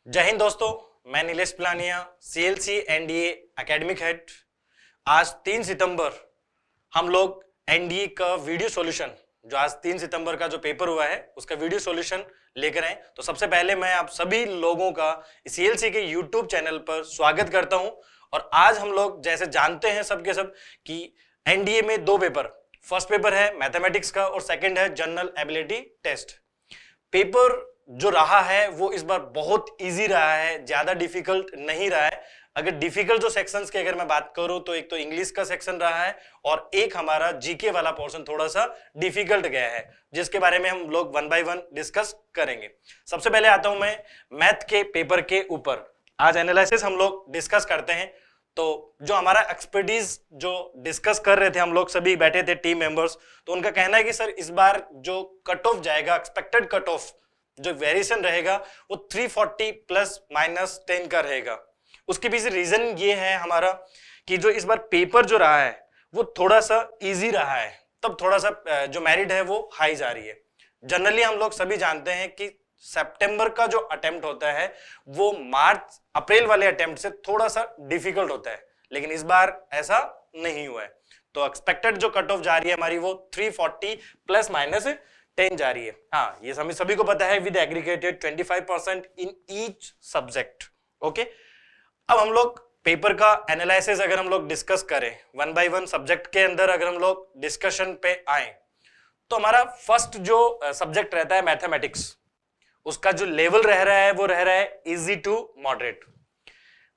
जय हिंद दोस्तों, मैं Nilesh Pilania, CLC NDA academic head. आज 3 सितंबर हम लोग एनडीए का वीडियो सॉल्यूशन, जो आज 3 सितंबर का जो पेपर हुआ है उसका वीडियो सॉल्यूशन लेकर आए। तो सबसे पहले मैं आप सभी लोगों का सीएलसी के यूट्यूब चैनल पर स्वागत करता हूं। और आज हम लोग जैसे जानते हैं सबके सब कि एनडीए में 2 पेपर, फर्स्ट पेपर है मैथमेटिक्स का और सेकंड है जनरल एबिलिटी टेस्ट। पेपर जो रहा है वो इस बार बहुत इजी रहा है, ज्यादा डिफिकल्ट नहीं रहा है। अगर डिफिकल्ट जो सेक्शंस की अगर मैं बात करूं तो एक तो इंग्लिश का सेक्शन रहा है और एक हमारा जीके वाला पोर्शन थोड़ा सा डिफिकल्ट गया है, जिसके बारे में हम लोग 1 बाय 1 डिस्कस करेंगे। सबसे पहले आता हूं मैं मैथ के पेपर के ऊपर। आज एनालिसिस हम लोग डिस्कस करते हैं। तो जो हमारा एक्सपर्टीज जो डिस्कस कर रहे थे, हम लोग सभी बैठे थे टीम मेंबर्स, तो उनका कहना है कि सर इस बार जो कट ऑफ जाएगा, एक्सपेक्टेड कट ऑफ जो वेरिएशन रहेगा वो 340 प्लस माइनस 10 का रहेगा। उसके पीछे रीजन ये है हमारा कि जो इस बार पेपर जो रहा है वो थोड़ा सा इजी रहा है, तब थोड़ा सा जो मेरिट है वो हाई जा रही है। जनरली हम लोग सभी जानते हैं कि सितंबर का जो अटेम्प्ट होता है वो मार्च अप्रैल वाले अटेम्प्ट से थोड़ा सा डिफिकल्ट होता है, लेकिन इस बार ऐसा नहीं हुआ है। तो एक्सपेक्टेड जो कट ऑफ जा रही है हमारी वो 340 प्लस माइनस 10 जा रही है। हाँ, ये सभी को पता है, with aggregated 25% in each subject. Okay, अब हम लोग पेपर का एनालिसिस अगर हम लोग डिस्कस करें 1 बाय 1 सब्जेक्ट के अंदर, अगर हम लोग डिस्कशन पे आए तो हमारा फर्स्ट जो सब्जेक्ट रहता है मैथमेटिक्स, उसका जो लेवल रह रहा है वो रह रहा है इजी टू मॉडरेट।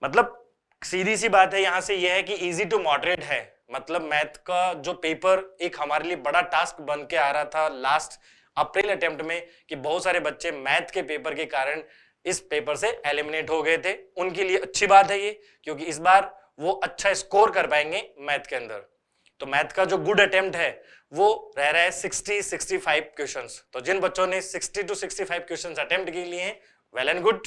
मतलब सीधी सी बात है यहां से यह है कि इजी टू मॉडरेट है, मतलब मैथ का जो पेपर एक हमारे लिए बड़ा टास्क बन के आ रहा था लास्ट अप्रैल अटेम्प्ट में, कि बहुत सारे बच्चे मैथ के पेपर के कारण इस पेपर से एलिमिनेट हो गए थे। उनके लिए अच्छी बात है ये, क्योंकि इस बार वो अच्छा स्कोर कर पाएंगे मैथ के अंदर। तो मैथ का जो गुड अटेम्प्ट है वो रह रहा है 60-65 क्वेश्चंस। तो जिन बच्चों ने 60 to 65 क्वेश्चंस अटेम्प्ट के लिए हैं, well and good.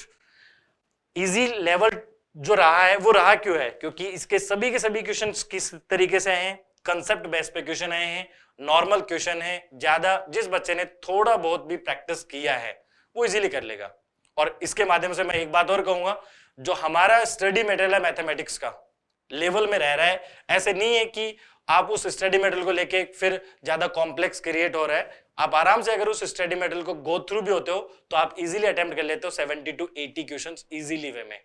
Easy level जो रहा है वो रहा क्यों है? क्योंकि इसके सभी के सभी क्वेश्चंस किस तरीके से हैं, कंसेप्ट बेस पे क्वेश्चन आए हैं, नॉर्मल क्वेश्चन है। ज्यादा जिस बच्चे ने थोड़ा बहुत भी प्रैक्टिस किया है वो इजीली कर लेगा। और इसके माध्यम से मैं एक बात और कहूंगा, जो हमारा स्टडी मटेरियल है मैथमेटिक्स का लेवल में रह रहा है। ऐसे नहीं है कि आप उस स्टडी मटेरियल को लेके फिर ज्यादा कॉम्प्लेक्स क्रिएट हो रहा है। आप आराम से अगर उस स्टडी मटेरियल को गो थ्रू भी होते हो तो आप इजीली अटेम्प्ट कर लेते हो 70 to 80 क्वेश्चंस इजीली वे में।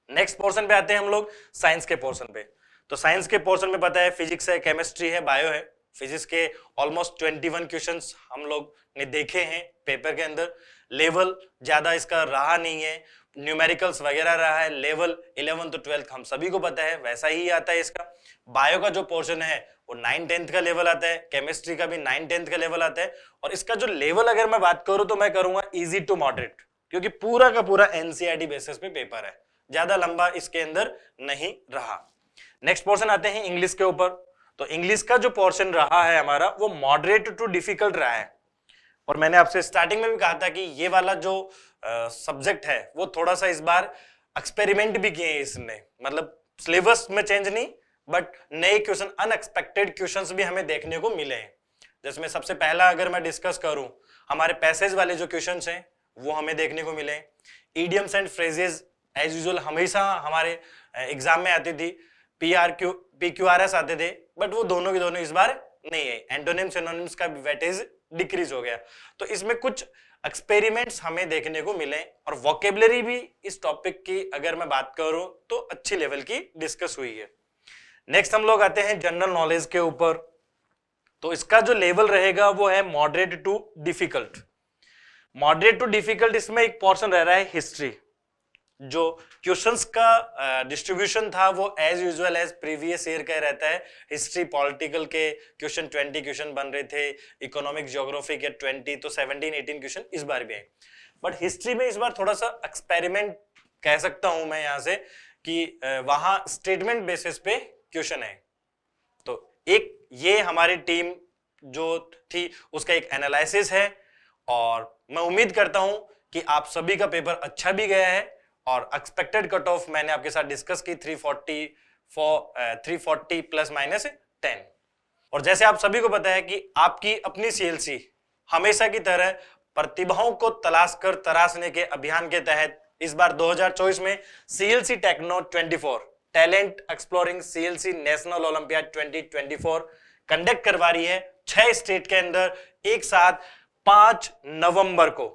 नेक्स्ट पोर्शन पे आते हैं हम लोग साइंस के पोर्शन पे। तो साइंस के पोर्शन में पता है फिजिक्स है, केमिस्ट्री है, बायो है। फिजिक्स के ऑलमोस्ट 21 क्वेश्चंस हम लोग ने देखे हैं पेपर के अंदर। लेवल ज्यादा इसका रहा नहीं है, न्यूमेरिकल्स वगैरह रहा है। लेवल 11 to 12 हम सभी को पता है वैसा ही आता है इसका। बायो का जो पोर्शन है वो 9-10 का लेवल आता है, केमिस्ट्री का भी 9-10 का लेवल आता है। और इसका जो लेवल अगर मैं बात करूं तो मैं करूंगा इजी टू मॉडरेट, क्योंकि पूरा का पूरा एनसीईआरटी बेसिस पे पेपर है, ज्यादा लंबा इसके अंदर नहीं रहा। नेक्स्ट पोर्शन आते हैं इंग्लिश के ऊपर। तो इंग्लिश का जो पोर्शन रहा है हमारा वो मॉडरेट टू डिफिकल्ट रहा है। और मैंने आपसे स्टार्टिंग में भी कहा था कि ये वाला जो सब्जेक्ट है वो थोड़ा सा इस बार एक्सपेरिमेंट भी किए हैं इसने, मतलब सिलेबस में चेंज नहीं बट नए क्वेश्चन, अनएक्सपेक्टेड क्वेश्चंस भी हमें देखने को मिले हैं। जिसमें सबसे पहला अगर मैं डिस्कस करूं, हमारे पैसेज वाले जो क्वेश्चंस हैं वो हमें देखने को मिले। Idioms and phrases as usual हमेशा हमारे एग्जाम में आती थी, PQRS आते थे, बट वो दोनों के दोनों इस बार नहीं है। एंटोनिम्स सिनोनिम्स का वेटेज डिक्रीज हो गया। तो इसमें कुछ एक्सपेरिमेंट्स हमें देखने को मिले और वोकेबलरी भी इस टॉपिक की अगर मैं बात करूं तो अच्छी लेवल की डिस्कस हुई है। नेक्स्ट हम लोग आते हैं जनरल नॉलेज के ऊपर। तो इसका जो लेवल रहेगा वो है moderate to difficult. Moderate to difficult इसमें एक पोर्शन रह रहा है हिस्ट्री। जो क्वेश्चंस का डिस्ट्रीब्यूशन था वो as usual as previous year का रहता है। हिस्ट्री पॉलिटिकल के क्वेश्चन 20 क्वेश्चन बन रहे थे, इकोनॉमिक ज्योग्राफी के 20, तो 17-18 क्वेश्चन इस बार भी आए। बट हिस्ट्री में इस बार थोड़ा सा एक्सपेरिमेंट कह सकता हूं मैं यहां से कि वहां स्टेटमेंट बेसिस पे क्वेश्चन है। तो एक ये हमारी टीम जो थी उसका एक एनालिसिस है और मैं उम्मीद करता हूं कि आप सभी का पेपर अच्छा भी गया है। और एक्सपेक्टेड कट ऑफ मैंने आपके साथ डिस्कस की 340 प्लस माइनस 10। और जैसे आप सभी को पता है कि आपकी अपनी सीएलसी हमेशा की तरह प्रतिभाओं को तलाश कर तराशने के अभियान के तहत इस बार 2024 में CLC techno 24 talent exploring CLC national olympiad 2024 conduct करवा रही है 6 स्टेट के अंदर एक साथ 5 नवंबर को।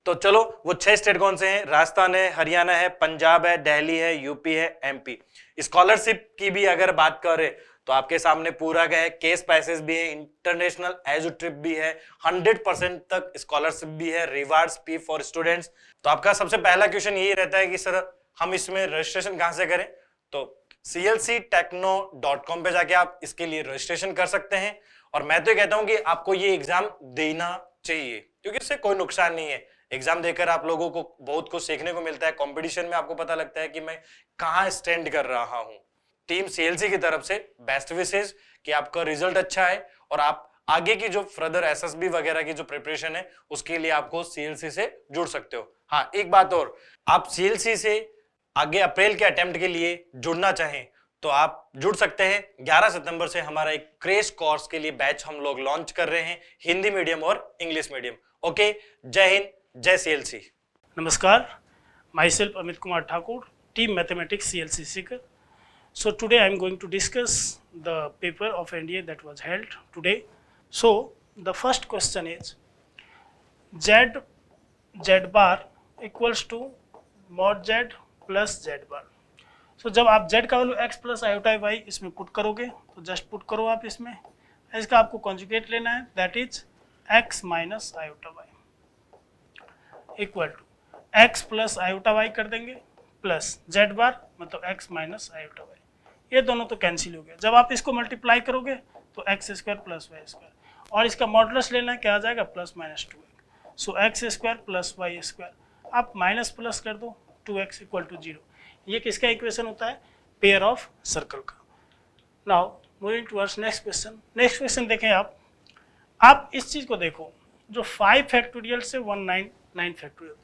तो चलो वो 6 स्टेट कौन से हैं? राजस्थान है, हरियाणा है, पंजाब है, दिल्ली है, यूपी है, MP। स्कॉलरशिप की भी अगर बात करें तो आपके सामने पूरा का है, केस पैसेज भी है, इंटरनेशनल एज ट्रिप भी है, 100% तक स्कॉलरशिप भी है, रिवार्ड्स भी फॉर स्टूडेंट्स। तो आपका सबसे पहला क्वेश्चन यही रहता है कि सर हम इसमें रजिस्ट्रेशन कहां से करें? तो clctechno.com पे जाके आप इसके लिए रजिस्ट्रेशन कर सकते हैं। और मैं तो कहता हूं कि आपको ये एग्जाम देना चाहिए क्योंकि इससे कोई नुकसान नहीं है। एग्जाम देकर आप लोगों को बहुत कुछ सीखने को मिलता है, कंपटीशन में आपको पता लगता है कि मैं कहां स्टैंड कर रहा हूं। टीम CLC की तरफ से बेस्ट विशेष कि आपका रिजल्ट अच्छा है और आप आगे की जो फर्दर SSB वगैरह की जो प्रिपरेशन है उसके लिए आपको CLC से जुड़ सकते हो। हाँ, एक बात और, आप CLC से आगे अप्रैल के अटेम्प्ट के लिए जुड़ना चाहें तो आप जुड़ सकते हैं। 11 सितंबर से हमारा एक क्रैश कोर्स के लिए बैच हम लोग लॉन्च कर रहे हैं, हिंदी मीडियम और इंग्लिश मीडियम। ओके, जय हिंद, जय CLC। नमस्कार, myself Amit Kumar Thakur, team mathematics CLC seeker. So today I am going to discuss the paper of NDA that was held today. So the first question is z bar equals to mod z plus z bar. So जब आप z का value x plus iota y इसमें put करोगे तो just put करो आप इसमें, इसका आपको कॉन्जुगेट लेना है, that is x minus iota y equal to x plus iota y कर देंगे प्लस z बार मतलब x माइनस आयोटा y, ये दोनों तो कैंसिल हो गया। जब आप इसको मल्टीप्लाई करोगे तो x square plus y square और इसका मॉडुलस लेना है, क्या आ जाएगा plus minus 2x। So x square plus y square आप माइनस प्लस कर दो 2x इक्वल टू 0। ये किसका इक्वेशन होता है? पेयर ऑफ सर्कल का। Now moving towards next question. Next question देखें आप इस चीज़ को देखो, जो 5 फैक्टोरियल से 199 फैक्टोरियल,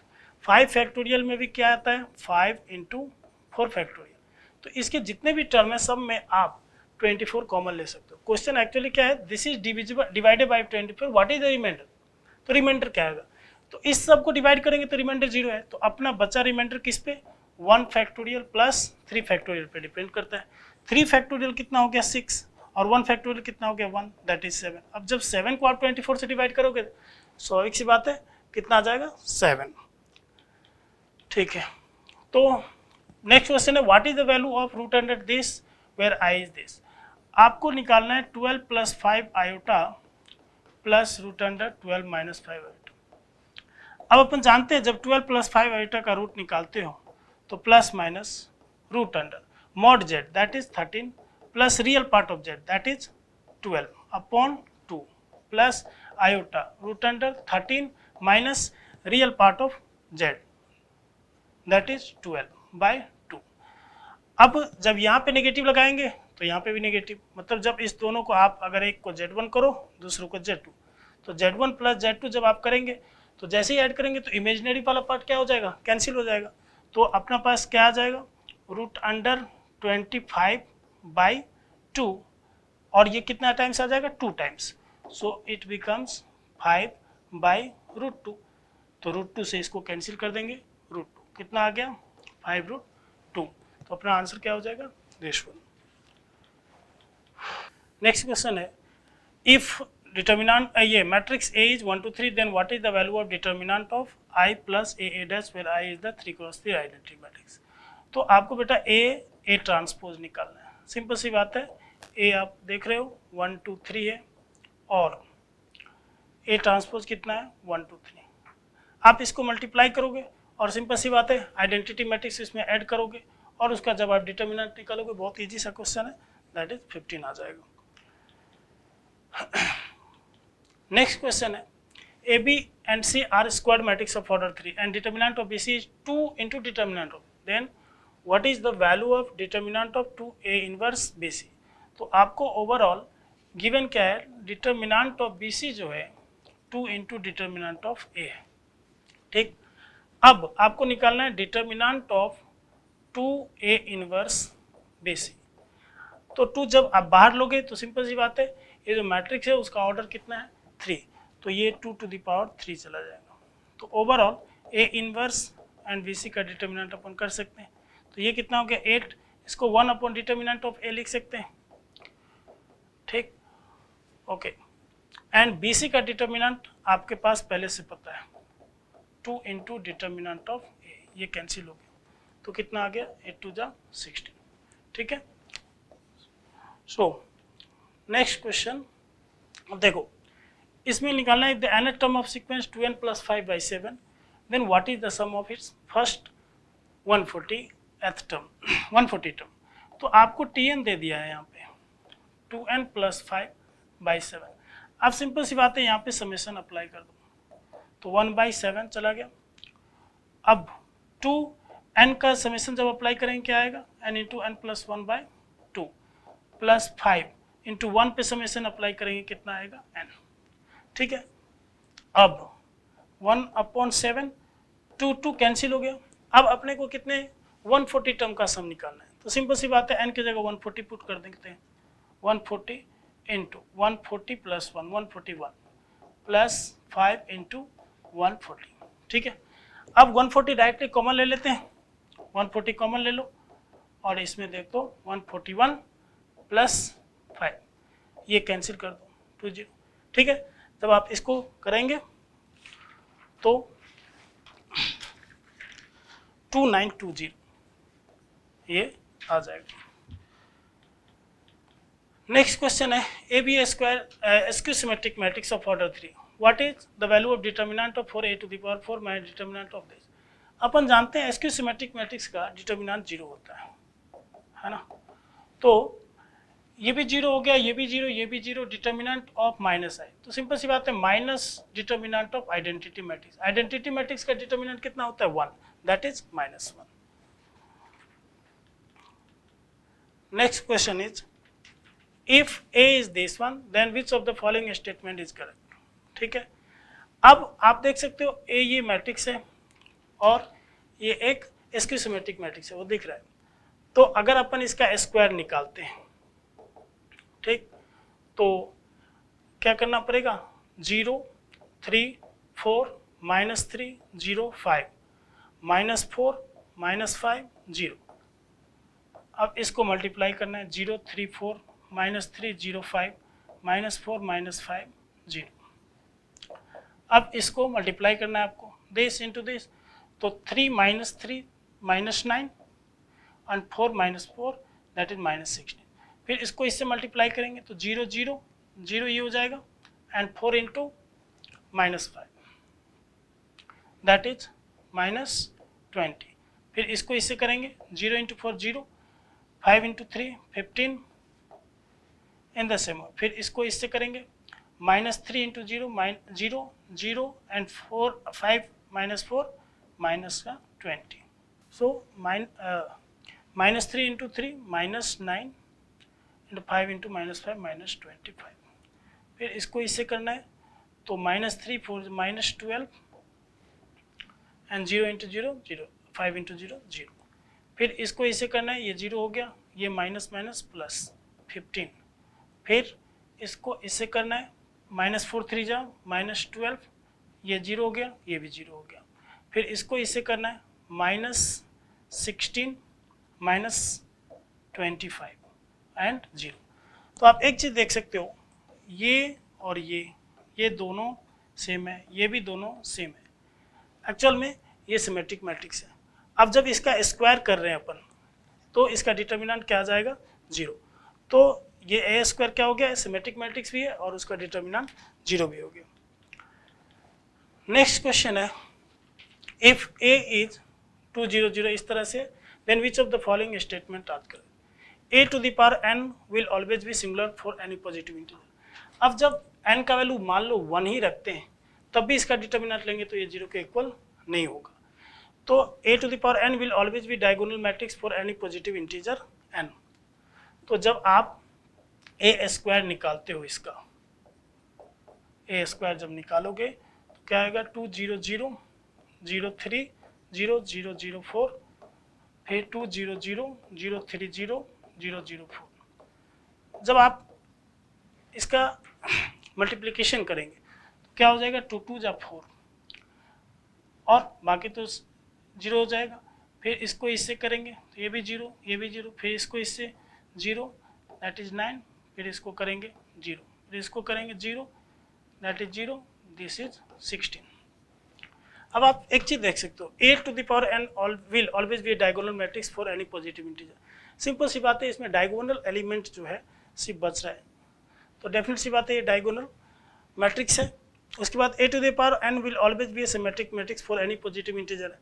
5 फैक्टोरियल में भी क्या आता है 5 इंटू 4 फैक्टोरियल, तो इसके जितने भी टर्म है सब में आप 24 कॉमन ले सकते हो। क्वेश्चन एक्चुअली क्या है, this is divided by 24, what is the remainder? तो रिमाइंडर क्या आएगा? तो इस सब को डिवाइड करेंगे तो रिमाइंडर 0 है, तो अपना बचा रिमाइंडर किस पे? 1 फैक्टोरियल प्लस 3 फैक्टोरियल पे डिपेंड करता है। 3 फैक्टोरियल कितना हो गया 6 और 1 फैक्टोरियल कितना हो गया 1, दैट इज 7। अब जब 7 को आप 24 से डिवाइड करोगे स्वाभाविक सी बात है कितना आ जाएगा 7। ठीक है, तो नेक्स्ट क्वेश्चन है what is the value of root under this where i is this. आपको निकालना है 12 plus 5 iota plus root under 12 minus 5 iota. अब अपन जानते हैं जब 12 प्लस 5 आयोटा का रूट निकालते हो तो plus minus root under mod z that is 13 plus real part of z that is 12 upon 2 plus iota root under 13 minus real part of z that is 12 by 2। अब जब यहाँ पे negative लगाएंगे तो यहाँ पे भी नेगेटिव, मतलब जब इस दोनों को आप अगर एक को z1 करो दूसरों को z2, तो z1 प्लस z2 जब आप करेंगे तो जैसे ही ऐड करेंगे तो इमेजिनरी वाला पार्ट क्या हो जाएगा, कैंसिल हो जाएगा। तो अपना पास क्या आ जाएगा रूट अंडर 25 बाई 2 और ये कितना टाइम्स आ जाएगा 2 times, so it becomes 5 by root 2। तो रूट 2 से इसको कैंसिल कर देंगे, रूट 2 कितना आ गया 5 रूट 2। तो अपना आंसर क्या हो जाएगा दिस वन। नेक्स्ट क्वेश्चन है इफ डिटर्मिनेंट ये matrix A is 1 2 3 then what is the value of determinant of I plus A dash where I is the 3 cross 3 identity matrix। तो आपको बेटा A ट्रांसपोज निकालना है, सिंपल सी बात है। A आप देख रहे हो 1 2 3 है और A ट्रांसपोज कितना है 1 2 3। आप इसको मल्टीप्लाई करोगे और सिंपल सी बात है आइडेंटिटी मैट्रिक्स इसमें ऐड करोगे और उसका जब आप डिटर्मिनेंट निकालोगे, बहुत इजी सा क्वेश्चन है, दैट इज 15 आ जाएगा। नेक्स्ट क्वेश्चन है A B and C are squared matrix of order 3 and determinant of BC is 2 into determinant of, then what is the value of determinant of 2A inverse BC। तो आपको overall given क्या है, determinant of BC जो है 2 into determinant of A है। ठीक, अब आपको निकालना है determinant of 2A inverse BC। तो 2 जब आप बाहर लोगे तो सिंपल सी बात है ये जो मैट्रिक्स है उसका ऑर्डर कितना है 3, तो ये 2 टू द पावर 3 चला जाएगा। तो overall A inverse and B C का डिटर्मिनेंट अपन कर सकते हैं। तो ये कितना हो गया 8, इसको 1 अपॉन डिटर्मिनेंट ऑफ ए लिख सकते हैं, ठीक, ओके। एंड बी सी का डिटर्मिनेंट आपके पास पहले से पता है 2 इंटू डिटर्मिनेंट ऑफ ए, ये कैंसिल हो गया, तो कितना आ गया 8 2 जा 16, ठीक है। सो नेक्स्ट क्वेश्चन, अब देखो इसमें निकालना है the nth term of sequence 2n + 5/7, then what is the sum of its first 140th term 140 term. तो आपको tn दे दिया है यहाँ पे 2n + 5/7। अब सिंपल सी बात है, यहाँ पे समेशन अप्लाई कर दो, तो 1/7 चला गया। अब 2n का समेशन जब अप्लाई करेंगे क्या आएगा, n into n + 1/2 plus 5 into 1 पे समेशन अप्लाई करेंगे कितना आएगा n, ठीक है। अब 1/7 2 कैंसिल हो गया। अब अपने को कितने 140 टर्म का सम निकालना है, तो सिंपल सी बात है n की जगह 140 पुट कर देते हैं, 140 इंटू 140 + 1 141 प्लस 5 इंटू 140, ठीक है। अब 140 डायरेक्टली कॉमन ले लेते हैं, 140 कॉमन ले लो और इसमें देखो 141 प्लस 5, ये कैंसिल कर दो 20, ठीक है। जब आप इसको करेंगे तो 2920 ये आ जाएगा। नेक्स्ट क्वेश्चन है A B square skew symmetric matrix of order 3, what is the value of determinant of 4a⁴ minus determinant of this. अपन जानते हैं एसक्यू सिमेट्रिक मैट्रिक्स का डिटर्मिनेंट 0 होता है ना। तो ये भी 0 हो गया, ये भी 0, ये भी 0, डिटर्मिनेंट ऑफ माइनस है, तो सिंपल सी बात है minus determinant of identity matrix. Identity matrix का डिटर्मिनेंट कितना होता है 1, that is -1। Next question is if a is this one then which of the following statement is correct, ठीक है। अब आप देख सकते हो a ये मैट्रिक्स है और ये एक एसक्यू सिमेट्रिक मैट्रिक्स है, वो दिख रहा है। तो अगर अपन इसका स्क्वायर निकालते हैं, ठीक, तो क्या करना पड़ेगा 0 3 4 -3 0 5 -4 -5 0। अब इसको मल्टीप्लाई करना है 0 3 4 -3 0 5 -4 -5 0। अब इसको मल्टीप्लाई करना है आपको दिस इंटू दिस, तो 3 -3 -9 एंड 4 -4 दैट इज -16। फिर इसको इससे मल्टीप्लाई करेंगे तो 0 0 0 ये हो जाएगा एंड 4 इंटू -5 दैट इज -20। फिर इसको इससे करेंगे 0 into 4 0, 5 into 3 15 in the same. फिर इसको इससे करेंगे -3 into 0 0 0 and 4 5 -4 -20। So -3 into 3 -9 into 5 into -5 -25। फिर इसको इससे करना है तो -3 4 -12 एंड 0 इंटू 0 0 5 इंटू 0 0। फिर इसको इससे करना है, ये 0 हो गया, ये माइनस माइनस प्लस 15। फिर इसको इससे करना है -4 3 जा -12, ये 0 हो गया, ये भी 0 हो गया। फिर इसको इससे करना है -16 -25 एंड 0। तो आप एक चीज़ देख सकते हो, ये और ये दोनों सेम है, ये भी दोनों सेम है। एक्चुअल में ये सिमेट्रिक मैट्रिक्स है। अब जब इसका स्क्वायर कर रहे हैं अपन तो इसका डिटर्मिनेंट क्या आ जाएगा 0। तो ये ए स्क्वायर क्या हो गया, सिमेट्रिक मैट्रिक्स भी है और उसका डिटर्मिनेंट 0 भी हो गया। नेक्स्ट क्वेश्चन है इफ ए इज 2 0 0 इस तरह से, then which of the following statement याद करें। a to the power n will always be singular for any positive integer। अब जब n का वैल्यू मान लो 1 ही रखते हैं तब भी इसका डिटर्मिनेंट लेंगे तो ये 0 के इक्वल नहीं होगा। तो a to the power n will always be diagonal matrix for any positive integer n। तो जब आप a स्क्वायर निकालते हो, इसका a स्क्वायर जब निकालोगे तो क्या आएगा 2 0 0 0 3 0 0 0 4, फिर 2 0 0 0 3 0 0 0 4। जब आप इसका मल्टीप्लिकेशन करेंगे तो क्या हो जाएगा 2 2 जा 4 और बाकी तो जीरो हो जाएगा। फिर इसको इससे करेंगे तो ये भी जीरो, ये भी जीरो, फिर इसको इससे जीरो, दैट इज 9, फिर इसको करेंगे जीरो, फिर इसको करेंगे zero, that is zero, this is 16। अब आप एक चीज देख सकते हो, a to the power n will always be diagonal matrix for any positive integer. Simple सी बात है, इसमें डायगोनल एलिमेंट जो है सिर्फ बच रहा है, तो डेफिनेट सी बात है ये डायगोनल मैट्रिक्स है। उसके बाद a to the power n will always be a symmetric matrix for any positive integer है,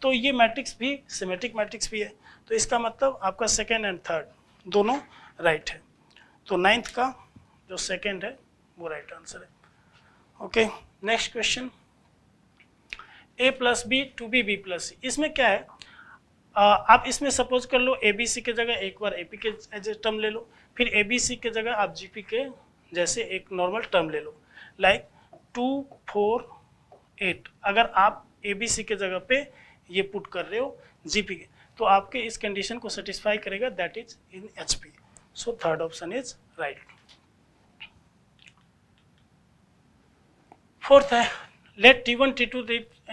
तो ये मैट्रिक्स भी सिमेट्रिक मैट्रिक्स भी है, तो इसका मतलब आपका सेकेंड एंड थर्ड दोनों राइट है। तो 9th का जो सेकेंड है वो राइट आंसर है। Okay, next question, a plus b to b plus c. इसमें क्या है, आप इसमें सपोज कर लो ए बी सी के जगह एक बार ए पी के एज ए टर्म ले लो, फिर ए बी सी के जगह आप जी पी के जैसे एक नॉर्मल टर्म ले लो, लाइक 2 4 8। अगर आप ए बी सी के जगह पे ये पुट कर रहे हो जी पी के, तो आपके इस कंडीशन को सेटिस्फाई करेगा, that is in H P. So third option is right. Fourth है, let T1, T2,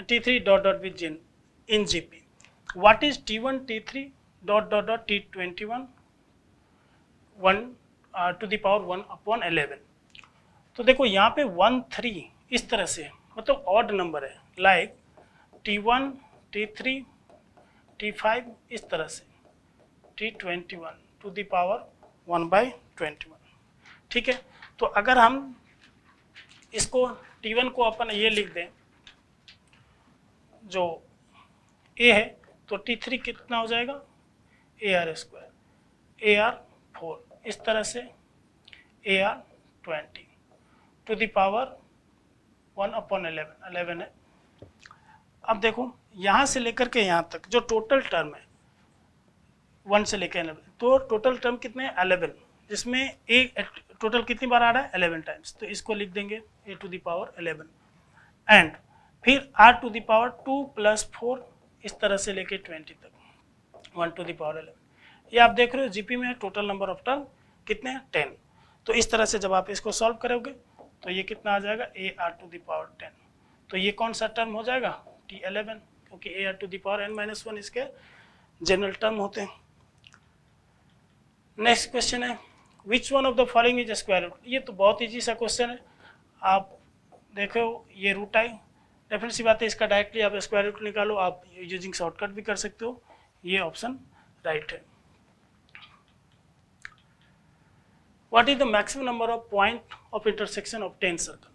T3 dot dot with in GP. What is T1, T3 dot dot dot T21 1 to the power 1 upon 11? तो देखो यहाँ पे 1 3 इस तरह से, मतलब odd number है, लाइक T1, T3, T5 इस तरह से, T21 टू द पावर 1/21। ठीक है, तो अगर हम इसको T1 को अपन ये लिख दें जो A है, तो T3 कितना हो जाएगा, AR², AR4 इस तरह से, AR20 टू द पावर 1/11 है। अब देखो यहाँ से लेकर के यहाँ तक जो टोटल टर्म है 1 से लेकर 11, तो टोटल टर्म कितने हैं 11, जिसमें ए टोटल कितनी बार आ रहा है 11 टाइम्स, तो इसको लिख देंगे a to the power 11 and फिर r टू द पावर 2 + 4 इस तरह से लेके 20 तक 1 टू द पावर 11। ये आप देख रहे हो जीपी में टोटल नंबर ऑफ टर्म कितने हैं 10। तो इस तरह से जब आप इसको सॉल्व करोगे तो ये कितना आ जाएगा ar टू द पावर 10। तो ये कौन सा टर्म हो जाएगा T11, क्योंकि ar to the power n-1 इसके जनरल टर्म होते हैं। नेक्स्ट क्वेश्चन है, which one of the following is square root. ये तो बहुत ईजी सा क्वेश्चन है, आप देखो ये रूट आई, डेफिनेट सी बात है इसका डायरेक्टली आप स्क्वायर रूट निकालो, आप यूजिंग शॉर्टकट भी कर सकते हो, ये ऑप्शन राइट है। What is the maximum number of point of intersection of 10 circle.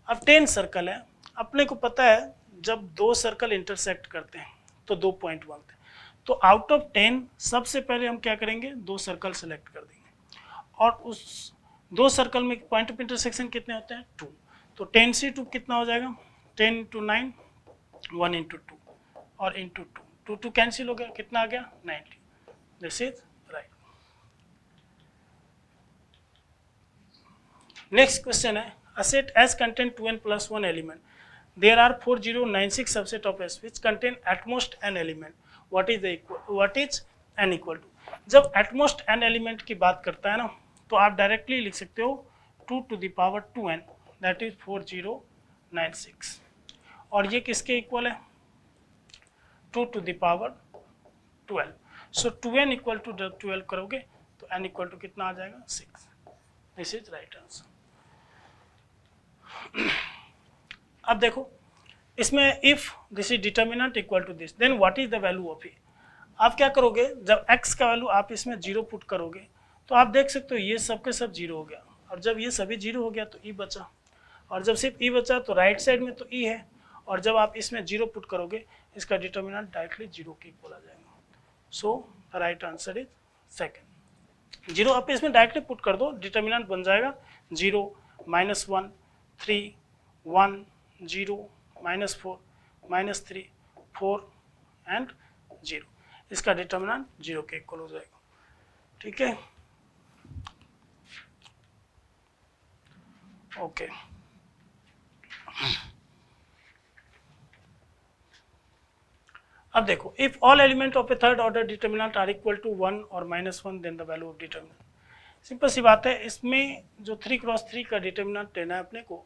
अब 10 सर्कल है, अपने को पता है जब 2 सर्कल इंटरसेक्ट करते हैं तो 2 पॉइंट बनते हैं, तो आउट ऑफ 10 सबसे पहले हम क्या करेंगे 2 सर्कल सेलेक्ट कर देंगे, और उस 2 सर्कल में पॉइंट ऑफ इंटरसेक्शन कितने होते हैं 2, तो 10 से 2 कितना हो जाएगा 10 × 9 1 × 2 और इंटू 2 2 कैंसिल हो गया, कितना आ गया 90। This is right. Next question है, a set S contain 2n + 1 element. There are 4096 subset of S which contain at most n element. What is n equal to? जब at most n element की बात करता है ना, तो आप directly लिख सकते हो 2 to the power 2n, that is 4096, और ये किसके इक्वल है 2 to the power 12। So 2n equal to 12 करोगे तो n इक्वल टू कितना आ जाएगा 6। This is right answer. अब देखो इसमें if this is determinant equal to this, then what is the value of a. आप क्या करोगे, जब x का वैल्यू आप इसमें 0 पुट करोगे तो आप देख सकते हो ये सब के सब 0 हो गया, और जब ये सभी 0 हो गया तो e बचा, और जब सिर्फ e बचा तो राइट साइड में तो e है, और जब आप इसमें 0 पुट करोगे इसका डिटर्मिनेंट डायरेक्टली 0 के इक्वल आ जाएगा। So the right answer is second. 0 आप इसमें डायरेक्टली पुट कर दो, डिटर्मिनेंट बन जाएगा 0 -1 3 1 0 -4 -3 4 एंड 0, इसका डिटर्मिनेंट 0 के इक्वल हो जाएगा। ठीक है, ओके। अब देखो if all element of a third order determinant are equal to 1 और -1 then the value of determinant. Simple सी बात है, इसमें जो 3×3 का डिटर्मिनेंट लेना है अपने को।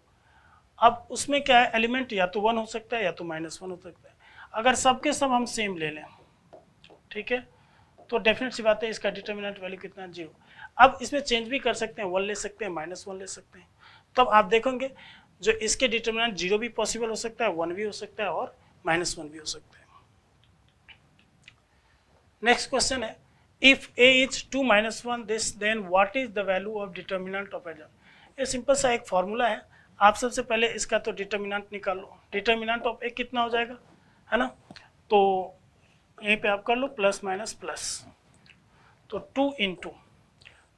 अब उसमें क्या है, एलिमेंट या तो 1 हो सकता है या तो -1 हो सकता है। अगर सबके सब हम सेम ले लें, ठीक है, तो डेफिनेट सी बात है इसका डिटर्मिनेंट वैल्यू कितना 0। अब इसमें चेंज भी कर सकते हैं, 1 ले सकते हैं, -1 ले सकते हैं। तब आप देखेंगे जो इसके डिटर्मिनेंट 0 भी पॉसिबल हो सकता है, 1 भी हो सकता है और -1 भी हो सकता है। नेक्स्ट क्वेश्चन है, if a is 2 - 1 this then what is the value of determinant of adjoint। ये सिंपल सा एक फॉर्मूला है, आप सबसे पहले इसका तो डिटर्मिनेंट निकाल लो। डिटर्मिनेंट ऑफ a कितना हो जाएगा, है ना, तो यहीं पे आप कर लो प्लस माइनस प्लस, तो 2 ×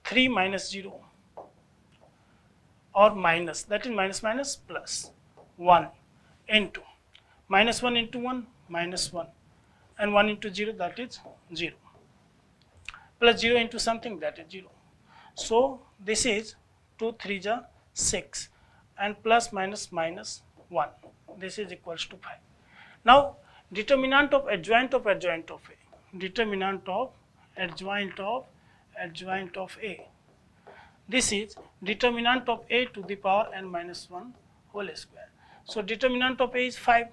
3 - 0 और minus that is minus minus plus 1 × -1 × 1 -1 and 1 × 0 that is 0 plus 0 into something that is 0. So this is 2 3 ja 6 and plus minus minus 1. This is equals to 5. Now determinant of adjoint of A. Determinant of adjoint of A. This is determinant of A to the power n minus 1 whole square. So determinant of A is 5.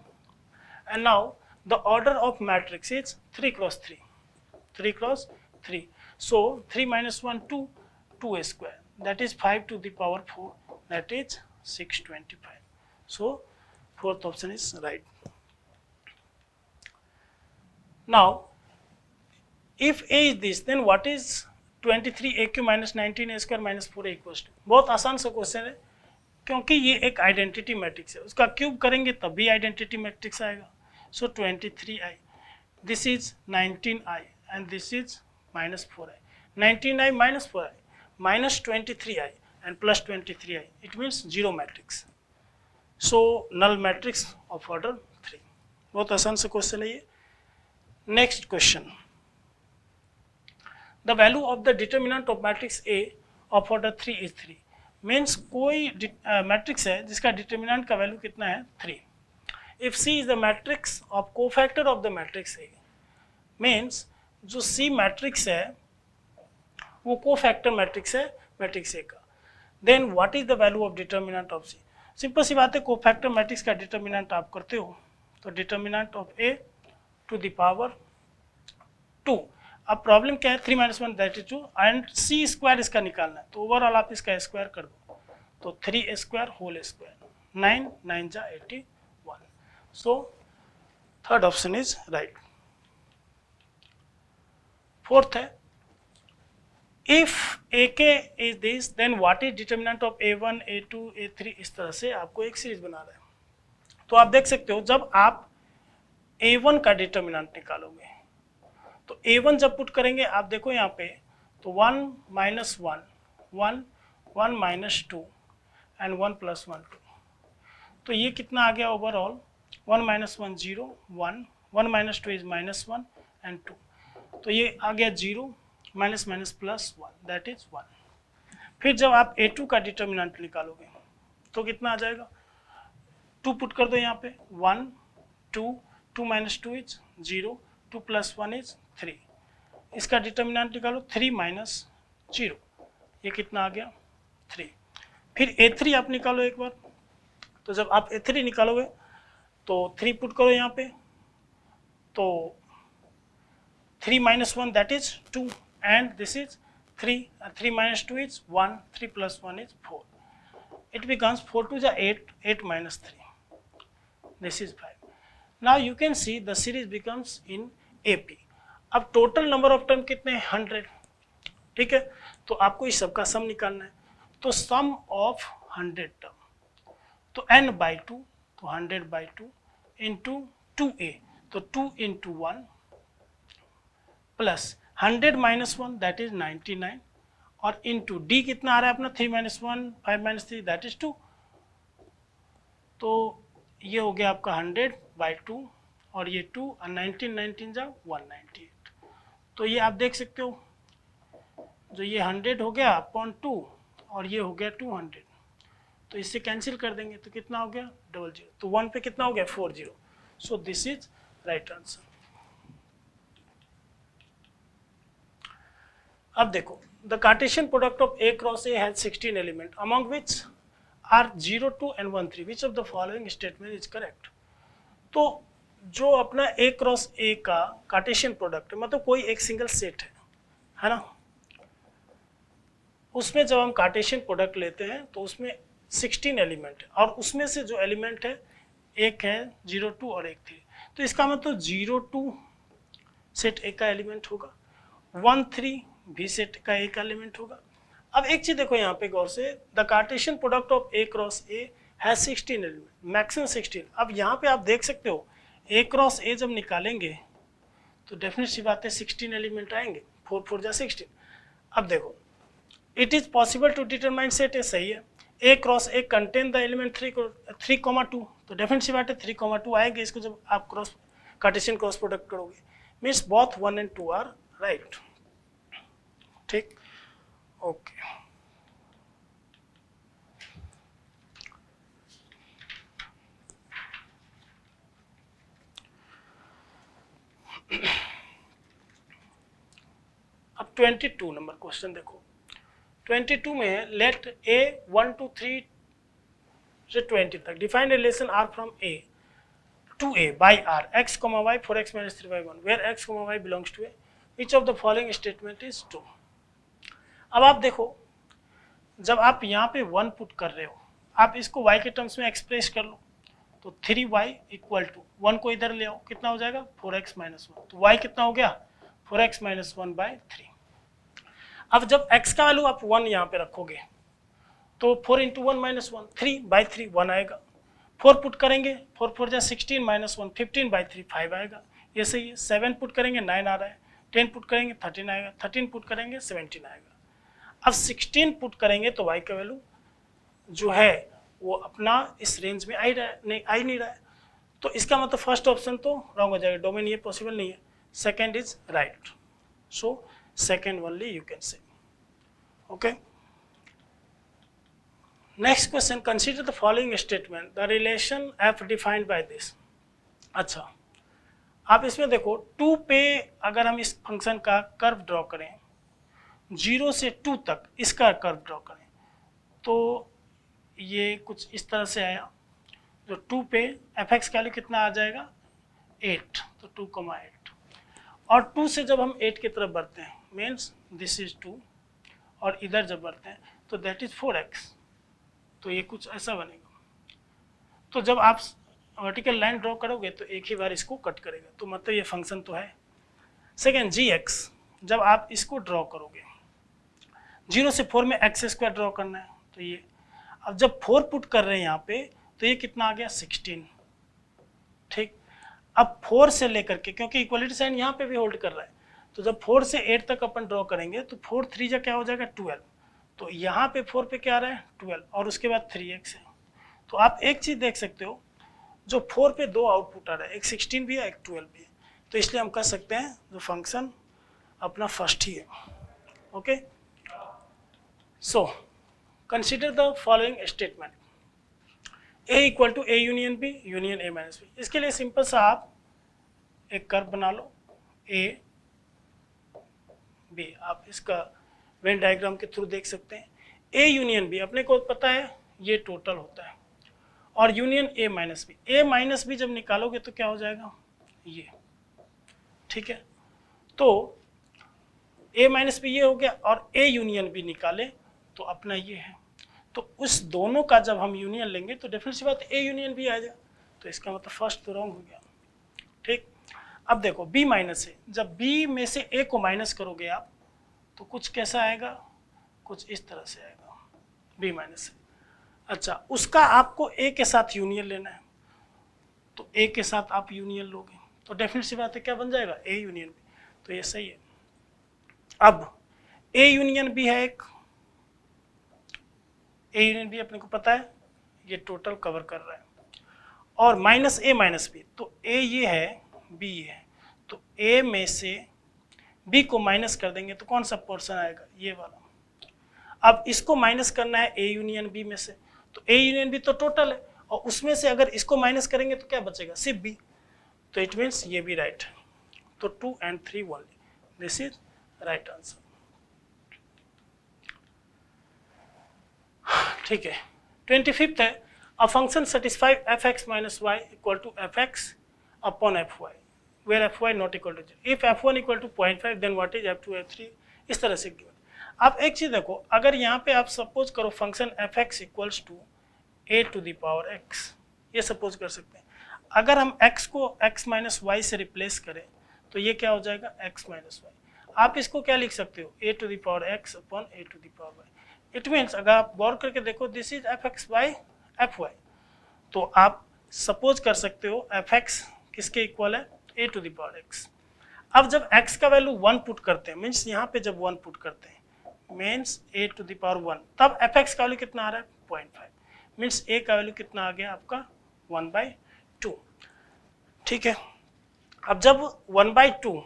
And now the order of matrix is 3 cross 3. 3 cross 3. So 3 minus 1 2, 2 square. That is 5 to the power 4. That is 625. So fourth option is right. Now if A is this, then what is 23AQ minus 19A square minus 4A equals to? बहुत आसान सा question है, क्योंकि ये एक identity matrix है, उसका cube करेंगे तब भी आइडेंटिटी मैट्रिक्स आएगा। So 23I, this is 19I and this is minus 4I. 19I minus 4I minus 23I and plus 23I, it means 0 matrix. So null matrix of order 3. बहुत आसान सा question है ये। Next question, the value of the determinant of matrix A of order 3 is 3. Means कोई matrix है जिसका determinant का value कितना है 3. If C is the matrix of cofactor of the matrix A, means जो C मैट्रिक्स है वो cofactor matrix है मैट्रिक्स A का, then what is the value of determinant of C? Simple सी बात है, कोफैक्टर मैट्रिक्स का डिटर्मिनेंट आप करते हो तो determinant of A to the power 2। अब प्रॉब्लम क्या है, 3 - 1 that is 2 and C square इसका निकालना है, तो ओवरऑल आप इसका स्क्वायर कर दो तो 3 स्क्वायर होल स्क्वायर, 9 9 जा 81. So third option is right. Fourth है, if AK is this then what is determinant of A1 A2 A3, इस तरह से आपको एक सीरीज बना रहा है। तो आप देख सकते हो जब आप A1 का डिटर्मिनेंट निकालोगे तो A1 जब पुट करेंगे आप देखो यहाँ पे तो 1 - 1 1 1 - 2 and 1 + 1 2, तो ये कितना आ गया ओवरऑल 1 - 1 0 1 1 - 2 is -1 and 2, तो ये आ गया 0 minus minus plus 1 that is 1। फिर जब आप A2 का डिटर्मिनेंट निकालोगे तो कितना आ जाएगा, 2 पुट कर दो यहाँ पे 1 2 2 - 2 इज 0 2 + 1 इज 3, इसका डिटर्मिनेंट निकालो 3 - 0, ये कितना आ गया 3। फिर A3 आप निकालो एक बार, तो जब आप A3 निकालोगे तो 3 पुट करो यहाँ पे तो 3 - 1 that is 2 and this is 3 3 - 2 is 1 3 + 1 is 4, it becomes 4 2 जा 8 8 - 3, this is 5. Now you can see the series becomes in AP. अब टोटल नंबर ऑफ टर्म कितने हैं 100, ठीक है, तो आपको इस सब का सम निकालना है, तो सम ऑफ 100 टर्म तो n/2 तो 100/2 इंटू 2A तो 2 × 1 प्लस 100 - 1 दैट इज 99 और इंटू D कितना आ रहा है अपना 3 - 1 5 - 3 दैट इज 2, तो ये हो गया आपका 100/2 और ये 2 और 19 19 जा 198, तो ये आप देख सकते हो जो ये 100 हो गया अपॉन 2 और ये हो गया 200, तो इससे कैंसिल कर देंगे तो कितना हो गया 00, तो 1 पे कितना हो गया 40, so this is right answer. अब देखो the cartesian product of A cross A has 16 element among which are 0 2 and 1 3, which of the following statement is correct. तो जो अपना ए क्रॉस ए का कार्टेशियन प्रोडक्ट है, मतलब कोई एक सिंगल सेट है ना, उसमें जब हम कार्टेशियन प्रोडक्ट लेते हैं तो उसमें 16 एलिमेंट है, और उसमें से जो एलिमेंट है एक है 0 2 और एक 3, तो इसका मतलब 0 2 सेट ए का एलिमेंट होगा, 1 3 भी सेट का ए का एलिमेंट होगा। अब एक चीज देखो यहाँ पे गौर से, the cartesian product of A cross A has 16 element, maximum 16। अब यहाँ पे आप देख सकते हो ए क्रॉस ए जब निकालेंगे तो डेफिनेट सी बात है 16 एलिमेंट आएंगे, 4 4 जा 16। अब देखो it is possible to determine set a, सही है, a cross a contain the element 3,2, तो डेफिनेट सी बात है 3,2 आएंगे इसको जब आप क्रॉस कार्टेशियन क्रॉस प्रोडक्ट करोगे, means both 1 and 2 are right. ठीक, ओके। अब 22 नंबर क्वेश्चन देखो, 22 में लेट ए 1 2 3 से 20 तक define relation R from A to A by R x, y for x minus 3/1 where x, y belongs to a, which of the following statement is true। अब आप देखो जब आप यहाँ पे 1 पुट कर रहे हो, आप इसको y के टर्म्स में एक्सप्रेस कर लो, तो 3y इक्वल टू 1 को इधर ले आओ, कितना हो जाएगा 4x minus 1, तो y कितना हो गया 4x minus 1/3। अब जब x का वैल्यू आप 1 यहाँ पे रखोगे तो 4 into 1 minus 1, 3/3 1 आएगा, 4 पुट करेंगे 4 4 जा 16 minus 1 15/3 5 आएगा, ये सही है। 7 पुट करेंगे 9 आ रहा है, 10 पुट करेंगे 13 आएगा, 13 पुट करेंगे 17 आएगा। अब 16 पुट करेंगे तो y का वैल्यू जो है वो अपना इस रेंज में आ नहीं रहा है, तो इसका मतलब फर्स्ट ऑप्शन तो रॉन्ग हो जाएगा, डोमेन ये पॉसिबल नहीं है, second is right, so second only you can से। Okay, next question, consider the following statement, the relation F defined by this. अच्छा, आप इसमें देखो 2 पे अगर हम इस फंक्शन का कर्व ड्रॉ करें, 0 से 2 तक इसका कर्व ड्रॉ करें, तो ये कुछ इस तरह से आया, जो 2 पे एफ एक्स का वैल्यू कितना आ जाएगा 8, तो 2,8, और 2 से जब हम 8 की तरफ बढ़ते हैं मीन्स दिस इज 2, और इधर जब बढ़ते हैं तो दैट इज 4x, तो ये कुछ ऐसा बनेगा। तो जब आप वर्टिकल लाइन ड्रॉ करोगे तो एक ही बार इसको कट करेगा, तो मतलब ये फंक्शन तो है। सेकेंड gx, जब आप इसको ड्रॉ करोगे 0 से 4 में x² ड्रॉ करना है, तो ये अब जब 4 पुट कर रहे हैं यहाँ पे तो ये कितना आ गया 16। ठीक, अब 4 से लेकर के, क्योंकि इक्वलिटी साइन यहाँ पे भी होल्ड कर रहा है, तो जब 4 से 8 तक अपन ड्रॉ करेंगे तो 4 3 जा क्या हो जाएगा 12, तो यहाँ पे 4 पे क्या आ रहा है 12, और उसके बाद 3x है। तो आप एक चीज देख सकते हो, जो 4 पे 2 आउटपुट आ रहा है, एक 16 भी है एक 12 भी है, तो इसलिए हम कह सकते हैं जो फंक्शन अपना फर्स्ट ही है। Okay, so consider the following statement, a equal to a union b union a minus b। इसके लिए सिंपल सा आप एक कर्व बना लो a b, आप इसका वेन डायग्राम के थ्रू देख सकते हैं। a यूनियन b अपने को पता है ये टोटल होता है, और यूनियन a माइनस b जब निकालोगे तो क्या हो जाएगा ये। ठीक है, तो a माइनस b ये हो गया, और a यूनियन b निकाले तो अपना ये है, तो उस दोनों का जब हम यूनियन लेंगे तो डेफिनेट सी बात a यूनियन b आ जाए, तो इसका मतलब फर्स्ट तो रॉन्ग हो गया। ठीक, अब देखो b माइनस है, जब b में से a को माइनस करोगे आप तो कुछ कैसा आएगा, कुछ इस तरह से आएगा b माइनस है। अच्छा, उसका आपको a के साथ यूनियन लेना है, तो a के साथ आप यूनियन लोगे तो डेफिनेट सी बात है क्या बन जाएगा a यूनियन b, तो ये सही है। अब a यूनियन b है एक, a यूनियन b अपने को पता है ये टोटल कवर कर रहा है, और माइनस a माइनस b, तो a ये है b ये है, तो a में से b को माइनस कर देंगे तो कौन सा पोर्शन आएगा ये वाला। अब इसको माइनस करना है a यूनियन b में से, तो a यूनियन b तो टोटल है, और उसमें से अगर इसको माइनस करेंगे तो क्या बचेगा सिर्फ b, तो इट मीन्स ये भी राइट है, तो 2 and 3 only, this is right answer. ठीक है, 25th है, a function satisfy f(x - y) equal to f(x) upon fy, where fy not equal to 0. If f1 equal to 0.5 then what is f2 f3, इस तरह से given. आप एक चीज देखो, अगर यहाँ पे आप सपोज करो function fx equals to a to the power x, ये सपोज कर सकते हैं। अगर हम x को x माइनस वाई से रिप्लेस करें तो ये क्या हो जाएगा x माइनस वाई। आप इसको क्या लिख सकते हो, a to the power x upon a to the power y। It means अगर आप गौर करके देखो this is fx by fy, तो आप सपोज कर सकते हो fx किसके इक्वल है, a to the power x। अब जब x का वैल्यू 1 पुट करते हैं, मीन्स यहाँ पे जब 1 पुट करते हैं means a to the power 1, तब fx का वैल्यू कितना आ रहा है 0.5, मीन्स a का वैल्यू कितना आ गया आपका 1/2। ठीक है, अब जब 1/2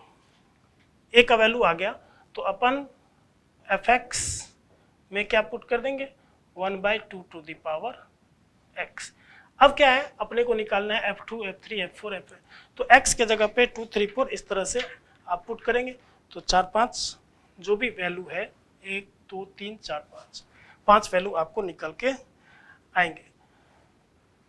a का वैल्यू आ गया तो अपन fx में क्या पुट कर देंगे 1/2 टू द पावर x। अब क्या है, अपने को निकालना है f2 f3 f4 f5, तो x के जगह पे 2 3 4 इस तरह से आप पुट करेंगे तो 4 5 जो भी वैल्यू है 1 2 3 4 5 वैल्यू आपको निकल के आएंगे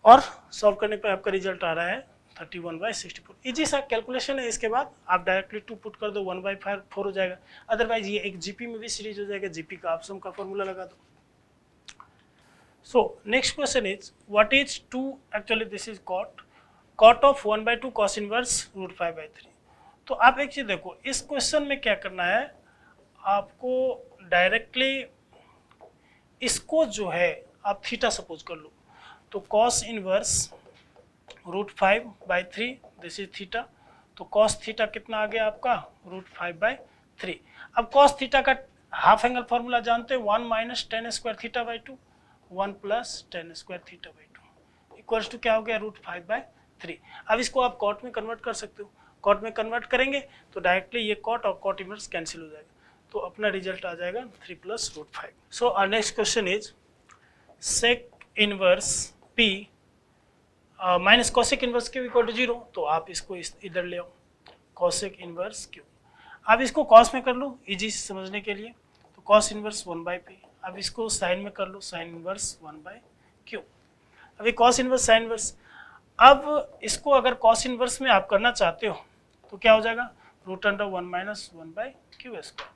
और सॉल्व करने पर आपका रिजल्ट आ रहा है 31/64। इजी सा कैलकुलेशन है। इसके बाद आप डायरेक्टली 2 पुट कर दो 1/4 हो जाएगा, अदरवाइज ये एक जीपी में भी सीरीज हो जाएगा, जीपी का आप सम का फॉर्मूला लगा दो। So next question is what is 2, actually this is cot of 1/2 cos inverse root 5/3। तो आप एक चीज देखो, इस क्वेश्चन में क्या करना है, आपको डायरेक्टली इसको जो है आप थीटा सपोज कर लो, तो cos inverse root 5/3 this is theta, तो cos थीटा कितना आ गया आपका रूट 5/3। अब cos थीटा का हाफ एंगल फॉर्मूला जानते हैं 1 minus tan square theta by 2, 1 plus tan square theta by 2 equals to क्या हो गया रूट 5/3। अब इसको आप कॉट में कन्वर्ट कर सकते हो, कॉट में कन्वर्ट करेंगे तो डायरेक्टली ये कॉट और कॉट इनवर्स कैंसिल हो जाएगा, तो अपना रिजल्ट आ जाएगा 3 plus root 5। So our next question is sec inverse p minus cosec inverse q equal to 0, तो आप इसको इधर ले आओ कॉसेक इनवर्स क्यू। अब इसको कॉस में कर लो इजी से समझने के लिए, तो कॉस इनवर्स 1/p। अब इसको साइन में कर लो साइन इनवर्स 1/q। अभी कॉस इनवर्स साइन इनवर्स, अब इसको अगर कॉस इनवर्स में आप करना चाहते हो तो क्या हो जाएगा root under 1 minus 1/q square.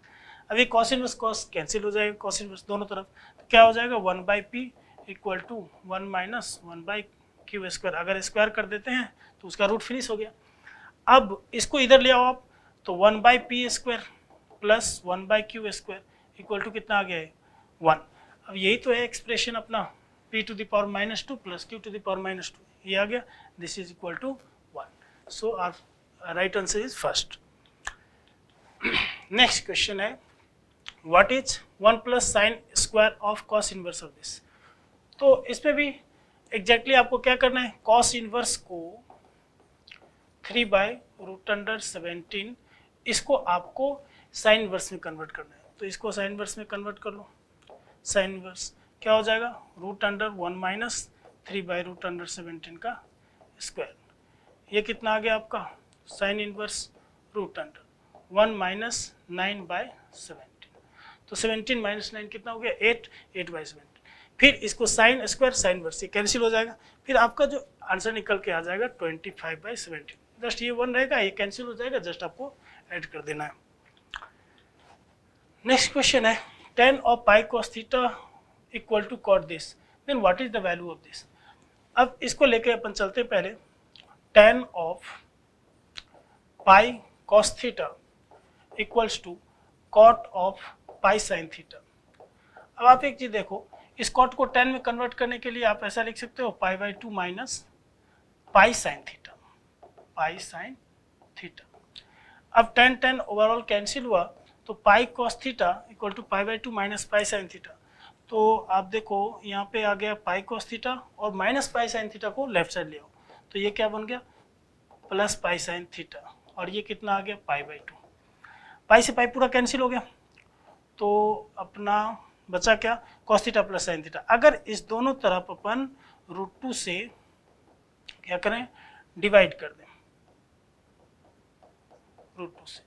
अभी कॉस इनवर्स कॉस कैंसिल हो जाएगा, कॉस इनवर्स दोनों तरफ, तो क्या हो जाएगा 1/p equal to 1 minus 1/q square. अगर स्क्वायर कर देते हैं तो उसका रूट फिनिश हो गया। अब इसको इधर ले आओ आप, तो 1/p square plus 1/q square equal to कितना आ गया है 1। अब यही तो है एक्सप्रेशन अपना p to the power -2 plus q to the power -2, ये आ गया, this is equal to 1। So our right answer is first. Next question है what is 1 plus sine square of cos inverse of this. तो इसमें भी exactly आपको क्या करना है, कॉस इनवर्स को 3/√17 इसको आपको साइन इनवर्स में कन्वर्ट करना है, तो इसको साइन इनवर्स में कन्वर्ट कर लो। साइन इनवर्स क्या हो जाएगा रूट अंडर 1 माइनस 3/√17 का स्क्वायर। ये कितना आ गया आपका sine inverse root under 1 minus 9/17, तो 17 माइनस 9 कितना हो गया 8, 8/17। फिर इसको साइन स्क्वायर साइन इनवर्स ये कैंसिल हो जाएगा, फिर आपका जो आंसर निकल के आ जाएगा 25/17। जस्ट ये 1 रहेगा, ये कैंसिल हो जाएगा, जस्ट आपको ऐड कर देना है। नेक्स्ट क्वेश्चन है tan of pi cos theta equal to cot this, then what is the value of this। अब इसको लेके अपन चलते पहले, tan of pi cos theta equals to cot of pi sin theta। अब आप एक चीज देखो, इस cot को tan में कन्वर्ट करने के लिए आप ऐसा लिख सकते हो π/2 minus pi sine theta, pi sine theta. अब tan ओवरऑल कैंसिल हुआ, तो pi cos theta equal to π/2 minus pi sine theta. तो आप देखो यहाँ पे आ गया पाई कॉस थीटा और माइनस पाई साइन थीटा को लेफ्ट साइड ले आओ, तो ये क्या बन गया प्लस पाई साइन थीटा, और ये कितना आ गया π/2। पाई से पाई पूरा कैंसिल हो गया, तो अपना बचा क्या cos theta plus sine theta. अगर इस दोनों तरफ अपन √2 से क्या करें डिवाइड कर दें √2 से,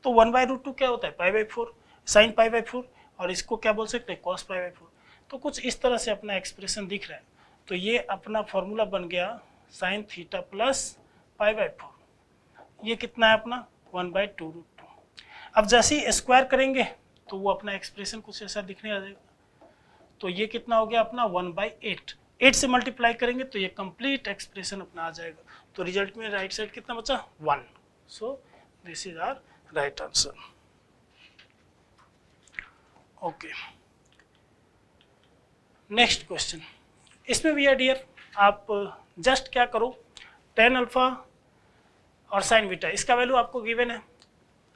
तो 1/√2 क्या होता है π/4 साइन π/4, और इसको क्या बोल सकते हैं cos π/4। तो कुछ इस तरह से अपना एक्सप्रेशन दिख रहा है, तो ये अपना फॉर्मूला बन गया साइन थीटा प्लस 5/4, ये कितना है अपना 1/2√2। अब जैसे ही स्क्वायर करेंगे तो वो अपना एक्सप्रेशन कुछ ऐसा दिखने आ जाएगा, तो ये कितना हो गया अपना 1/8, 8 से मल्टीप्लाई करेंगे तो ये कंप्लीट एक्सप्रेशन अपना आ जाएगा। तो रिजल्ट में राइट साइड कितना बचा 1। So this is our right answer. Okay, next question. इसमें भी डियर आप जस्ट क्या करो, tan अल्फा और sin बीटा, इसका वैल्यू आपको गिवन है।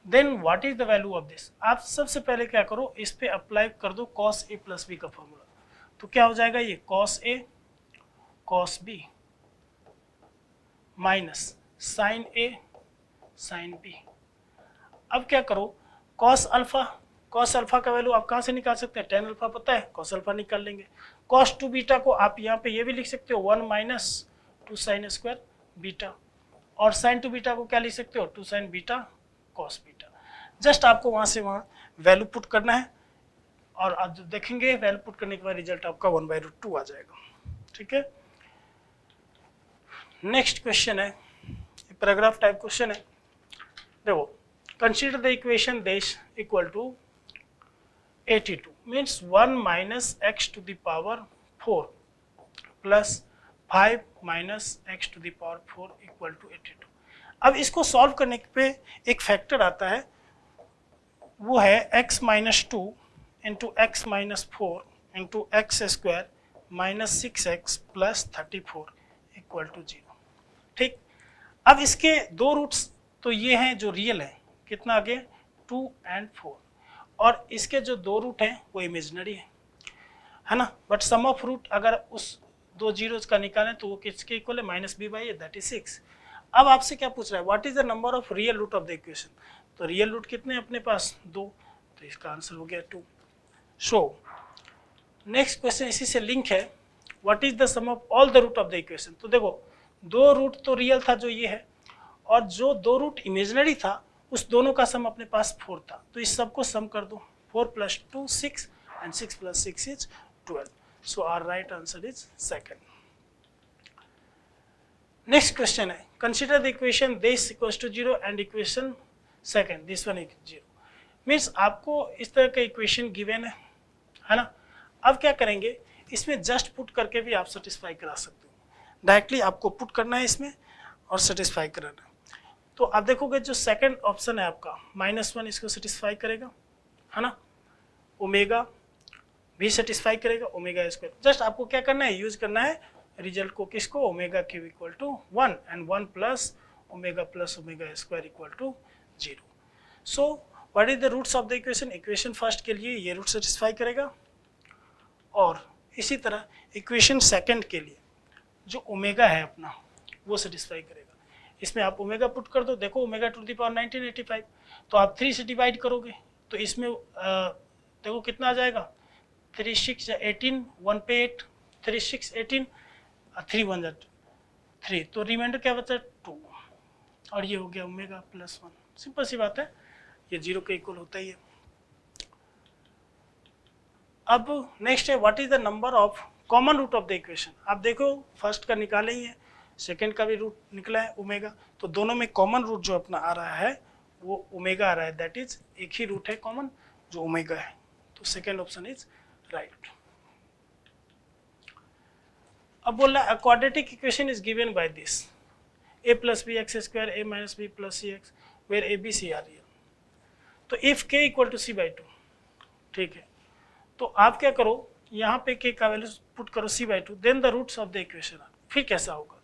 Then what is the value of this, आप सबसे पहले क्या करो, इस पे अप्लाई कर दो cos a प्लस बी का फॉर्मूला। तो क्या हो जाएगा ये cos a cos b minus sin a sin b। अब क्या करो, cos अल्फा का वैल्यू आप कहाँ से निकाल सकते हैं, tan अल्फा पता है, cos अल्फा निकाल लेंगे। cos 2 बीटा को आप यहाँ पे ये भी लिख सकते हो 1 माइनस 2 sin स्क्वायर बीटा, और sin 2 बीटा को क्या लिख सकते हो 2 sin beta cos beta. Just आपको वहाँ से वहाँ वैल्यू पुट करना है, और आप जब देखेंगे वैल्यू पुट करने के बाद रिजल्ट आपका 1/√2 आ जाएगा। ठीक है, नेक्स्ट क्वेश्चन है, पैराग्राफ टाइप क्वेश्चन है। देखो, consider the equation this equal to 82 means 1 minus x to the power 4 plus 5 minus x to the power 4 equal to 82। अब इसको सॉल्व करने पे एक फैक्टर आता है, वो है x minus 2 into x minus 4 into x square minus 6x plus 34 equal to 0। ठीक, अब इसके दो रूट्स तो ये हैं जो रियल है, कितना आगे 2 और 4, और इसके जो दो रूट हैं वो इमेजिनरी है ना, बट सम ऑफ रूट अगर उस दो जीरोज का निकालें तो वो किसके इक्वल है -b/a, दैट इज 6। अब आपसे क्या पूछ रहा है, what is the number of real root of the equation. तो रियल रूट कितने अपने पास 2, तो इसका आंसर हो गया 2। सो नेक्स्ट क्वेश्चन इसी से लिंक है, what is the sum of all the root of the equation. तो देखो, दो रूट तो रियल था जो ये है, और जो दो रूट इमेजिनरी था उस दोनों का सम अपने पास 4 था, तो इस सब को सम कर दो, 4 + 2 6 and 6 + 6 is 12। So our right answer is second. Next question है, consider the equation this equals to 0 and equation second this one is 0। Means आपको इस तरह का इक्वेशन गिवन है ना। अब क्या करेंगे, इसमें जस्ट पुट करके भी आप सेटिस्फाई करा सकते हो, डायरेक्टली आपको पुट करना है इसमें और सेटिस्फाई कराना है। तो आप देखोगे जो सेकंड ऑप्शन है आपका -1 इसको सेटिस्फाई करेगा, है ना, ओमेगा भी सेटिस्फाई करेगा, ओमेगा स्क्वायर। जस्ट आपको क्या करना है, यूज करना है रिजल्ट को, किसको, omega cube equal to 1 and 1 plus omega square equal to 0। So what is the roots of the equation, equation first के लिए ये रूट सेटिस्फाई करेगा, और इसी तरह इक्वेशन सेकंड के लिए जो ओमेगा है अपना वो सेटिस्फाई करेगा। इसमें आप ओमेगा पुट कर दो, देखो ओमेगा टू द पावर 1985, तो आप 3 से डिवाइड करोगे तो इसमें देखो कितना आ जाएगा, 3 6 18, 1 पे 8, 3 6 18, 3 1 3, तो रिमाइंडर क्या बचा 2, और ये हो गया ओमेगा +1। सिंपल सी बात है, ये 0 के इक्वल होता ही है। अब नेक्स्ट है, what is the number of common root of the equation. आप देखो फर्स्ट का निकाले ही है, सेकेंड का भी रूट निकला है ओमेगा, तो दोनों में कॉमन रूट जो अपना आ रहा है वो ओमेगा आ रहा है, दैट इज एक ही रूट है कॉमन जो ओमेगा है, तो सेकेंड ऑप्शन इज राइट। अब बोल रहा है quadratic equation is given by this a + bx² a - b + cx where a b c are real। तो इफ k = c/2, ठीक है, तो आप क्या करो, यहाँ पे k का वैल्यू पुट करो c/2, then the roots of the equation. फिर कैसा होगा,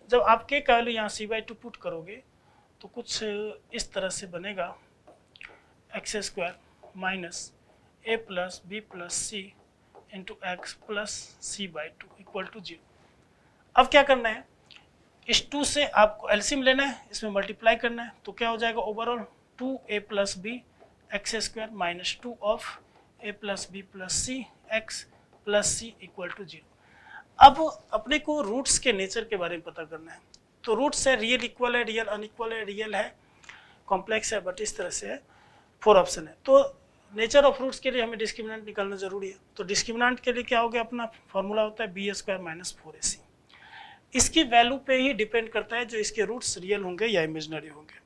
जब आप k का वैल्यू यहाँ c/2 पुट करोगे तो कुछ इस तरह से बनेगा, x² minus a + b + c into x + c/2 equal to 0। अब क्या करना है, इस 2 से आपको एलसीएम लेना है, इसमें मल्टीप्लाई करना है, तो क्या हो जाएगा overall 2a + b x² minus 2 of a + b + c x + c equal to 0। अब अपने को रूट्स के नेचर के बारे में पता करना है, तो रूट्स है रियल इक्वल है, रियल अनइक्वल है, रियल है कॉम्प्लेक्स है, बट इस तरह से है, 4 ऑप्शन है। तो नेचर ऑफ रूट्स के लिए हमें डिस्क्रिमिनेंट निकालना जरूरी है, तो डिस्क्रिमिनेंट के लिए क्या हो गया, अपना फॉर्मूला होता है b² - 4ac। इसकी वैल्यू पे ही डिपेंड करता है जो इसके रूट्स रियल होंगे या इमेजिनरी होंगे।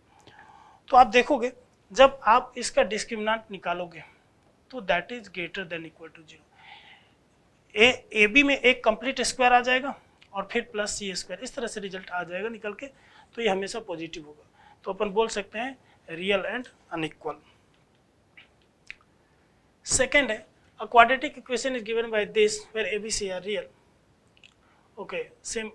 तो आप देखोगे जब आप इसका डिस्क्रिमिनेंट निकालोगे तो that is greater than equal to 0। A b में एक कंप्लीट स्क्वायर आ जाएगा और फिर प्लस सी स्क्वायर, इस तरह से रिजल्ट आ जाएगा निकल के, तो ये हमेशा पॉजिटिव होगा। तो अपन बोल सकते हैं रियल एंड अनइक्वल। सेकेंड है a quadratic equation is given by this where a b c are real. Okay, same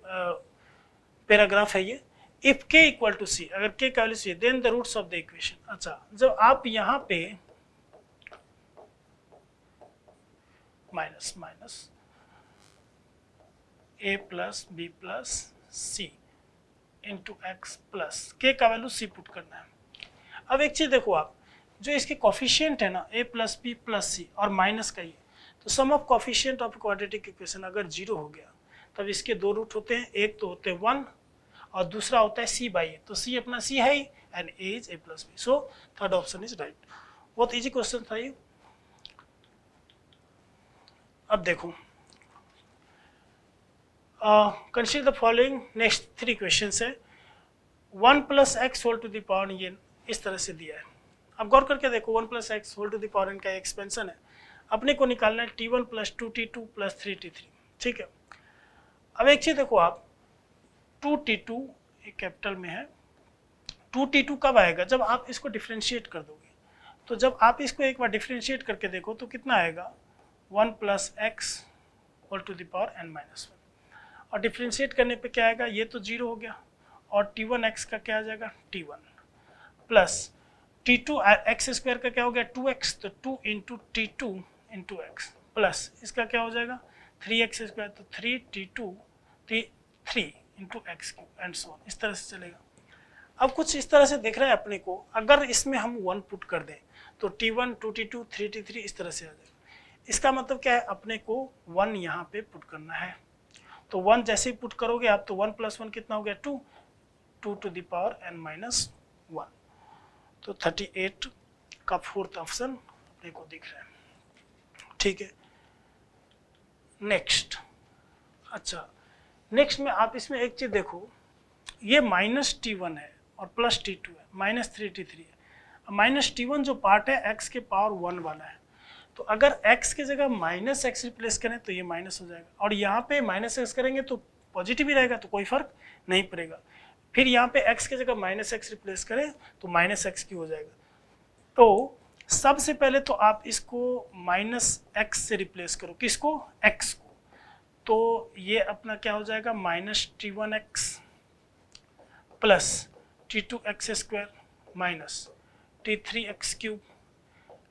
paragraph है ये। If k equal to c, अगर k का value c then the roots of the equation. अच्छा, जब आप यहाँ पे minus minus a plus b plus c into x plus k का वैल्यू c पुट करना है। अब एक चीज देखो आप, जो इसके कॉफिशिएंट है ना a plus b plus c और माइनस का ये, तो sum of coefficient of quadratic equation अगर 0 हो गया तब इसके दो रूट होते हैं, एक तो होते हैं 1 और दूसरा होता है c बाई ए। तो c अपना c है ही and a is a plus b. So third option is right. बहुत इजी क्वेश्चन था ये। अब देखो, consider the following next 3 questions है। 1 plus x whole to the power ये इस तरह से दिया है। अब गौर करके देखो, 1 plus x whole to the power का एक्सपेंशन है, अपने को निकालना है t1 plus 2t2 plus 3t3। ठीक है, अब एक चीज देखो आप, 2t2 एक कैपिटल में है, 2t2 कब आएगा? जब आप इसको डिफ्रेंशिएट कर दोगे। तो जब आप इसको एक बार डिफ्रेंशिएट करके देखो तो कितना आएगा? 1 plus x whole to the power n minus 1। और डिफ्रेंशिएट करने पे क्या आएगा? ये तो 0 हो गया और t1 x का क्या आ जाएगा? t1 plus t2 x square का क्या हो गया? 2x, तो 2 into t2 into x plus इसका क्या हो जाएगा? 3x स्क्वायर, तो 3t2 3 into x cube and so on, इस तरह से चलेगा। अब कुछ इस तरह से देख रहे हैं अपने को, अगर इसमें हम 1 पुट कर दें तो t1 2t2 3t3 इस तरह से आ जाएगा। इसका मतलब क्या है? अपने को 1 यहाँ पे पुट करना है। तो 1 जैसे ही पुट करोगे आप तो 1 प्लस 1 कितना हो गया? 2 to the power n minus 1। तो 38 का 4th ऑप्शन अपने को दिख रहा है। ठीक है, नेक्स्ट। अच्छा, नेक्स्ट में आप इसमें एक चीज देखो, ये माइनस t1 है और प्लस t2 है, माइनस 3t3 है। माइनस t1 जो पार्ट है x के पावर 1 वाला है, तो अगर x की जगह माइनस एक्स रिप्लेस करें तो ये माइनस हो जाएगा, और यहाँ पे माइनस एक्स करेंगे तो पॉजिटिव ही रहेगा, तो कोई फर्क नहीं पड़ेगा। फिर यहाँ पे x की जगह माइनस एक्स रिप्लेस करें तो माइनस एक्स की हो जाएगा। तो सबसे पहले तो आप इसको माइनस एक्स से रिप्लेस करो, किसको? x को। तो ये अपना क्या हो जाएगा? Minus t1x plus t2x square minus t3x cube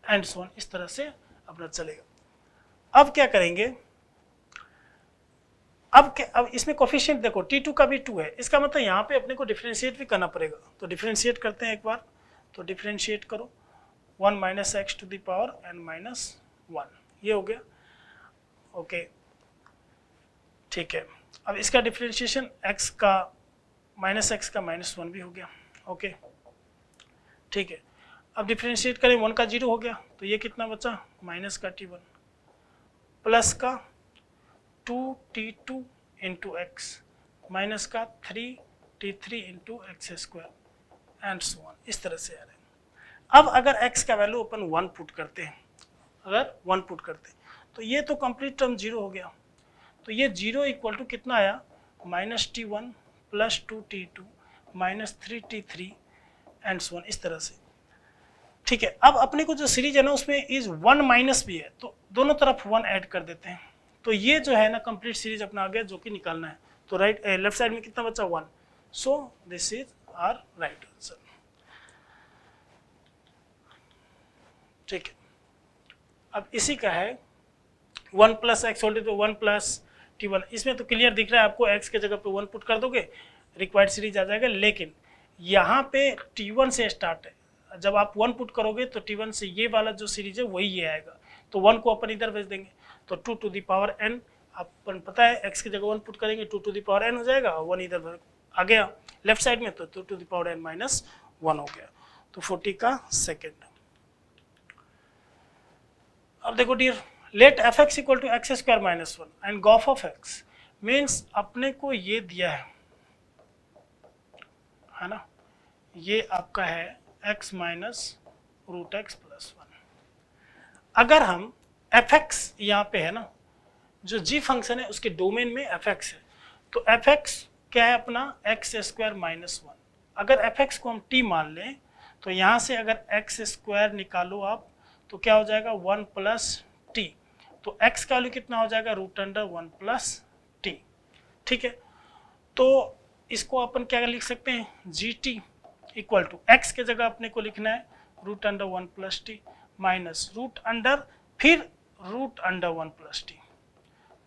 and so on, इस तरह से अपना चलेगा। अब क्या करेंगे? अब इसमें कोफिशिएंट देखो, t2 का भी 2 है, इसका मतलब यहाँ पे अपने को डिफरेंशिएट भी करना पड़ेगा। तो डिफरेंशिएट करते हैं एक बार, तो डिफरेंशिएट करो 1 minus x to the power n minus 1, ये हो गया। ओके, ठीक है। अब इसका डिफरेंशिएशन x का माइनस एक्स का माइनस 1 भी हो गया। ओके, ठीक है। अब डिफरेंशिएट करें, 1 का 0 हो गया, तो ये कितना बचा? माइनस का t1 प्लस का 2t2 इंटू एक्स माइनस का 3t3 into x square and so on, इस तरह से आ रहे हैं। अब अगर x का वैल्यू अपन 1 पुट करते हैं, अगर 1 पुट करते हैं तो ये तो कंप्लीट टर्म 0 हो गया। तो ये 0 इक्वल टू कितना आया? Minus t1 plus 2t2 minus 3t3 and so on, इस तरह से। ठीक है, अब अपने को जो सीरीज है ना उसमें इज 1 माइनस भी है, तो दोनों तरफ 1 ऐड कर देते हैं। तो ये जो है ना कंप्लीट सीरीज अपना आ गया, जो कि निकालना है। तो राइट लेफ्ट साइड में कितना बचा? 1। So this is our right answer. ठीक है, अब इसी का है 1 प्लस एक्स होल्ड तो 1 प्लस t1। इसमें तो क्लियर दिख रहा है आपको, x के जगह पे 1 पुट कर दोगे रिक्वायर्ड सीरीज आ जाएगा। लेकिन यहाँ पे t1 से स्टार्ट है, जब आप 1 पुट करोगे तो t1 से ये वाला जो सीरीज है वही ये आएगा। तो 1 को अपन इधर भेज देंगे, तो 2 टू द पावर n, अपन पता है x की जगह 1 पुट करेंगे 2 टू द पावर n हो जाएगा, और 1 इधर आ गया लेफ्ट साइड में, तो 2 to the power n minus 1 हो गया। तो 40 का सेकेंड। अब देखो dear, let fx equal to x square minus 1 and g of of x means अपने को ये दिया है ना, ये आपका है x minus root x plus 1। अगर हम fx यहाँ पे है ना, जो g फंक्शन है उसके डोमेन में fx है, तो fx क्या है अपना एक्स स्क्वायर माइनस 1। अगर fx को हम t मान लें तो यहाँ से अगर एक्स स्क्वायर निकालो आप तो क्या हो जाएगा 1 प्लस टी, तो x का वैल्यू कितना हो जाएगा रूट अंडर 1 प्लस टी। ठीक है, तो इसको अपन क्या लिख सकते हैं जी टी इक्वल टू एक्स के जगह अपने को लिखना है root under 1 plus t minus root under फिर root under 1 plus t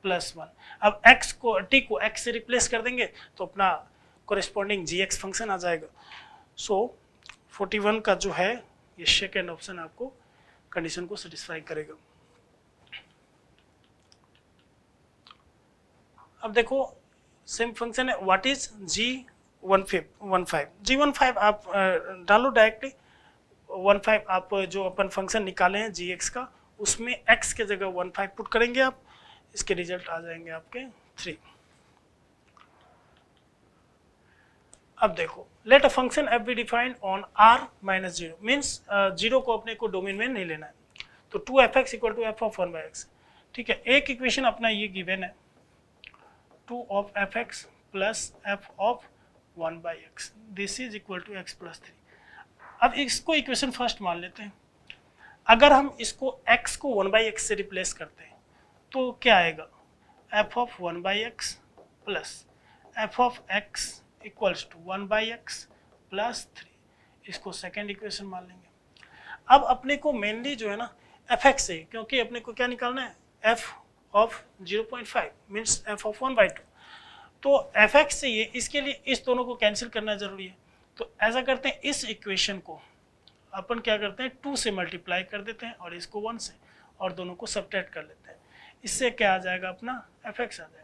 plus 1। अब x को t को x से रिप्लेस कर देंगे तो अपना कोरिस्पॉन्डिंग gx फंक्शन आ जाएगा। सो 41 का जो है ये सेकेंड ऑप्शन आपको कंडीशन को सेटिस्फाई करेगा। अब देखो सेम फंक्शन है, व्हाट इज g15 आप डालो डायरेक्टली 15 आप जो अपन फंक्शन निकाले हैं gx का उसमें x के जगह 15 पुट करेंगे आप, इसके रिजल्ट आ जाएंगे आपके 3। अब देखो let a function f be defined on r minus 0 means 0 को अपने को डोमेन में नहीं लेना है, तो 2fx equal to F of 1/x। ठीक है, एक इक्वेशन अपना ये गिवन है 2 of fx plus f of 1/x, this is equal to x plus 3। अब इसको इक्वेशन फर्स्ट मान लेते हैं। अगर हम इसको x को 1/x से रिप्लेस करते हैं तो क्या आएगा f of 1/x प्लस f of x equals to 1/x plus 3, इसको सेकेंड इक्वेशन मान लेंगे। अब अपने को मेनली जो है ना fx से, क्योंकि अपने को क्या निकालना है f of 0.5 means f of 1/2, तो fx से ये इसके लिए इस दोनों को कैंसिल करना जरूरी है। तो ऐसा करते हैं इस इक्वेशन को अपन क्या करते हैं 2 से मल्टीप्लाई कर देते हैं और इसको 1 से, और दोनों को सब्ट्रैक्ट कर लेते हैं। इससे क्या आ जाएगा अपना fx आ जाएगा।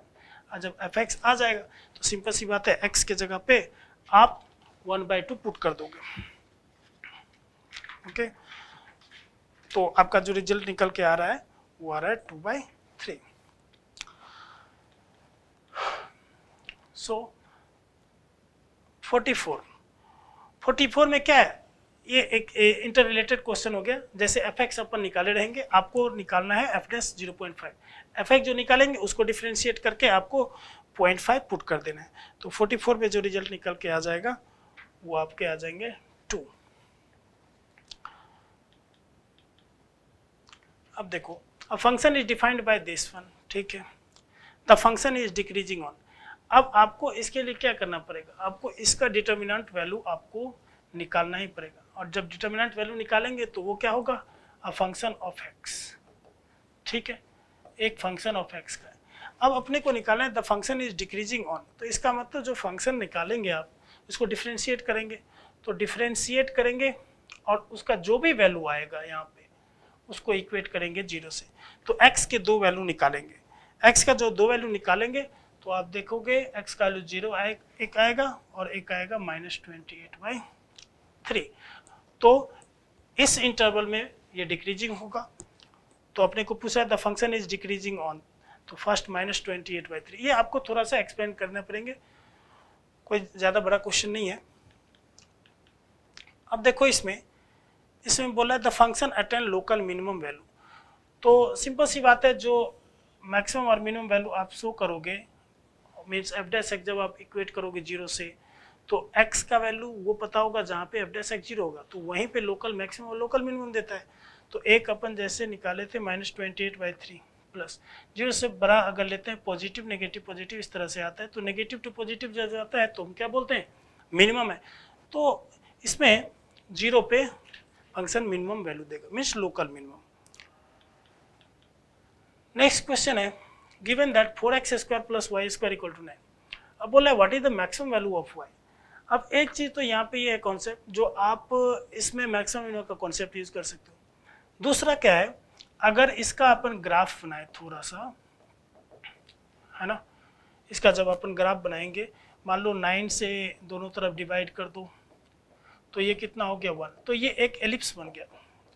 और जब fx आ जाएगा तो सिंपल सी बात है x के जगह पे आप 1/2 पुट कर दोगे। ओके, तो आपका जो रिजल्ट निकल के आ रहा है वो आ रहा है 2/3। सो 44 में क्या है, ये एक इंटर रिलेटेड क्वेश्चन हो गया। जैसे fx अपन निकाले रहेंगे, आपको निकालना है f' 0.5, fx जो निकालेंगे उसको डिफरेंशिएट करके आपको 0.5 पुट कर देना है। तो 44 में जो रिजल्ट निकल के आ जाएगा वो आपके आ जाएंगे 2। अब देखो a function is defined by this one, ठीक है, the function is decreasing on. अब आपको इसके लिए क्या करना पड़ेगा, आपको इसका डिटर्मिनेंट वैल्यू आपको निकालना ही पड़ेगा, और जब डिटर्मिनेंट वैल्यू निकालेंगे तो वो क्या होगा अ फंक्शन ऑफ x। ठीक है, एक फंक्शन ऑफ x का है। अब अपने को निकालना है the function is decreasing on, तो इसका मतलब जो फंक्शन निकालेंगे आप उसको डिफरेंशिएट करेंगे, तो डिफरेंशिएट करेंगे और उसका जो भी वैल्यू आएगा यहाँ पे उसको इक्वेट करेंगे 0 से। तो x के 2 वैल्यू निकालेंगे, x का जो 2 वैल्यू निकालेंगे तो आप देखोगे x का वैल्यू 0 एक आएगा और एक आएगा -28/3। तो इस इंटरवल में ये डिक्रीजिंग होगा, तो अपने को पूछा the function is decreasing on, तो फर्स्ट -28/3। ये आपको थोड़ा सा एक्सप्लेन करना पड़ेंगे, कोई ज़्यादा बड़ा क्वेश्चन नहीं है। अब देखो इसमें बोला है the function attain local minimum value, तो सिंपल सी बात है जो मैक्सिमम और मिनिमम वैल्यू आप शो करोगे मीन्स f' जब आप इक्वेट करोगे 0 से, तो x का वैल्यू वो पता होगा जहाँ पे f' 0 होगा, तो वहीं पे लोकल मैक्सिमम और लोकल मिनिमम देता है। तो एक अपन जैसे निकाले थे -28/3 प्लस 0 से बड़ा अगर लेते हैं पॉजिटिव नेगेटिव पॉजिटिव इस तरह से आता है, तो नेगेटिव टू पॉजिटिव जब आता है तो हम क्या बोलते हैं मिनिमम है। तो इसमें 0 पे फंक्शन मिनिमम वैल्यू देगा means local minimum. Next question है गिवन दैट 4x² + y² = 9। अब बोला है what is the maximum value of y। अब एक चीज तो यहाँ पे ये है कॉन्सेप्ट जो आप इसमें मैक्सिमम मिनिमम का कॉन्सेप्ट यूज कर सकते हो। दूसरा क्या है, अगर इसका अपन ग्राफ बनाए थोड़ा सा, है ना, इसका जब अपन ग्राफ बनाएंगे मान लो 9 से दोनों तरफ डिवाइड कर दो तो ये कितना हो गया 1, तो ये एक एलिप्स बन गया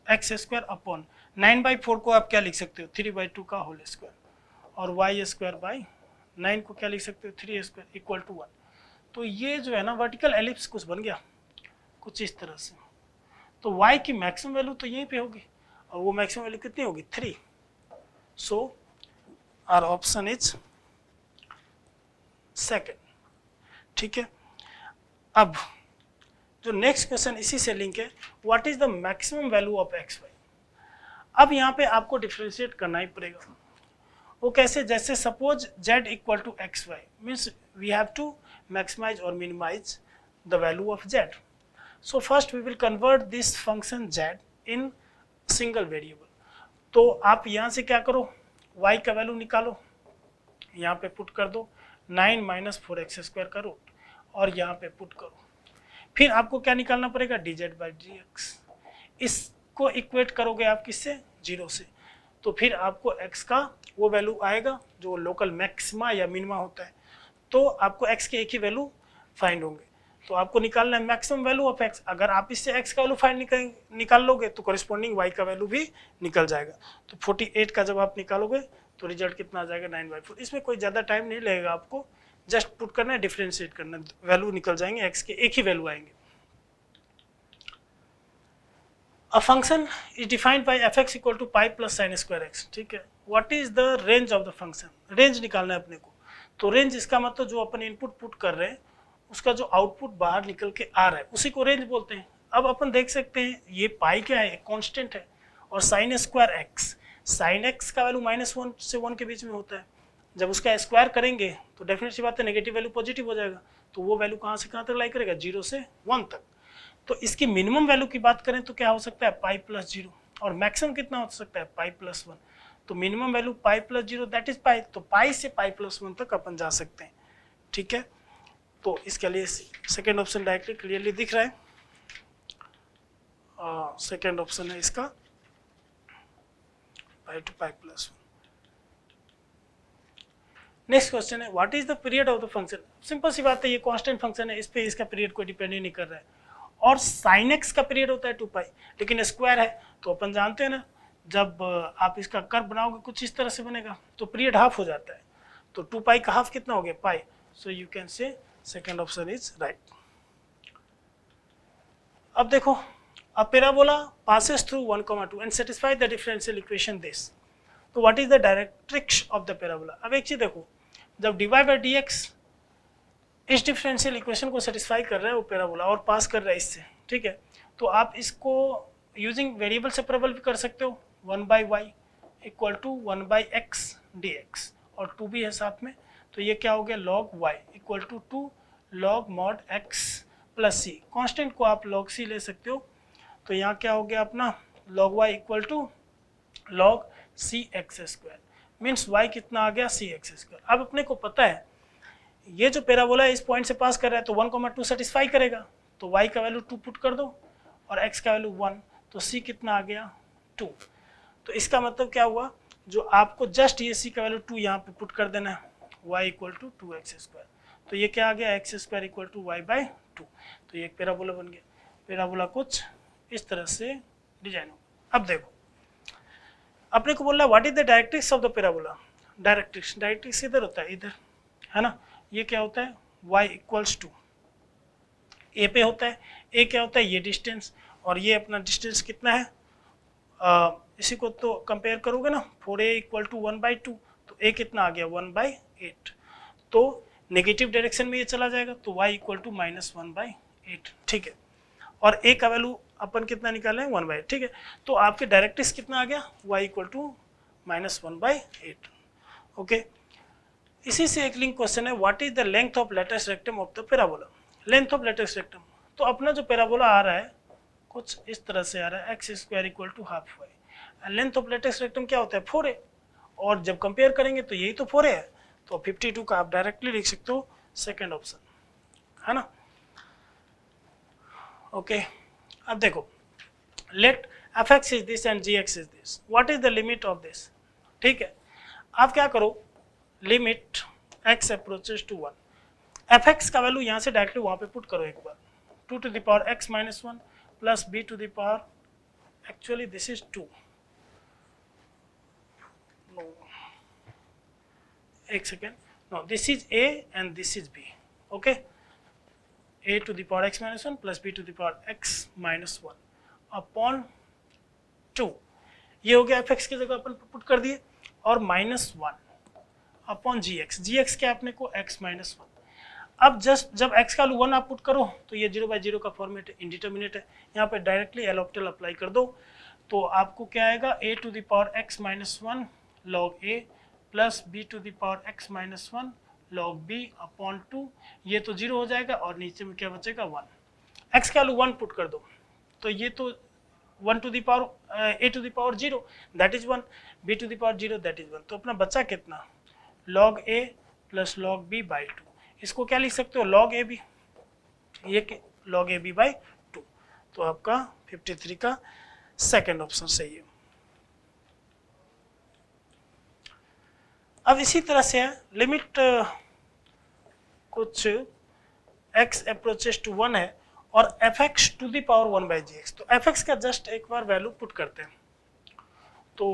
x² अपॉन 9/4 को आप क्या लिख सकते हो 3/2 का होल स्क्वायर और y² बाई 9 को क्या लिख सकते हो 3a² इक्वल टू 1। तो ये जो है ना वर्टिकल एलिप्स कुछ बन गया कुछ इस तरह से। तो y की मैक्सिमम वैल्यू तो यहीं पे होगी और वो मैक्सिमम वैल्यू कितनी होगी 3। So our option is second. ठीक है, अब जो नेक्स्ट क्वेश्चन इसी से लिंक है, what is the maximum value of x y. अब यहाँ पे आपको डिफ्रेंशिएट करना ही पड़ेगा। वो कैसे, जैसे suppose z equal to x y means we have to maximize और minimize the value of z। So first we will convert this function z in single variable. तो आप यहाँ से क्या करो, y का वैल्यू निकालो, यहाँ पे पुट कर दो 9 माइनस 4x² का रूट और यहाँ पे पुट करो। फिर आपको क्या निकालना पड़ेगा dz/dx। इसको इक्वेट करोगे आप किससे 0 से, तो फिर आपको x का वो वैल्यू आएगा जो लोकल मैक्सिमा या मिनिमा होता है। तो आपको x के एक ही वैल्यू फाइंड होंगे। तो आपको निकालना है मैक्सिमम वैल्यू ऑफ x। अगर आप इससे x का वैल्यू फाइंड निकाल लोगे तो कॉरेस्पॉन्डिंग y का वैल्यू भी निकल जाएगा। तो 48 का जब आप निकालोगे तो रिजल्ट कितना आ जाएगा 9/4। इसमें कोई ज़्यादा टाइम नहीं लगेगा, आपको जस्ट पुट करना है, डिफरेंशिएट करना है, वैल्यू निकल जाएंगे, x के एक ही वैल्यू आएंगे। A function is defined by fx equal to pi plus sin square x। ठीक है, what is the range of the function। Range निकालना है अपने को। तो रेंज इसका मतलब जो अपन इनपुट पुट कर रहे हैं उसका जो आउटपुट बाहर निकल के आ रहा है उसी को रेंज बोलते हैं। अब अपन देख सकते हैं ये पाई क्या है, कांस्टेंट है, और sine square x, sine x का वैल्यू -1 से 1 के बीच में होता है। जब उसका स्क्वायर करेंगे तो डेफिनेट सी बात है नेगेटिव वैल्यू पॉजिटिव हो जाएगा। तो वो वैल्यू कहाँ से कहाँ तक लाई करेगा 0 से 1 तक। तो इसकी मिनिमम वैल्यू की बात करें तो क्या हो सकता है पाई प्लस 0, और मैक्सिमम कितना हो सकता है पाई प्लस 1। तो minimum value pi plus 0 that is pi. तो पाई से पाई प्लस 1 तक अपन जा सकते हैं। ठीक है, तो इसके लिए सेकेंड ऑप्शन डायरेक्टली क्लियरली दिख रहा है। सेकेंड ऑप्शन है इसका pi to pi plus 1। Next question है what is the period of the function. Simple सी बात है, ये कांस्टेंट फंक्शन है, इस पे इसका पीरियड कोई डिपेंड ही नहीं कर रहा है। और साइन एक्स का पीरियड होता है 2 पाई, लेकिन स्क्वायर है तो अपन जानते हैं ना, जब आप इसका कर्व बनाओगे कुछ इस तरह से बनेगा तो पीरियड हाफ हो जाता है। तो 2 पाई का हाफ कितना हो गया pi. So you can say second option is right. अब देखो, a parabola passes through 1, 2 and satisfy the differential equation this। तो what is the directrix of the parabola. अब एक चीज देखो, जब dy by dx इस डिफरेंशियल इक्वेशन को सेटिस्फाई कर रहा है वो पैराबोला और पास कर रहा है इससे, ठीक है, तो आप इसको यूजिंग वेरिएबल सेपरेबल भी कर सकते हो 1/y equal to 1/x dx, और 2 भी है साथ में। तो ये क्या हो गया log y equal to 2 log mod x plus c। Constant को आप log c ले सकते हो। तो यहाँ क्या हो गया अपना log y equal to log cx², means y कितना आ गया cx²। अब अपने को पता है ये जो पैराबोला इस पॉइंट से पास कर रहा है तो 1,2 सेटिस्फाई करेगा। तो y का वैल्यू 2 पुट कर दो और x का वैल्यू 1, तो c कितना आ गया 2। तो इसका मतलब क्या हुआ, जो आपको जस्ट ये c का वैल्यू 2 यहाँ पे पुट कर देना है, y इक्वल टू 2x²। तो ये क्या आ गया x² इक्वल टू y/2। तो ये एक पैराबोला बन गया। पैराबोला कुछ इस तरह से डिजाइन होगा। अब देखो, अपने को बोल रहा है what is the directrix of the parabola. Directrix इधर होता है, इधर है ना। ये क्या होता है y इक्वल्स टू a पे होता है। a क्या होता है ये डिस्टेंस, और ये अपना डिस्टेंस कितना है, इसी को तो कंपेयर करोगे ना 4a इक्वल टू 1/2, तो a कितना आ गया 1/8। तो नेगेटिव डायरेक्शन में ये चला जाएगा, तो y इक्वल टू -1/8। ठीक है, और a का वैल्यू अपन कितना निकाले हैं 1/8। ठीक है, तो आपके डायरेक्ट्रिक्स कितना आ गया y इक्वल टू -1/8। ओके, इसी से एक लिंक क्वेश्चन है what is the length of latus rectum of the parabola. Length of latus rectum, तो अपना जो पैराबोला आ रहा है कुछ इस तरह से आ रहा है x² equal to half y। Length of latus rectum क्या होता है 4a, और जब कंपेयर करेंगे तो यही तो 4a है। तो 52 का आप डायरेक्टली लिख सकते हो सेकेंड ऑप्शन, है ना। ओके, अब देखो, let fx is this and gx is this, what is the limit of this. ठीक है, आप क्या करो, limit x approaches to 1, fx का वैल्यू यहाँ से डायरेक्टली वहाँ पे पुट करो एक बार, 2 to the power x minus 1 plus b to the power, actually this is 2, no एक second, no this is a and this is b, okay, a to the power x minus 1 plus b to the power x minus 1 upon 2, ये हो गया fx की जगह अपन put कर दिए, और minus 1 upon gx, gx क्या अपने को x माइनस 1। अब जस्ट जब x का वैल्यू 1 आप पुट करो तो ये 0/0 का फॉर्मेट है, इंडिटर्मिनेट है, यहाँ पे डायरेक्टली एल ऑप्टल अप्लाई कर दो, तो आपको क्या आएगा a to the power x minus 1 log a plus b to the power x minus 1 log b upon 2, ये तो 0 हो जाएगा और नीचे में क्या बचेगा 1। x का वैल्यू 1 पुट कर दो तो ये तो 1 to the power a to the power 0 that is 1, b to the power 0 that is 1, तो अपना बचा कितना log a plus log b by 2, इसको क्या लिख सकते हो log ab, ये log ab बाई 2, तो आपका 53 का सेकेंड ऑप्शन सही है। अब इसी तरह से लिमिट कुछ x अप्रोचेस टू 1 है और fx to the power 1/gx, तो fx का जस्ट एक बार वैल्यू पुट करते हैं, तो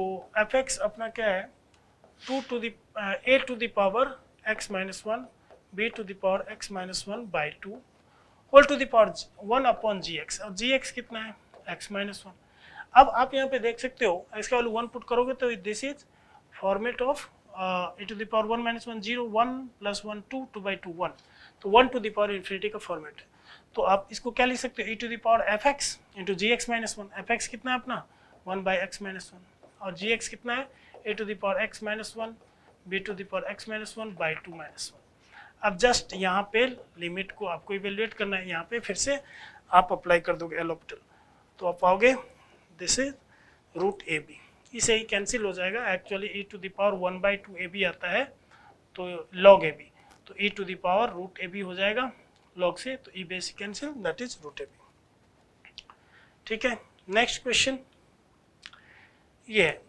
fx अपना क्या है 2 to the a to the power x minus 1 b to the power x minus 1 by 2 whole to the power 1 upon gx, और gx कितना है x minus 1। अब आप यहाँ पे देख सकते हो x का वैल्यू 1 पुट करोगे तो this is format of e to the power 1 minus 1 0 1 plus 1 2 2 by 2 1, तो 1 to the power infinity का फॉर्मेट है, तो आप इसको क्या लिख सकते हो e to the power fx into gx minus 1, fx कितना है अपना 1 by x minus 1, और gx कितना है a to the power x minus 1 b to the power x minus 1 by 2 minus 1। अब जस्ट यहाँ पे लिमिट को आपको इवेल्युएट करना है, यहाँ पे फिर से आप अप्लाई कर दोगे एल ऑप्टल, तो आप पाओगे this is root a b, इसे ही कैंसिल हो जाएगा, actually e to the power 1/2 a b आता है तो log ए बी, तो e to the power root a b हो जाएगा log से, तो e base cancel that is root a b. ठीक है, नेक्स्ट क्वेश्चन ये है,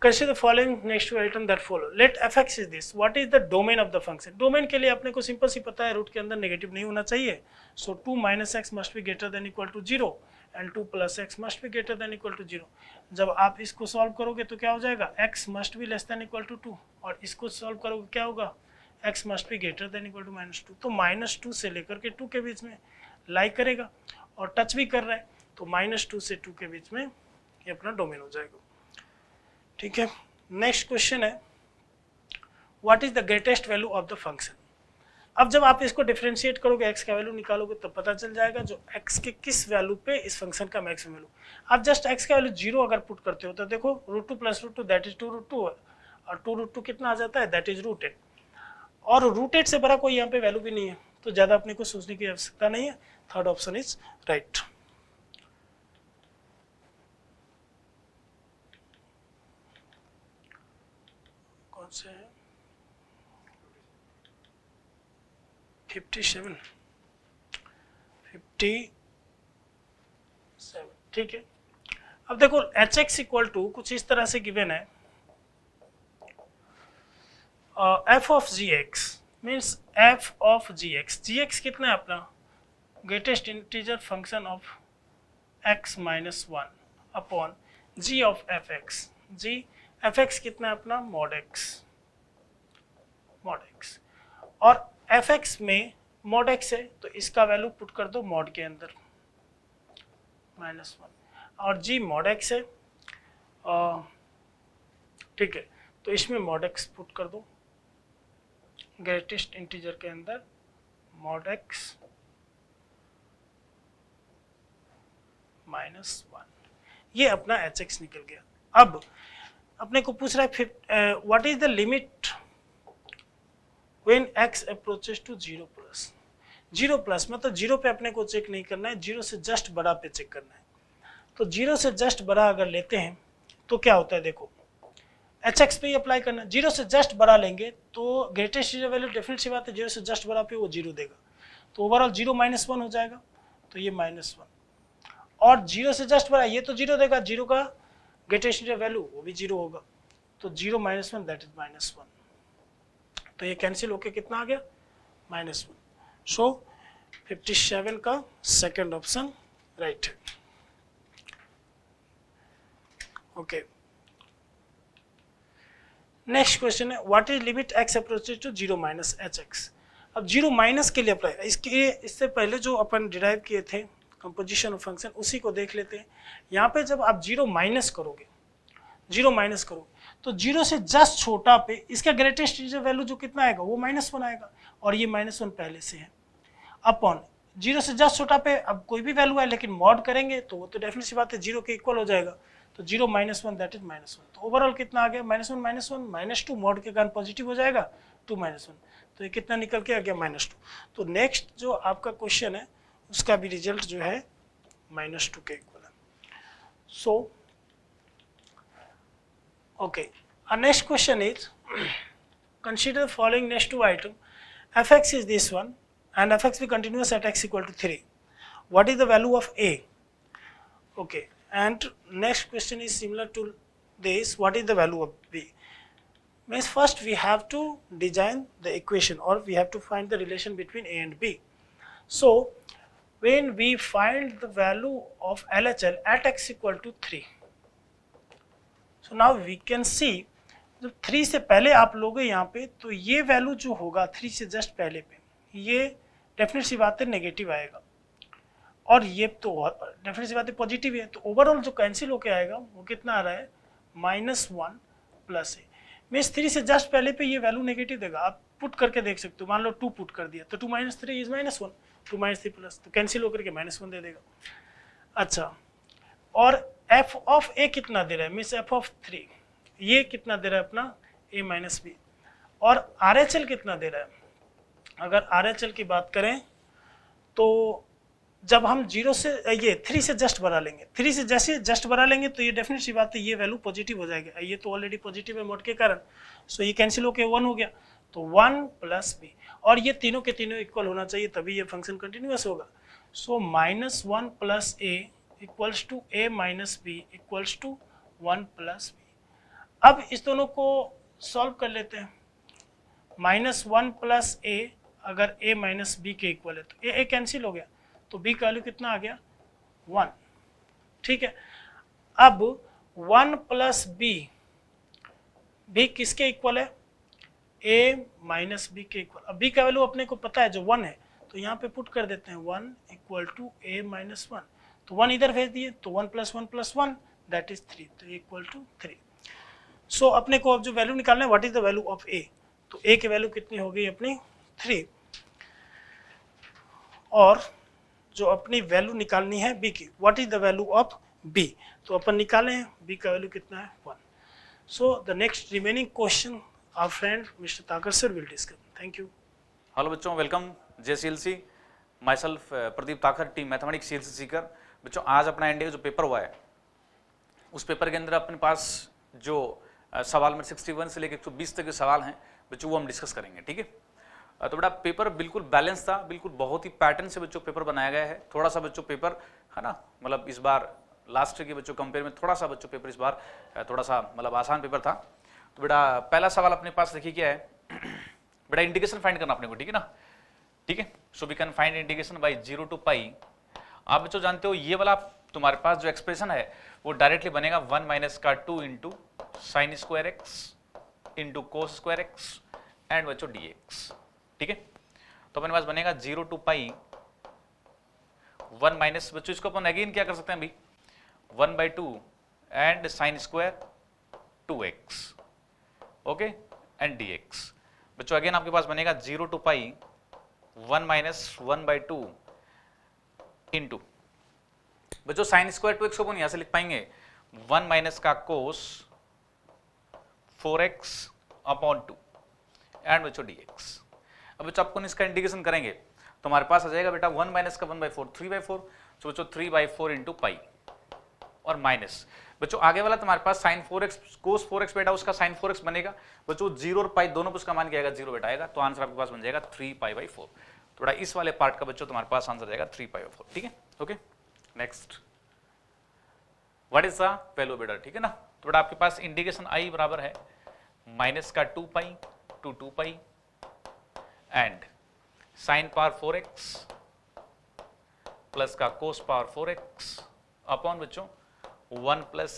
consider the following next to item that follow, let fx is this, what is the domain of the function, domain के लिए अपने को सिंपल सी पता है रूट के अंदर नेगेटिव नहीं होना चाहिए, सो 2 minus x must be greater than equal to 0 and 2 plus x must be greater than equal to 0। जब आप इसको सॉल्व करोगे तो क्या हो जाएगा x must be less than equal to 2, और इसको सॉल्व करोगे क्या होगा x must be greater than equal to -2, तो -2 से लेकर के 2 के बीच में लाई करेगा और टच भी कर रहा है, तो -2 से 2 के बीच में ये अपना डोमेन हो जाएगा। ठीक है, नेक्स्ट क्वेश्चन है what is the greatest value of the function. अब जब आप इसको डिफरेंशिएट करोगे x का वैल्यू निकालोगे तब पता चल जाएगा जो x के किस वैल्यू पे इस फंक्शन का मैक्सिमम वैल्यू। आप जस्ट x का वैल्यू 0 अगर पुट करते हो तो देखो √2 + √2 दैट इज 2√2, और 2√2 कितना आ जाता है दैट इज √8, और √8 से बड़ा कोई यहाँ पे वैल्यू भी नहीं है, तो ज़्यादा अपने को सोचने की आवश्यकता नहीं है, थर्ड ऑप्शन इज राइट। कौन से है 57, ठीक है। अब देखो hx इक्वल टू कुछ इस तरह से गिवन है, f of gx means f of gx कितना है अपना greatest integer function of x minus 1 upon g of fx, g fx कितना है अपना mod x, और fx में mod x है तो इसका वैल्यू पुट कर दो mod के अंदर -1, और g mod x है, ठीक है, तो इसमें mod x पुट कर दो ग्रेटेस्ट इंटीजर के अंदर mod x -1, ये अपना hx निकल गया। अब अपने को पूछ रहा है what is the limit when x approaches to 0+, मतलब 0 पे अपने को चेक नहीं करना है, 0 से जस्ट बड़ा पे चेक करना है, तो 0 से जस्ट बड़ा अगर लेते हैं तो क्या होता है देखो hx पे ही अप्लाई करना है, 0 से जस्ट बड़ा लेंगे तो ग्रेटेस्ट वैल्यू डेफिनेट सी बात है 0 से जस्ट बड़ा पे वो 0 देगा, तो ओवरऑल 0 -1 हो जाएगा, तो ये -1, और 0 से जस्ट बड़ा ये तो 0 देगा, 0 का ग्रेटेस्ट वैल्यू वो भी 0 होगा, तो 0 -1 दैट इज -1, तो ये कैंसिल होके कितना आ गया -1, सो 57 का सेकंड ऑप्शन राइट है। ओके, नेक्स्ट क्वेश्चन है what is limit x approaches to 0 minus h x. अब 0 माइनस के लिए अप्लाई, इससे पहले जो अपन डिराइव किए थे कंपोजिशन ऑफ फंक्शन उसी को देख लेते हैं। यहाँ पे जब आप 0 माइनस करोगे तो 0 से जस्ट छोटा पे इसका ग्रेटेस्ट इंटीजर वैल्यू जो कितना आएगा वो -1 आएगा, और ये -1 पहले से है, अपॉन 0 से जस्ट छोटा पे अब कोई भी वैल्यू आए लेकिन मॉड करेंगे तो वो तो डेफिनेट सी बात है 0 के इक्वल हो जाएगा, तो 0 -1 दैट इज -1। तो ओवरऑल कितना आ गया -1 -2 मॉड के कारण पॉजिटिव हो जाएगा 2 -1, तो ये कितना निकल के आ गया -2। तो नेक्स्ट जो आपका क्वेश्चन है उसका भी रिजल्ट जो है -2 के इक्वल है। सो okay, our next question is consider the following next two item. Fx is this one and fx be continuous at x equal to 3. What is the value of a? Okay, and next question is similar to this, what is the value of b? Means first we have to design the equation or we have to find the relation between a and b. So when we find the value of LHL at x equal to 3, so now we can see जब 3 से पहले आप लोगे यहाँ पे तो ये value जो होगा 3 से जस्ट पहले पे ये डेफिनेट सी बात है नेगेटिव आएगा, और ये तो डेफिनेट सी बात है पॉजिटिव है, तो ओवरऑल जो कैंसिल होके आएगा वो कितना आ रहा है -1 प्लस ए। मीन्स 3 से जस्ट पहले पे ये वैल्यू नेगेटिव देगा, आप पुट करके देख सकते हो, मान लो 2 पुट कर दिया तो 2 - 3 इज -1, 2 - 3 प्लस, तो कैंसिल होकर के -1 दे देगा। अच्छा, और f ऑफ a कितना दे रहा है, मीन्स f ऑफ 3 ये कितना दे रहा है अपना a माइनस बी, और RHL कितना दे रहा है। अगर RHL की बात करें तो जब हम 0 से ये 3 से जस्ट बढ़ा लेंगे, 3 से जैसे जस्ट बढ़ा लेंगे तो ये डेफिनेट सी बात है ये वैल्यू पॉजिटिव हो जाएगा, ये तो ऑलरेडी पॉजिटिव है मोड के कारण, सो ये कैंसिल होके 1 हो गया, तो 1 प्लस बी, और ये तीनों के तीनों इक्वल होना चाहिए तभी ये फंक्शन कंटिन्यूअस होगा। सो -1 plus a equals to a minus b equals to 1 plus b. अब इस दोनों को सॉल्व कर लेते हैं। -1 प्लस a अगर a माइनस बी के इक्वल है तो a कैंसिल हो गया, तो b का वैल्यू कितना आ गया 1, ठीक है। अब 1 प्लस b किसके इक्वल है, a माइनस बी के इक्वल। अब b का वैल्यू अपने को पता है जो 1 है, तो यहाँ पे पुट कर देते हैं 1 इक्वल टू a माइनस 1, तो 1 इधर भेज दिए तो 1 प्लस 1 प्लस 1 दैट इज 3, तो इक्वल टू 3। सो अपने को अब जो वैल्यू निकालना है what is the value of a, तो a की वैल्यू कितनी हो गई अपनी 3, और जो अपनी वैल्यू निकालनी है b की what is the value of b, तो अपन निकाले हैं b का वैल्यू कितना है 1। So the next remaining question our friend mister Thakar sir will discuss. Thank you. Hello बच्चों, welcome JCLC, myself Pradeep Thakar, team mathematics CLC Sikar. बच्चों आज अपना एनडीए का जो पेपर हुआ है उस पेपर के अंदर अपने पास जो सवाल में 61 से लेकर 120 तक के सवाल हैं बच्चों वो हम डिस्कस करेंगे, ठीक है। तो बेटा पेपर बिल्कुल बैलेंस था, बिल्कुल बहुत ही पैटर्न से बच्चों पेपर बनाया गया है। थोड़ा सा बच्चों पेपर है ना, मतलब इस बार लास्ट के बच्चों कंपेयर में थोड़ा सा बच्चों पेपर इस बार थोड़ा सा मतलब आसान पेपर था। तो बेटा पहला सवाल अपने पास देखिए क्या है बेटा, इंटीग्रेशन फाइंड करना अपने को, ठीक है ना, ठीक है। So we can find integration by 0 to pi. आप बच्चों जानते हो ये वाला तुम्हारे पास जो एक्सप्रेशन है वो डायरेक्टली बनेगा 1 माइनस का 2 into sine square x into cos square x and बच्चों dx, ठीक है। तो अपने पास बनेगा 0 टू पाई 1 माइनस, बच्चों इसको अपन अगेन क्या कर सकते हैं अभी 1/2 and sine square 2x, okay, and dx। बच्चों अगेन आपके पास बनेगा 0 टू पाई 1 माइनस 1/2 इंटू बच्चों साइन स्क्वायर 2x को अपन यहां से लिख पाएंगे 1 माइनस का कोस 4x अपॉन 2 एंड बच्चों dx। अब बच्चों आपको इसका इंटीग्रेशन करेंगे तो हमारे पास आ जाएगा बेटा 1 माइनस का 1/4 3/4, तो बच्चों 3/4 इंटू पाई और माइनस बच्चों आगे वाला तुम्हारे पास साइन 4x कोस 4x बेटा उसका साइन 4x बनेगा बच्चों 0 और पाई दोनों उसका मान किया जाएगा 0 बेटा आएगा, तो आंसर आपके पास बन जाएगा 3π/4। थोड़ा इस वाले पार्ट का बच्चों तुम्हारे पास आंसर जाएगा 3π/4, ठीक है, okay. Next what is the value बेटा, ठीक है ना। तो बेटा आपके पास इंटीग्रेशन i बराबर है माइनस का 2π to 2π and sine power 4x plus का कोस पावर 4x अपॉन बच्चों 1 प्लस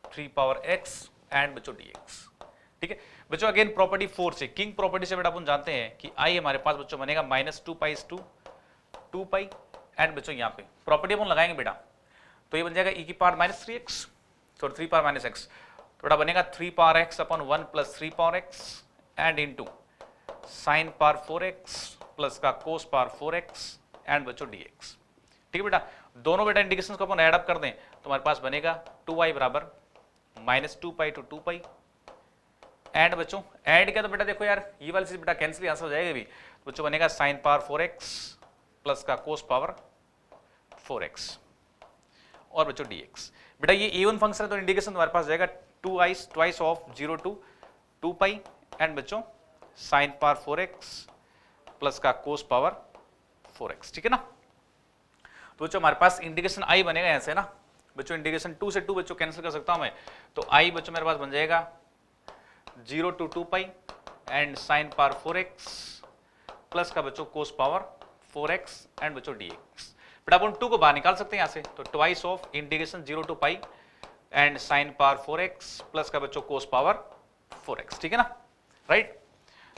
3 पावर x एंड बच्चों dx। ठीक है बच्चों, अगेन प्रॉपर्टी 4 से, किंग प्रॉपर्टी से बेटा अपन जानते हैं कि आई हमारे पास बच्चों बनेगा -2 पाई एंड बच्चों यहाँ पे प्रॉपर्टी अपन लगाएंगे बेटा, तो ये बन जाएगा e की पावर -3x, तो 3 पावर -x, तो बेटा बनेगा 3 power x upon 1 plus 3 power x and into sine power 4x plus का कोस पावर 4x एंड बच्चों dx। ठीक है बेटा, दोनों बेटा इंडिकेशंस को अपन ऐड अप कर दें तो हमारे पास बनेगा 2y बराबर -2 पाई टू 2 पाई एंड बच्चों ऐड किया तो बेटा देखो यार ये वाली चीज बेटा कैंसिल यहां से हो जाएगी भी, तो बच्चों बनेगा साइन पावर 4x प्लस का कोस पावर 4x और बच्चों dx। बेटा ये इवन फंक्शन है तो इंडिकेशन तुम्हारे पास जाएगा 2i twice of 0 to 2 pi and बच्चों साइन पावर 4x प्लस का कोस पावर 4x। ठीक है ना, तो बच्चों हमारे पास इंडिकेशन i बनेगा ऐसे ना बच्चों, इंडिकेशन 2 से 2 बच्चों कैंसिल कर सकता हूं मैं, तो i बच्चों मेरे पास बन जाएगा 0 to 2 pi and sine power 4x plus का बच्चों कोस पावर 4x एंड बच्चों dx। बेटा अपन 2 को बाहर निकाल सकते हैं यहां से, तो twice of integration 0 to pi and sine power 4x plus का बच्चों कोस पावर 4x। ठीक है ना, राइट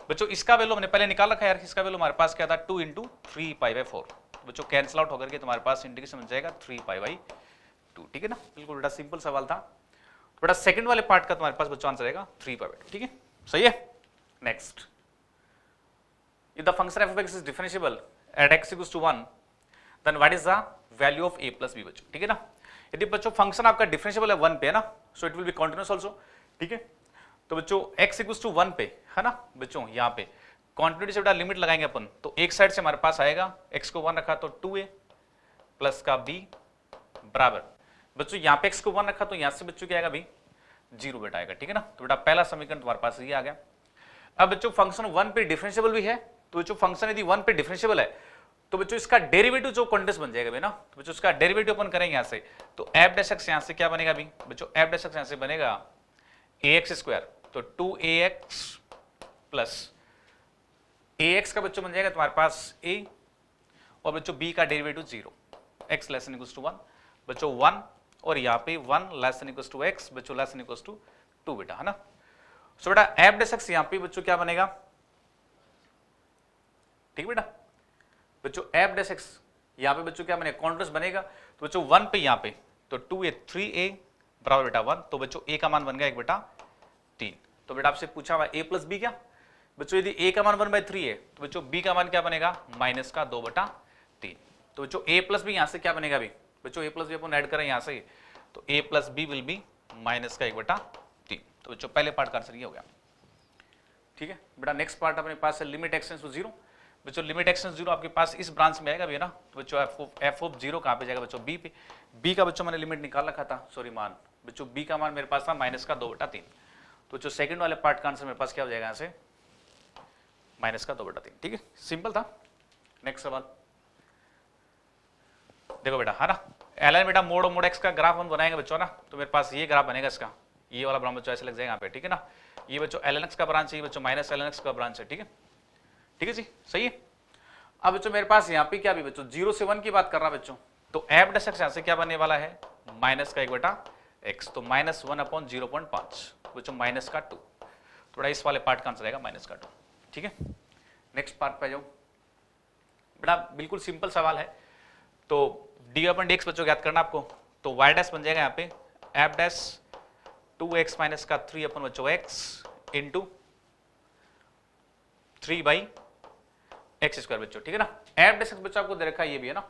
बच्चों, इसका वैल्यू हमने पहले निकाल रखा है यार, इसका वैल्यू हमारे पास क्या था 2 इंटू 3 पाई बाई 4, बच्चों कैंसिल आउट होकर के तुम्हारे पास इंटीग्रेशन बन जाएगा 3 पाई बाई 2। ठीक है ना, बिल्कुल बेटा सिंपल सवाल था। बेटा सेकंड वाले पार्ट का तुम्हारे पास बच्चों आंसर आएगा 3 पाई बाई 2। ठीक है, सही है। Next, if the function f of x is differentiable at x equals to 1 then what is the value of a plus b बच्चों। ठीक है ना, यदि बच्चों फंक्शन आपका डिफरेंशिएबल है 1 पे है ना, so it will be continuous also. ठीक है, तो बच्चों x equals to 1 पे है ना बच्चों, यहाँ पे कंटिन्यूटी से बेटा लिमिट लगाएंगे अपन, तो एक साइड से हमारे पास आएगा x को 1 रखा तो 2a प्लस का b बराबर बच्चों यहाँ पे x को 1 रखा तो यहाँ से बच्चों क्या आएगा भी 0 बेटा आएगा। ठीक है ना, तो बेटा पहला समीकरण तुम्हारे पास ये आ गया। अब बच्चों फंक्शन 1 पे डिफरेंशिएबल भी है, तो बच्चों फंक्शन यदि 1 पे डिफरेंशिएबल है तो बच्चों इसका डेरिवेटिव जो कॉन्टिन्यूअस बन जाएगा ना, तो बच्चों इसका डेरिवेटिव अपन करेंगे यहाँ से, तो एफ डैश एक्स यहाँ से क्या बनेगा भी बच्चों, एफ डैश एक्स यहाँ से बनेगा ax स्क्वायर, तो 2ax प्लस ax का बच्चों बन जाएगा तुम्हारे पास a और बच्चों b का derivative 0, x less than equals to 1 बच्चों 1 और यहाँ पे 1 less than equals to x बच्चों लेस देन इक्वल्स टू 2 बेटा है ना। सो बेटा एफ डैश एक्स यहाँ पे बच्चों क्या बनेगा, ठीक बेटा बच्चों एफ डैश एक्स यहाँ पे बच्चों क्या बनेगा कॉन्टिन्यूअस बनेगा, तो बच्चों 1 पे यहाँ पे तो 2a 3a बराबर बेटा 1, तो बच्चों a का मान बन गया 1 बेटा 3। तो बेटा आपसे पूछा हुआ a प्लस बी क्या बच्चों, यदि a का मान 1/3 है तो बच्चों b का मान क्या बनेगा माइनस का 2/3, तो बच्चों a प्लस बी यहाँ से क्या बनेगा भी बच्चों, a प्लस बी अपन ऐड करें यहाँ से, तो a plus b will be minus का 1/3। तो बच्चों पहले पार्ट का आंसर ये हो गया। ठीक है बेटा, नेक्स्ट पार्ट अपने पास है लिमिट एक्सटेंड्स टू 0 बच्चों, लिमिट एक्सटेंड्स 0 आपके पास इस ब्रांच में आएगा भी है ना, तो बच्चों एफ ऑफ 0 कहाँ पे जाएगा बच्चों b पे, b का बच्चों मैंने लिमिट निकाल रखा था, सॉरी मान बच्चों b का मान मेरे पास था माइनस का 2/3, तो जो सेकंड वाले पार्ट का आंसर मेरे पास क्या हो जाएगा यहाँ से माइनस का 2/3। ठीक है, सिंपल था। नेक्स्ट सवाल देखो बेटा है ना, एल बेटा मोड एक्स का ग्राफ हम बनाएंगे बच्चों ना, तो मेरे पास ये ग्राफ बनेगा इसका, ये वाला ब्रांच बच्चों ऐसे लग जाएगा यहाँ पे। ठीक है ना, ये बच्चों एल का ब्रांच है, ये बच्चों माइनस एल का ब्रांच है। ठीक है, ठीक है जी, सही है। अब बच्चों मेरे पास यहाँ पे क्या भी बच्चों 0 से 1 की बात कर रहा बच्चों, तो एफ डैश एक्स यहाँ से क्या बनने वाला है माइनस का 1/x, तो -1/0.5 बच्चों माइनस का 2, थोड़ा इस वाले पार्ट का आंसर आएगा माइनस का 2। ठीक है, नेक्स्ट पार्ट पे जाओ बेटा, बिल्कुल सिंपल सवाल है, तो d/dx बच्चों याद करना आपको, तो y डैश बन जाएगा यहाँ पे एफ डैश 2x माइनस का 3 अपन बच्चों x इंटू 3/x स्क्वायर बच्चों। ठीक है ना, एफ डैश बच्चों आपको दे रखा है ये भी है ना,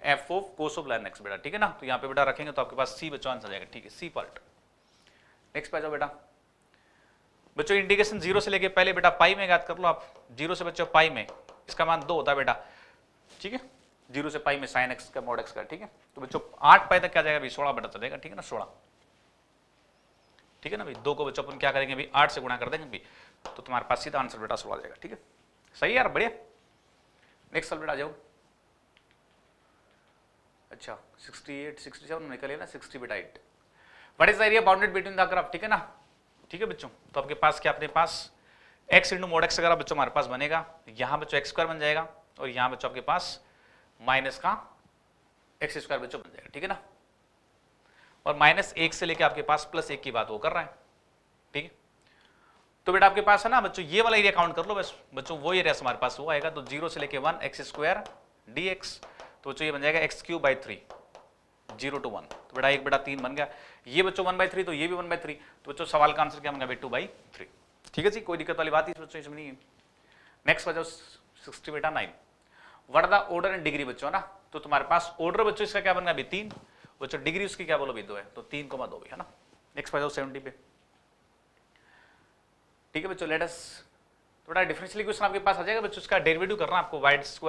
F of cos of ln x बेटा। ठीक है ना, तो यहाँ पे बेटा रखेंगे तो आपके पास c बच्चों आंसर जाएगा। ठीक है, सी पार्ट। नेक्स्ट पे जाओ बेटा बच्चों, इंटीग्रेशन 0 से लेके पहले बेटा पाई में याद कर लो आप, 0 से बच्चों पाई में इसका मान 2 होता है बेटा। ठीक है, 0 से पाई में साइन एक्स का मॉड एक्स का। ठीक है, तो बच्चों 8 पाई तक क्या जाएगा भी 16 बेटा चलेगा। ठीक है ना, 16। ठीक है ना भाई, 2 को बच्चों अपन क्या करेंगे भी 8 से गुणा कर देंगे भी, तो तुम्हारे पास सीधा आंसर बेटा 16 आ जाएगा। ठीक है, सही है यार, बढ़िया। नेक्स्ट सवाल बेटा जाओ। अच्छा 68 67 निकले ना, 60 बेटा 8। What is the area bounded between the graph. ठीक है ना, ठीक है बच्चों, तो आपके पास क्या अपने पास x इंटू मोड एक्स अगर बच्चों हमारे पास बनेगा, यहाँ बच्चों x स्क्वायर बन जाएगा और यहाँ बच्चों आपके पास माइनस का x स्क्वायर बच्चों बन जाएगा। ठीक है ना, और -1 से लेके आपके पास +1 की बात वो कर रहा है। ठीक है, तो बेटा आपके पास है ना बच्चों ये वाला एरिया काउंट कर लो बस बच्चों, वो एरिया हमारे पास वो आएगा। तो 0 से लेके 1 एक्स स्क्वायर dx, तो बच्चों ये बन जाएगा x³/3 0 to 1। तो बेटा 1/3 बन गया, ये बच्चों 1/3, तो ये भी 1/3। तो बच्चों सवाल का आंसर क्या बन गया 2/3। ठीक है जी, कोई दिक्कत वाली बात बच्चों इसमें नहीं है। नेक्स्ट बच्चों 60 बेटा 9, what are the order and degree बच्चों ना। तो तुम्हारे पास ऑर्डर बच्चों इसका क्या बन गया 3 बच्चों, डिग्री उसकी क्या बोलो 2 है, तो 3,2 भी है ना। नेक्स्ट बच्चों 70 पे। ठीक है बच्चों, लेट अस थोड़ा डिफरेंशियल इक्वेशन आपके पास आ जाएगा बच्चों, इसका डेरिवेटिव करना आपको y² =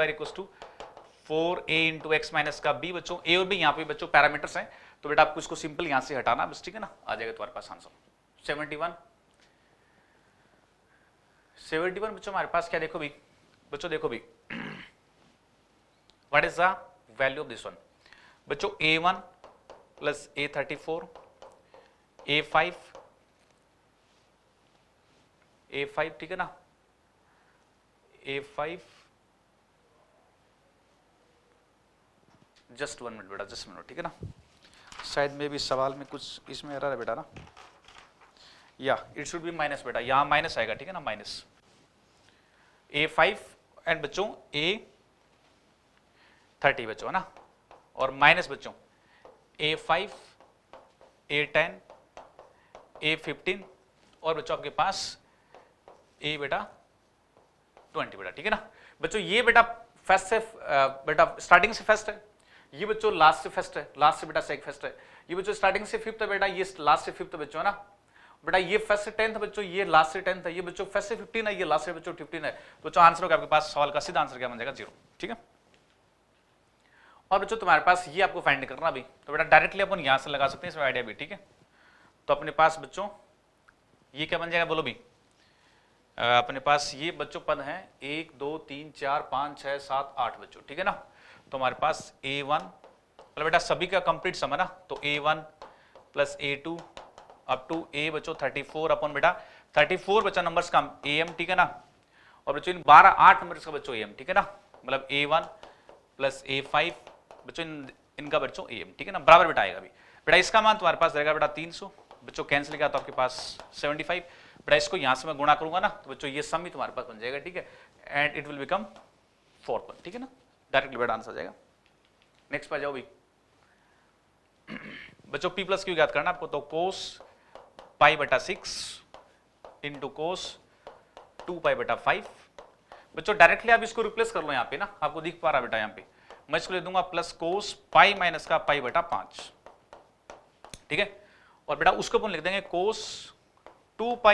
4a × x - का b बच्चों, a और b यहाँ पे बच्चों पैरामीटर्स हैं, तो बेटा आपको इसको सिंपल यहाँ से हटाना बस, ठीक है ना, आ जाएगा तुम्हारे पास आंसर 71 बच्चों। हमारे पास क्या देखो भी बच्चों, देखो भी what is the value of this one बच्चों, a1 + a34 a5 ठीक है ना, a5 जस्ट 1 मिनट बेटा, जस्ट मिनट, ठीक है ना, शायद में भी सवाल में कुछ इसमें एरर है बेटा ना, या इट शुड बी माइनस बेटा, यहां माइनस आएगा, ठीक है ना, माइनस a5 एंड बच्चों a30 बच्चों है ना, और माइनस बच्चों a5 a10 a15 और बच्चों आपके पास a बेटा 20 बेटा, ठीक है ना बच्चों। ये बेटा फर्स्ट से बेटा स्टार्टिंग से फर्स्ट है, ये बच्चों लास्ट से फर्स्ट है, लास्ट से बेटा सेकंड फर्स्ट है, ये बच्चों स्टार्टिंग से फिफ्थ है बेटा, ये लास्ट से फिफ्थ बच्चों है ना बेटा, ये फर्स्ट से 10th बच्चों, ये लास्ट से 10th है, ये बच्चों फर्स्ट से 15 है, ये लास्ट से बच्चों 15 है। तो बच्चों आंसर होगा आपके पास, सवाल का सीधा आंसर क्या बन जाएगा 0, ठीक है। और बच्चों तुम्हारे पास ये आपको फाइंड करना अभी, तो बेटा डायरेक्टली अपन यहां से लगा सकते हैं इसमें आइडिया भी, ठीक है। तो अपने पास बच्चों ये क्या बन जाएगा बोलो भी, अपने पास ये बच्चों पद हैं 1 2 3 4 5 6 7 8 बच्चों, ठीक है ना। तो हमारे पास a1 मतलब बेटा सभी का कंप्लीट सम है ना, तो a1 + a2 up to a बच्चों 34 अपन बेटा 34 बच्चा नंबर्स का am, ठीक है ना, और बच्चों इन 8 नंबर्स का बच्चों am, ठीक है ना, मतलब a1 + a5 बच्चों इनका बच्चों am, ठीक है ना, बराबर बेटा आएगा अभी बेटा। इसका मान तुम्हारे पास रहेगा बेटा 300 बच्चों, कैंसिल किया तो आपके पास 75 बेटा, इसको यहां से मैं गुणा करूंगा ना, तो बच्चों ये सम ही तुम्हारे पास बन जाएगा, ठीक है, एंड इट विल बिकम 4, ठीक है ना, डायरेक्टली बेटा आंसर आ जाएगा। नेक्स्ट पे जाओ भी बच्चों, p + q याद करना आपको, तो cos π/6 * cos 2π/5 बच्चों, डायरेक्टली आप इसको रिप्लेस कर लो यहाँ पे ना, आपको दिख पा रहा बेटा, यहाँ पे मैं इसको ले दूंगा प्लस cos π - π/5, ठीक है, और बेटा उसको अपन लिख देंगे cos 2π -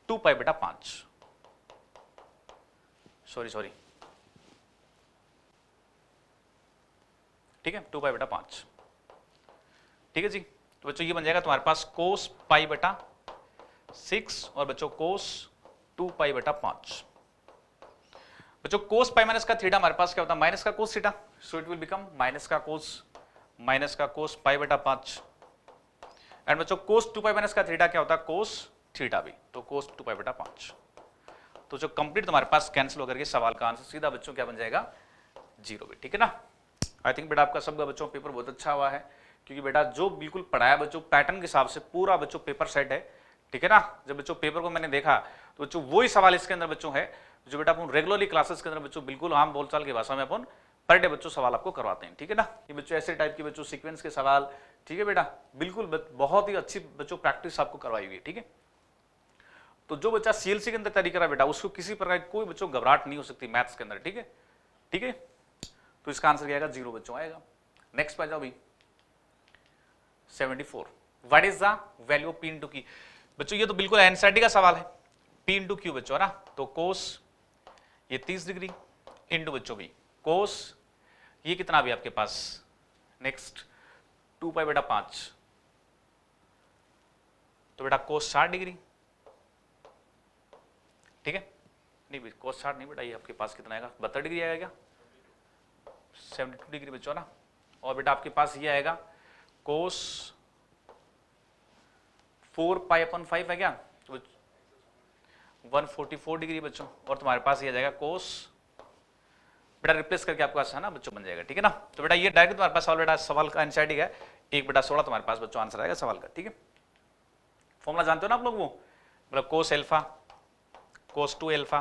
2π/5, सॉरी, ठीक है, 2π/5, ठीक है जी। तो बच्चों ये बन जाएगा तुम्हारे पास cos π/6 और बच्चों cos 2π/5 बच्चों, cos π - का थीटा हमारे पास क्या होता है माइनस का cos theta, so it will become minus का cos π/5 एंड बच्चों cos 2π - का थीटा क्या होता है cos थीटा भी, तो cos 2π/5। तो जो कंप्लीट तुम्हारे पास कैंसिल होकर के सवाल का आंसर सीधा बच्चों क्या बन जाएगा 0 भी, ठीक है ना। आई थिंक बेटा आपका सबका बच्चों पेपर बहुत अच्छा हुआ है, क्योंकि बेटा जो बिल्कुल पढ़ाया बच्चों पैटर्न के हिसाब से पूरा बच्चों पेपर सेट है, ठीक है ना। जब बच्चों पेपर को मैंने देखा तो बच्चों वही सवाल इसके अंदर बच्चों है जो बेटा अपन रेगुलरली क्लासेस के अंदर बच्चों बिल्कुल आम बोलचाल की भाषा में अपन पर डे बच्चों सवाल आपको करवाते हैं, ठीक है ना। ये बच्चों ऐसे टाइप के बच्चों सीक्वेंस के सवाल, ठीक है बेटा, बिल्कुल बहुत ही अच्छी बच्चों प्रैक्टिस आपको करवाई हुई है, ठीक है। तो जो बच्चा सीएलसी के अंदर तैयारी करा बेटा उसको किसी प्रकार की कोई बच्चों घबराहट नहीं हो सकती मैथ्स के अंदर, ठीक है, ठीक है। तो इसका आंसर क्या आएगा 0 बच्चों आएगा। नेक्स्ट पे जाओ भी 74, what is the value of p * q बच्चों, ये तो बिल्कुल एनसीईआरटी का सवाल है, p * q बच्चों है ना, तो cos ये 30 डिग्री इंटू बच्चों भी cos ये कितना भी आपके पास नेक्स्ट 2π/5, तो बेटा cos 60 डिग्री, ठीक है, नहीं भी cos 60 नहीं बेटा, ये आपके पास कितना आएगा 72 डिग्री आएगा क्या, 72 डिग्री बच्चों ना, और बेटा आपके पास ये आएगा cos 4π/5 है क्या, तो 144 डिग्री बच्चों, और तुम्हारे पास ये आ जाएगा cos बेटा रिप्लेस करके आपके पास है ना बच्चों बन जाएगा, ठीक है ना। तो बेटा ये डायरेक्ट तुम्हारे पास सवाल बेटा सवाल का एनसीईआरटी है 1/16 तुम्हारे पास बच्चों आंसर आएगा सवाल का, ठीक है। फॉर्मूला जानते हो ना आप लोग, वो मतलब कोस एल्फा, कोस 2 एल्फा,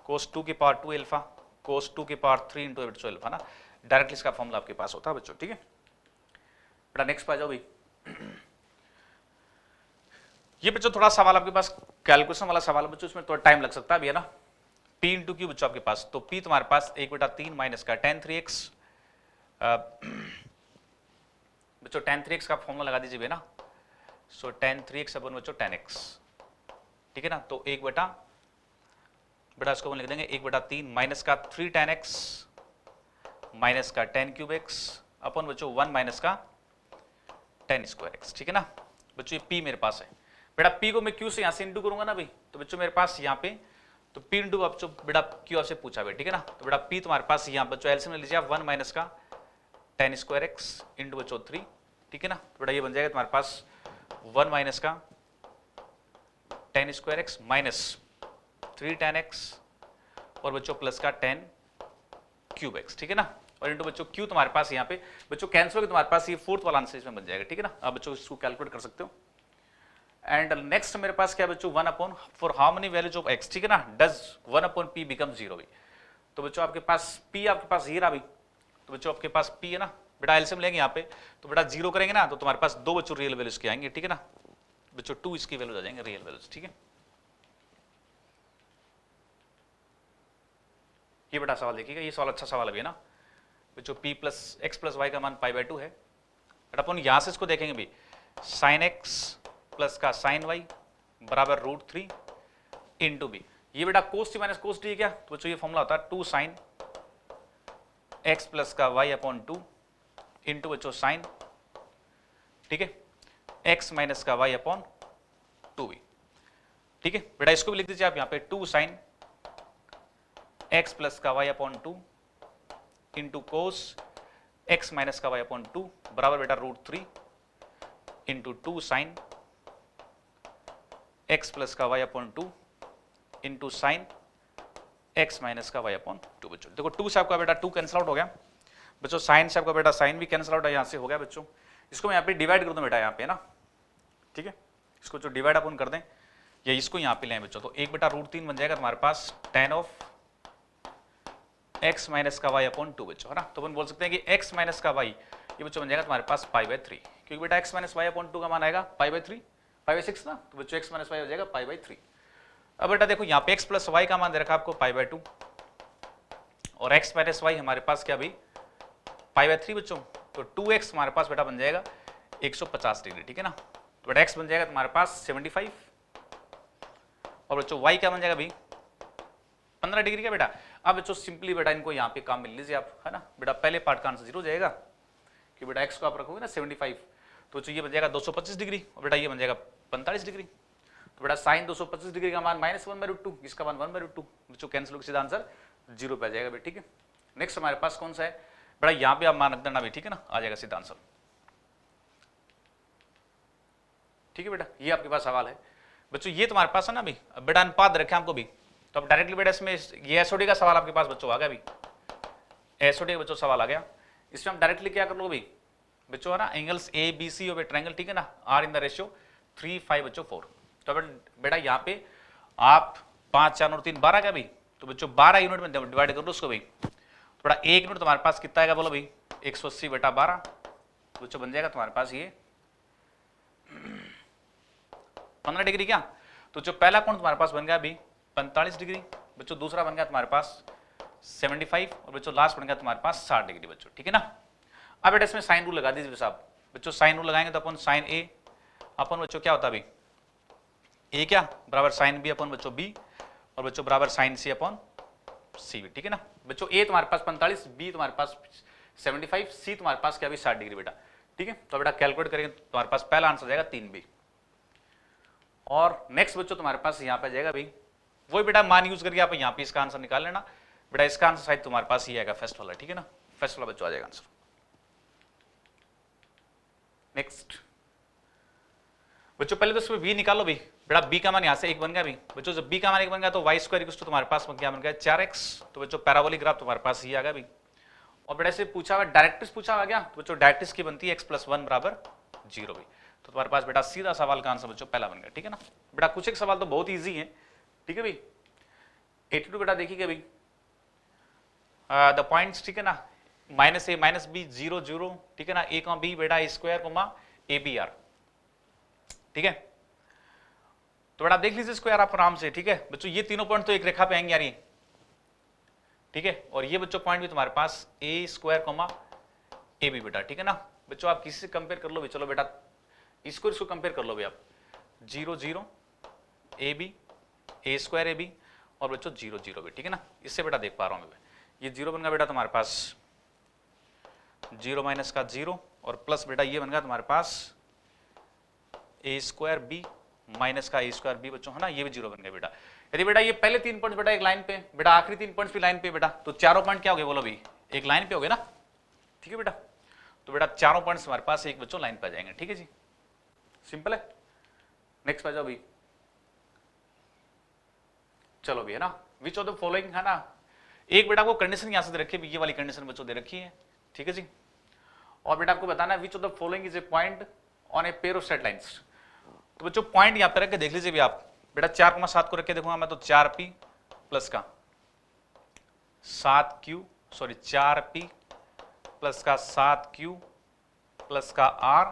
कोस 2 की पावर 2 एल्फा, कोस 2 की पावर 3 इंटू बच्चों एल्फा ना, डायरेक्टली इसका फॉर्मूला आपके पास होता है बच्चों, ठीक है। बेटा नेक्स्ट पे आ जाओ भाई। ये बच्चों थोड़ा सवाल आपके पास कैलकुलेशन वाला सवाल है बच्चों, इसमें थोड़ा टाइम लग सकता है अभी है ना। p इंटू क्यू बच्चों आपके पास, तो p तुम्हारे पास 1/3 माइनस का tan 3x, बच्चों tan 3x का फॉर्मूला लगा दीजिए ना, सो tan 3x अपन बच्चों tan x, ठीक है ना। तो बेटा इसको अपन लिख देंगे 1/3 माइनस का 3 tan x माइनस का tan क्यूब x अपन बच्चों 1 माइनस का tan स्क्वायर x, ठीक है ना। बच्चों ये p मेरे पास है, बेटा p को मैं q से यहां से इंटू करूंगा ना भाई, तो बच्चों मेरे पास यहाँ पे तो p इंटू बच्चों बेटा q आपसे पूछा भाई, ठीक है ना। तो बेटा p तुम्हारे पास यहाँ बच्चों एलसीएम ले लीजिए आप 1 माइनस का tan स्क्वायर x इंटू बच्चों 3, ठीक है ना। तो बेटा ये बन जाएगा तुम्हारे पास 1 माइनस का tan square x minus 3 tan x और बच्चों प्लस का tan क्यूब x, ठीक है ना। और इंटू बच्चों q तुम्हारे पास यहाँ पे बच्चों कैंसिल होकर तुम्हारे पास ये फोर्थ वाला आंसर इसमें बन जाएगा, ठीक है ना। आप बच्चों इसको कैलकुलेट कर सकते हो। एंड नेक्स्ट मेरे पास क्या बच्चों 1 upon for how many values of x, ठीक है ना, डज 1 अपॉन p बिकम 0 भी। तो बच्चों आपके पास p आपके पास ये रहा भी, तो बच्चों आपके पास p है ना, बेटा एलसीएम लेंगे यहाँ पे तो बेटा 0 करेंगे ना, तो तुम्हारे पास दो बच्चों रियल वैल्यूज के आएंगे, ठीक है ना। बच्चों 2 इसकी वैल्यूज आ जाएंगे रियल वैल्यूज, ठीक है। ये बेटा सवाल देखिएगा, ये सवाल अच्छा सवाल है ना बच्चों। p plus x plus y का मान π/2 है, बेटा अपन यहां से इसको देखेंगे भी sin x प्लस का sin y बराबर √3 इंटू बी। ये बेटा cos t minus cos t क्या, तो बच्चों ये फॉर्मूला होता है 2 sin x प्लस का y अपॉन 2 इंटू बच्चों sin, ठीक है, x माइनस का y अपॉन 2b, ठीक है। बेटा इसको भी लिख दीजिए आप यहाँ पे 2 sin x प्लस का y upon 2 into cos x minus का y अपॉन 2 बराबर बेटा √3 इंटू 2 साइन x प्लस का y upon 2 into sine x minus का y अपॉन 2। बच्चों देखो 2 से आपका बेटा 2 कैंसिल आउट हो गया बच्चों, साइन से आपका बेटा साइन भी कैंसिल आउट है, यहाँ से हो गया बच्चों। इसको मैं यहाँ पे डिवाइड कर दूं बेटा यहाँ पे ना, ठीक है। इसको जो डिवाइड अपन कर दें या इसको यहाँ पे लें बच्चों, तो 1/√3 बन जाएगा तुम्हारे पास tan ऑफ x माइनस का y अपॉन 2 बच्चों, है ना। तो अपन बोल सकते हैं कि x माइनस का y ये बच्चों बन जाएगा तुम्हारे पास π/3, क्योंकि बेटा x माइनस y अपॉन 2 का मान आएगा π/3 π/6 ना, तो बच्चों x माइनस y हो जाएगा π/3। अब बेटा देखो यहाँ पे x प्लस y का मान दे रखा आपको π/2 और x माइनस y हमारे पास क्या भाई π/3 बच्चों, तो 2x हमारे पास बेटा बन जाएगा 150 डिग्री, ठीक है ना। तो बेटा x बन जाएगा तुम्हारे पास 75 और बच्चों y क्या बन जाएगा भाई 15 डिग्री का बेटा। अब बच्चों सिंपली बेटा इनको यहाँ पे काम मिल लीजिए आप, है ना। बेटा पहले पार्ट का आंसर 0 हो जाएगा कि बेटा x को आप रखोगे ना 75, तो बच्चों ये बन जाएगा 225 डिग्री और बेटा ये बन जाएगा 45 डिग्री। तो बेटा साइन 225 डिग्री का मान -1/√2, इसका मान 1/√2, बच्चों कैंसिल होकर सीधा आंसर 0 पे आ जाएगा बेटा, ठीक है। नेक्स्ट हमारे पास कौन सा है बेटा, यहाँ पे आप मान रख देना भी, ठीक है ना, आ जाएगा सीधा आंसर, ठीक है बेटा। ये आपके पास सवाल है बच्चों, ये तुम्हारे पास है ना भी बेटा अनुपात रखे हमको भी, तो अब डायरेक्टली बेटा इसमें ये एसओडी का सवाल आपके पास बच्चों आ गया भी, एसओडी का बच्चों सवाल आ गया। इसमें हम डायरेक्टली क्या कर लो भी बच्चों, है ना, एंगल्स ए बी सी और ट्रायंगल, ठीक है ना, आर इन द रेशियो 3 5 बच्चों 4। तो बेटा यहाँ पे आप 5 4 और 3 12 का भी, तो बच्चों 12 यूनिट में डिवाइड कर लो उसको भाई। तो बेटा 1 यूनिट तुम्हारे पास कितना आएगा बोलो भाई 180/12, तो बच्चों बन जाएगा तुम्हारे पास ये 15 डिग्री क्या। तो जो पहला कोण तुम्हारे पास बन गया अभी 45 डिग्री बच्चों, दूसरा बन गया तुम्हारे पास 75 और बच्चों लास्ट बन गया तुम्हारे पास 60 डिग्री बच्चों, ठीक है ना। अब बेटा इसमें साइन रूल लगा दीजिए साहब बच्चों, साइन रूल लगाएंगे तो अपन साइन ए अपन बच्चों क्या होता है अभी ए क्या बराबर साइन बी अपन बच्चों बी और बच्चों बराबर साइन सी अपन सी बी, ठीक है ना। बच्चों ए तुम्हारे पास 45, बी तुम्हारे पास 75, सी तुम्हारे पास क्या भी 60 डिग्री बेटा, ठीक है। तो बेटा कैलकुलेट करेंगे तुम्हारे पास पहला आंसर जाएगा 3B और नेक्स्ट बच्चों तुम्हारे पास यहाँ पे जाएगा भाई वही बेटा मान यूज करके आप यहाँ पे इसका आंसर निकाल लेना बेटा, इसका आंसर शायद तुम्हारे पास ही आएगा फर्स्ट वाला, ठीक है ना, फर्स्ट वाला बच्चों आ जाएगा आंसर। नेक्स्ट बच्चों पहले तो इसमें b निकालो भी बेटा, b का मान यहाँ से 1 बन गया भी बच्चों, जब b का मान 1 बन गया तो y² तुम्हारे पास क्या बन गया 4x, तो बच्चों पैराबोलिक ग्राफ तुम्हारे पास ही आ गया भी। और बेटा से पूछा हुआ डायरेक्ट्रिक्स पूछा हुआ क्या, तो बच्चों डायरेक्ट्रिक्स की बनती है x + 1 = जीरो भी। तो तुम्हारे पास बेटा सीधा सवाल का आंसर बच्चों पहला बन गया, ठीक है ना बेटा। कुछ एक सवाल तो बहुत ईजी है, ठीक है भाई। 82 बेटा देखिए भाई द पॉइंट्स, ठीक है ना, माइनस ए माइनस बी 0 0, ठीक है ना, ए कॉमा बी बेटा a square comma a b are, ठीक है। तो बेटा देख लीजिए स्क्वायर आप आराम से, ठीक है बच्चों। ये तीनों पॉइंट तो एक रेखा पे आएंगे यार ये, ठीक है। और ये बच्चों पॉइंट भी तुम्हारे पास ए स्क्वायर कोमा ए बी बेटा, ठीक है ना बच्चों। आप किसी से कंपेयर कर लो भी, चलो बेटा इसको कंपेयर कर लो भी आप, 0 0 a b a square a b और बच्चों 0 0 भी, ठीक है ना। इससे बेटा देख पा रहा हूं मैं, ये 0 बन गया बेटा तुम्हारे पास 0 माइनस का 0 और प्लस बेटा ये बन गया तुम्हारे पास ए स्क्वायर बी माइनस का ए स्क्वायर बी बच्चों, है ना, ये भी 0 बन गया बेटा। यदि बेटा ये पहले 3 पॉइंट्स बेटा एक लाइन पे, बेटा आखिरी 3 पॉइंट्स भी लाइन पे बेटा, तो चारों पॉइंट क्या हो गए बोलो भी, एक लाइन पे हो गए ना, ठीक है बेटा। तो बेटा चारों पॉइंट्स हमारे पास एक बच्चों लाइन पे आ जाएंगे, ठीक है जी, सिंपल है। नेक्स्ट पे जाओ भी, चलो भी, है ना, विच ऑफ द फॉलोइंग, है ना, एक बेटा को कंडीशन यहां से दे रखी है, ये वाली कंडीशन बच्चों दे रखी है, ठीक है जी। और बेटा आपको बताना है विच of the following is a point on a pair of straight lines. तो बच्चों पॉइंट यहां पर रख के देख लीजिए भी आप, बेटा 4,7 को रख के देखूंगा मैं तो 4p प्लस का 7q, सॉरी 4p प्लस का 7q प्लस का r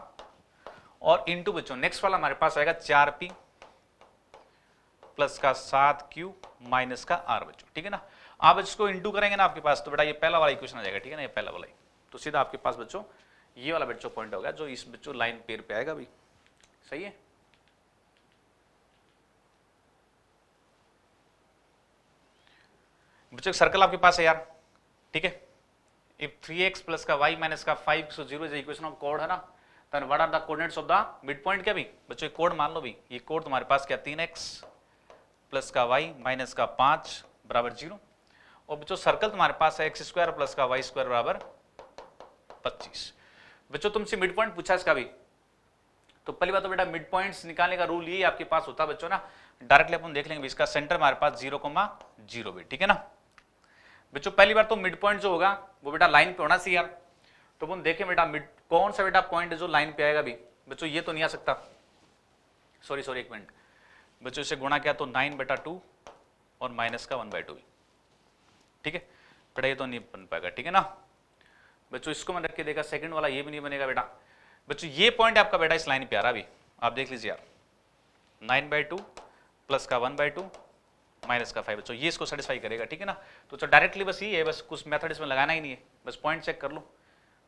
और इंटू बच्चों नेक्स्ट वाला हमारे पास आएगा 4p प्लस का 7q माइनस का r बच्चों, ठीक है ना। आप इसको इंटू करेंगे ना आपके पास, तो बेटा ये पहला वाला इक्वेशन आ जाएगा, ठीक है ना, ये पहला वाला ही। तो सीधा आपके पास बच्चों ये वाला बच्चों पॉइंट होगा जो इस बच्चों लाइन पेयर पे आएगा भी, सही है। बच्चों सर्कल आपके पास है यार, ठीक है। इफ 3x प्लस का y माइनस का 5 so 0 इज इक्वेशन ऑफ कोड, है ना, then what are the coordinates of the mid point, क्या भी बच्चों एक कोड मान लो भी, ये कोड तुम्हारे पास क्या 3x प्लस का y माइनस का 5 बराबर 0 और बच्चों सर्कल तुम्हारे पास है x स्क्वायर प्लस का y स्क्वायर बराबर 25। बच्चों तुमसे मिड पॉइंट पूछा इसका भी, तो पहली बात तो बेटा मिड पॉइंट्स निकालने का रूल ये आपके पास होता है बच्चों ना, डायरेक्टली अपन देख लेंगे इसका सेंटर हमारे पास 0,0 भी, ठीक है ना बच्चों। पहली बार तो मिड पॉइंट जो होगा वो बेटा लाइन पे होना चाहिए यार, तो अपन देखें बेटा मिड कौन सा बेटा पॉइंट जो लाइन पे आएगा भी बच्चों, ये तो नहीं आ सकता, सॉरी एक मिनट बच्चों, इसे गुणा किया तो 9/2 और माइनस का 1/2, ठीक है बेटा, ये तो नहीं बन पाएगा, ठीक है ना बच्चों। इसको मैं रख के देखा सेकंड वाला, ये भी नहीं बनेगा बेटा। बच्चों ये पॉइंट आपका बेटा इस लाइन पे आ रहा भी, आप देख लीजिए यार 9/2 प्लस का 1/2 माइनस का 5 बच्चों, ये इसको सेटिस्फाई करेगा, ठीक है ना। तो डायरेक्टली बस ये है, बस कुछ मेथड इसमें लगाना ही नहीं है, बस पॉइंट चेक कर लो,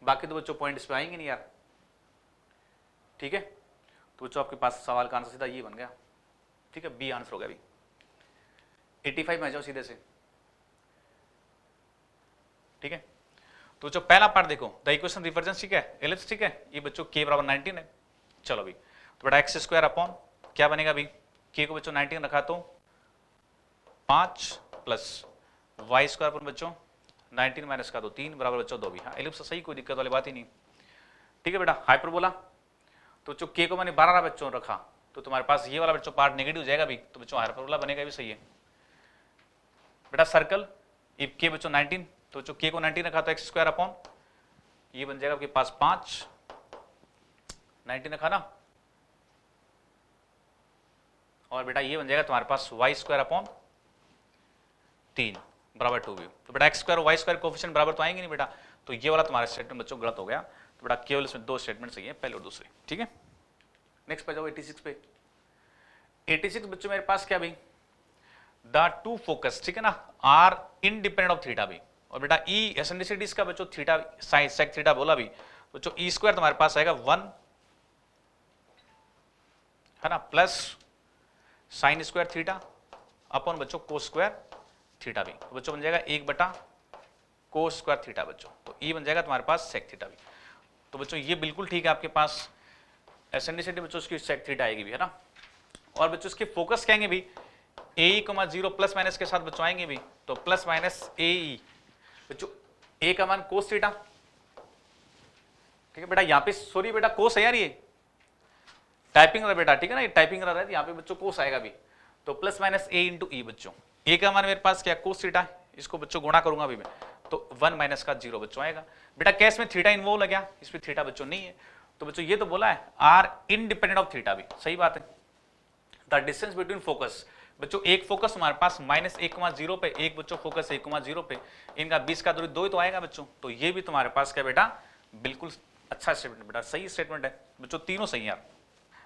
बाकी तो बच्चों पॉइंट इस पे आएंगे नहीं यार, ठीक है। तो बच्चों आपके पास सवाल का आंसर सीधा ये बन गया, ठीक है, बी आंसर हो गया अभी। 85 में आ जाओ सीधे से, ठीक है। तो बच्चों पहला पार्ट देखो, द इक्वेशन रिवर्जेंस, ठीक है, एलिप्स, ठीक है, ये बच्चों k बराबर 19 है। चलो भी, तो बेटा एक्स स्क्वायर अपॉन क्या बनेगा अभी, k को बच्चों 19 रखा तो 5 प्लस वाई स्क्वायर पर बच्चों 19 माइनस का 2 3 बराबर बच्चों 2 भी, हाँ एलिप्स सही, कोई दिक्कत वाली बात ही नहीं, ठीक है बेटा। हाइपरबोला तो बच्चों k को मैंने 12 बच्चों रखा, तो तुम्हारे पास ये वाला बच्चों पार्ट नेगेटिव हो जाएगा भी, तो बच्चों हाइपरबोला बनेगा भी, सही है बेटा। सर्कल इफ k बच्चों 19, तो बच्चों k को 19 रखा तो एक्स स्क्वायर अपॉन ये बन जाएगा आपके पास 5, 19 रखा ना, और बेटा ये बन जाएगा तुम्हारे पास वाई स्क्वायर अपॉन 3 बराबर 2 भी। तो बेटा एक्स स्क्वायर और वाई स्क्वायर कोएफिशिएंट बराबर तो आएंगे नहीं बेटा, तो ये वाला तुम्हारा स्टेटमेंट बच्चों गलत हो गया। तो बेटा केवल इसमें 2 स्टेटमेंट सही है, पहले और दूसरे, ठीक है। नेक्स्ट पे जाओ 86 पे। 86 बच्चों मेरे पास क्या भाई, द टू फोकस, ठीक है ना, आर इंडिपेंडेंट ऑफ थीटा भी, और बेटा ई एसेंट्रिसिटीज का बच्चों थीटा साइन सेक थीटा बोला भी, बच्चों ई स्क्वायर तुम्हारे पास आएगा 1, है ना, plus sine square theta upon बच्चों कोस स्क्वायर थीटा भी, तो बच्चों बन जाएगा 1 कोस स्क्वायर थीटा बच्चों, तो ई बन जाएगा तुम्हारे पास सेक थीटा भी। तो बच्चों ये बिल्कुल ठीक है, आपके पास एसेंट्रिसिटी बच्चों उसकी सेक थीटा आएगी भी, है ना। और बच्चों इसके फोकस कहेंगे भी ए 0 प्लस माइनस के साथ बच्चों आएंगे भी, तो प्लस माइनस ए बच्चों ए का मान कोस थीटा, ठीक है बेटा। यहाँ पे सॉरी बेटा कोस है यार, ये टाइपिंग रहा बेटा, ठीक है ना, ये टाइपिंग रहा है, यहाँ पे बच्चों कोस आएगा भी, तो प्लस माइनस ए इंटू ई बच्चों, ए का मान मेरे पास क्या कोस थीटा, इसको बच्चों गुणा करूंगा अभी मैं, तो 1 माइनस का 0 बच्चों आएगा बेटा। कैस में थीटा इन्वॉल्व है क्या, इसमें थीटा बच्चों नहीं है, तो बच्चों ये तो बोला है आर इंडिपेंडेंट ऑफ थीटा भी, सही बात है। द डिस्टेंस बिटवीन फोकस, बच्चों एक फोकस हमारे पास -1,0 पे, एक बच्चों फोकस 1,0 पे, इनका 20 का दूरी 2 ही तो आएगा बच्चों। तो ये भी तुम्हारे पास क्या बेटा, बिल्कुल अच्छा स्टेटमेंट बेटा, सही स्टेटमेंट है बच्चों, तीनों सही यार।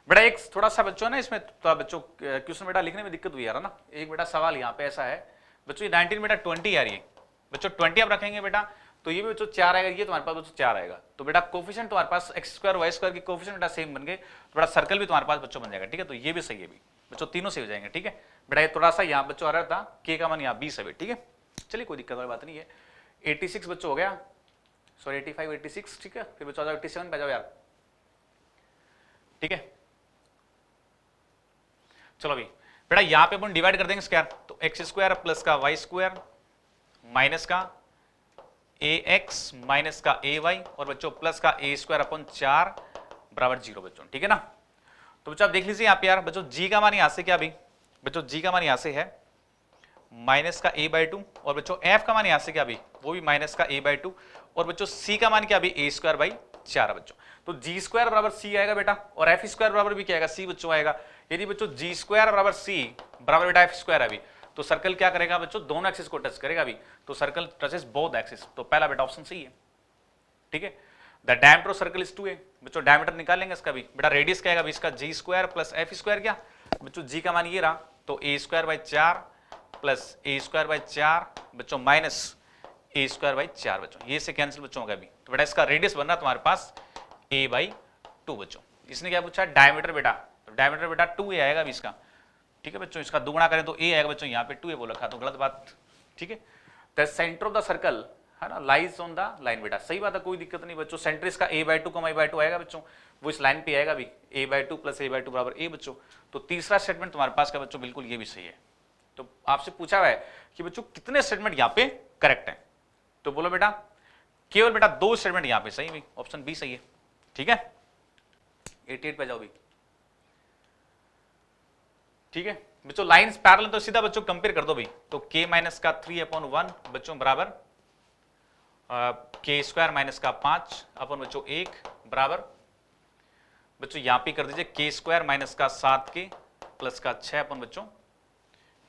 बेटा एक थोड़ा सा बच्चों ना इसमें तो बच्चों क्वेश्चन बेटा लिखने में दिक्कत हुई यार ना। एक बेटा सवाल यहाँ पे ऐसा है बच्चों, 19 बेटा 20 यार, ये बच्चों 20 आप रखेंगे बेटा तो ये भी बच्चों 4 आएगा, ये तुम्हारे पास बच्चों 4 आएगा। तो बेटा कोफिशिएंट तुम्हारे पास x² y² की कोफिशिएंट बेटा सेम बन गए, तो बेटा सर्कल भी तुम्हारे पास बच्चों बन जाएगा, ठीक है। तो ये भी सही है भी बच्चों, तीनों सही हो जाएंगे, ठीक है। बेटा ये थोड़ा सा यहाँ बच्चों आ रहा था k का मान यहाँ 20 है, ठीक है। चलिए कोई दिक्कत वाली बात नहीं है। 86 बच्चों हो गया, सॉरी 85 86, ठीक है। फिर बच्चों आ जाओ 87 पे जाओ यार, ठीक है। चलो अभी बेटा यहाँ पे अपन डिवाइड कर देंगे स्क्वायर, तो x² प्लस का y² माइनस का ax माइनस का ay और बच्चों प्लस का a² अपन 4 बराबर 0 बच्चों, ठीक है ना। तो बच्चों आप देख लीजिए यहाँ पे यार बच्चों g का मान यहाँ से क्या भी बच्चों, g का मान यहाँ से है माइनस का a/2 और बच्चों f का मान यहाँ से क्या भी, वो भी माइनस का a/2 और बच्चों c का मान क्या भी a²/4 बच्चों। तो g² बराबर c आएगा बेटा और f² बराबर भी क्या आएगा, c बच्चों आएगा। यदि बच्चों g² बराबर c बराबर बेटा f² है अभी, तो सर्कल क्या करेगा बच्चों, दोनों एक्सिस को टच करेगा अभी, तो सर्कल टचेस बोथ एक्सिस, तो पहला बेटा ऑप्शन सही है, ठीक है। The diameter of circle is 2 है बच्चों, डायमीटर निकालेंगे इसका भी बेटा, रेडियस क्या आएगा इसका g² प्लस f² क्या बच्चों, g का मान ये रहा तो a²/4 प्लस a²/4 बच्चों माइनस a²/4 बच्चों, ये से कैंसिल बच्चों होगा अभी। तो बेटा इसका रेडियस बन रहा तुम्हारे पास a/2 बच्चों। इसने क्या पूछा, डायमीटर बेटा, तो डायमीटर बेटा 2a आएगा अभी इसका, ठीक है बच्चों। इसका दुगुना करें तो a आएगा बच्चों, यहाँ पे 2a बोल रखा तो गलत बात, ठीक है। The centre of the circle है ना लाइज ऑन द लाइन बेटा, सही बात है, कोई दिक्कत नहीं बच्चों। सेंटर इसका a/2 a/2 आएगा बच्चों, वो इस लाइन पे आएगा भी a/2 प्लस a/2 बराबर a बच्चों। तो तीसरा स्टेटमेंट तुम्हारे पास का बच्चों बिल्कुल ये भी सही है। तो आपसे पूछा हुआ है कि बच्चों कितने स्टेटमेंट यहाँ पे करेक्ट है, तो बोलो बेटा केवल बेटा 2 स्टेटमेंट यहाँ पे सही भी, ऑप्शन बी सही है, ठीक है। 88 पे जाओ भी, ठीक है बच्चों। लाइंस पैरेलल तो सीधा बच्चों कंपेयर कर दो भी, तो k माइनस का 3/1 बच्चों बराबर k² माइनस का 5 अपन बच्चों 1 बराबर बच्चों यहाँ पे कर दीजिए k² माइनस का 7k प्लस का 6 अपन बच्चों आ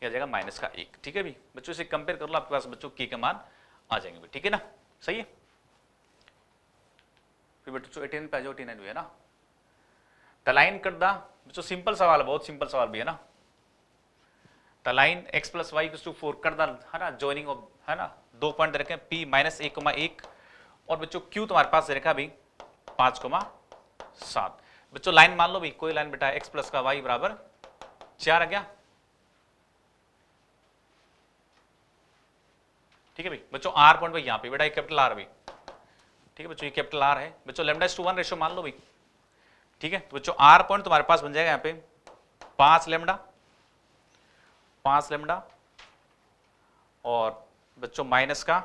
जाएगा माइनस का 1, ठीक है भी बच्चों। इसे कंपेयर कर लो, आपके पास बच्चों k का मान आ जाएंगे भी, ठीक है ना, सही है। फिर बच्चों 18 पे आ जाओ, 89 भी है ना। द लाइन कट द बच्चों, सिंपल सवाल है, बहुत सिंपल सवाल भी है ना। The line x plus y equals to 4 कर द है ना, जॉइनिंग ऑफ है ना, 2 पॉइंट दे रखे हैं p माइनस 1,1 और बच्चों q तुम्हारे पास दे रखा अभी 5,7 बच्चों। लाइन मान लो भी, कोई लाइन बेटा x प्लस का y बराबर 4 आ गया, ठीक है भाई बच्चों। r पॉइंट भाई यहाँ पे बेटा ये कैपिटल R भी, ठीक है बच्चों, ये कैपिटल R है बच्चों। λ/1 रेशियो मान लो भाई, ठीक है। तो बच्चों r पॉइंट तुम्हारे पास बन जाएगा यहाँ पे 5 लैम्डा और बच्चों माइनस का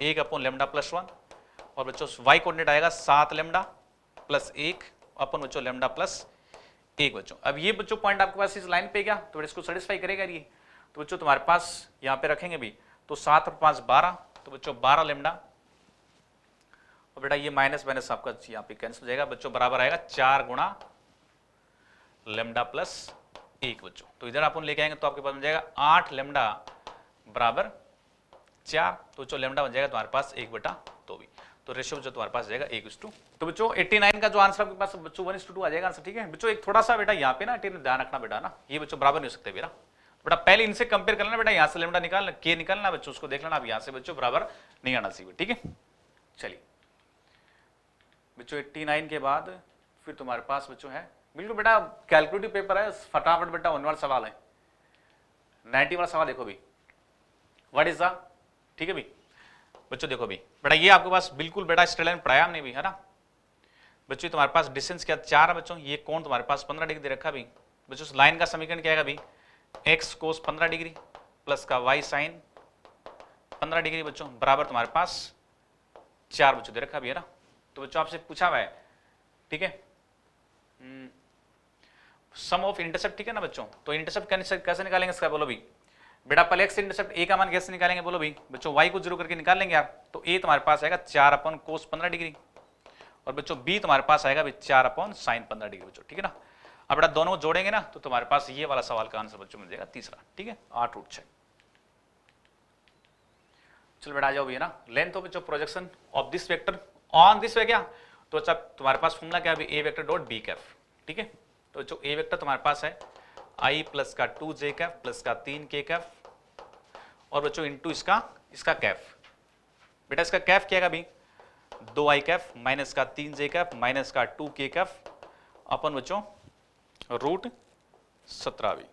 1/λ+1 और बच्चों y कोऑर्डिनेट आएगा 7 लैम्डा प्लस 1 अपन बच्चों λ+1 बच्चों। अब ये बच्चों पॉइंट आपके पास इस लाइन पे क्या, तो इसको सेटिस्फाई करेगा ये। तो बच्चों तुम्हारे पास यहाँ पे रखेंगे भी, तो 7 और 5 12, तो बच्चों 12 लैम्डा और बेटा ये माइनस माइनस आपका यहाँ पे कैंसिल हो जाएगा बच्चों, बराबर आएगा 4 गुणा λ+1 बच्चों। तो इधर अपन लेके आएंगे तो आपके पास बन जाएगा 8 लैम्डा बराबर 4, तो बच्चों लैम्डा बन जाएगा तुम्हारे पास 1/2 भी, तो रेशियो बच्चों तुम्हारे पास जाएगा 1:2। तो बच्चों 89 का जो आंसर आपके पास बच्चों 1:2 आ जाएगा आंसर, ठीक है बच्चों। एक थोड़ा सा बेटा यहाँ पे ना 18 ध्यान रखना बेटा ना, ये बच्चों बराबर नहीं हो सकते बेटा पहले इनसे कंपेयर कर लेना बेटा, यहाँ से लैम्डा निकालना के निकालना बच्चों, उसको देख लेना, अब यहाँ से बच्चों बराबर नहीं आना चाहिए, ठीक है। चलिए बच्चों 89 के बाद फिर तुम्हारे पास बच्चों है बिल्कुल बेटा कैलकुलेटिव पेपर है, फटाफट बेटा होने वाला सवाल है। 90 वाला सवाल देखो भी, व्हाट इज द, ठीक है भी बच्चों। देखो भी बेटा ये आपके पास बिल्कुल बेटा स्ट्रेट लाइन पढ़ाया हमने भी है ना बच्चों। तुम्हारे पास डिस्टेंस क्या 4 है बच्चों, ये कोण तुम्हारे पास 15 डिग्री दे रखा भी बच्चों। उस लाइन का समीकरण क्या आएगा भी, x कोस 15 डिग्री प्लस का y साइन 15 डिग्री बच्चों बराबर तुम्हारे पास 4 बच्चों दे रखा भी है ना। तो बच्चों आपसे पूछा हुआ है, ठीक है, सम ऑफ इंटरसेप्ट, ठीक है ना बच्चों। तो इंटरसेप्ट कैसे निकालेंगे इसका, बोलो भी बेटा। पहले x इंटरसेप्ट a का मान कैसे निकालेंगे, बोलो भी बच्चों। y को 0 करके निकाल लेंगे यार, तो a तुम्हारे पास आएगा 4 अपन कोस 15 डिग्री और बच्चों b तुम्हारे पास आएगा 4/sin15 बच्चों, ठीक है ना। अब बेटा दोनों जोड़ेंगे ना तो तुम्हारे पास ये वाला सवाल का आंसर बच्चों मिल जाएगा तीसरा, ठीक है, 8√6। चलो बेटा आ जाओ भैया ना, लेंथ ऑफ बच्चों projection of this vector on this way क्या, तो अच्छा तुम्हारे पास फॉर्मूला क्या है, ए वेक्टर डॉट बी कैफ, ठीक है। तो जो ए वेक्टर तुम्हारे पास है i प्लस का 2j कैफ प्लस का 3k कैफ और बच्चों इंटू इसका कैफ। बेटा इसका कैफ क्या है अभी 2i कैफ माइनस का 3j कैफ माइनस का 2k कैफ अपन बच्चों √17 भी।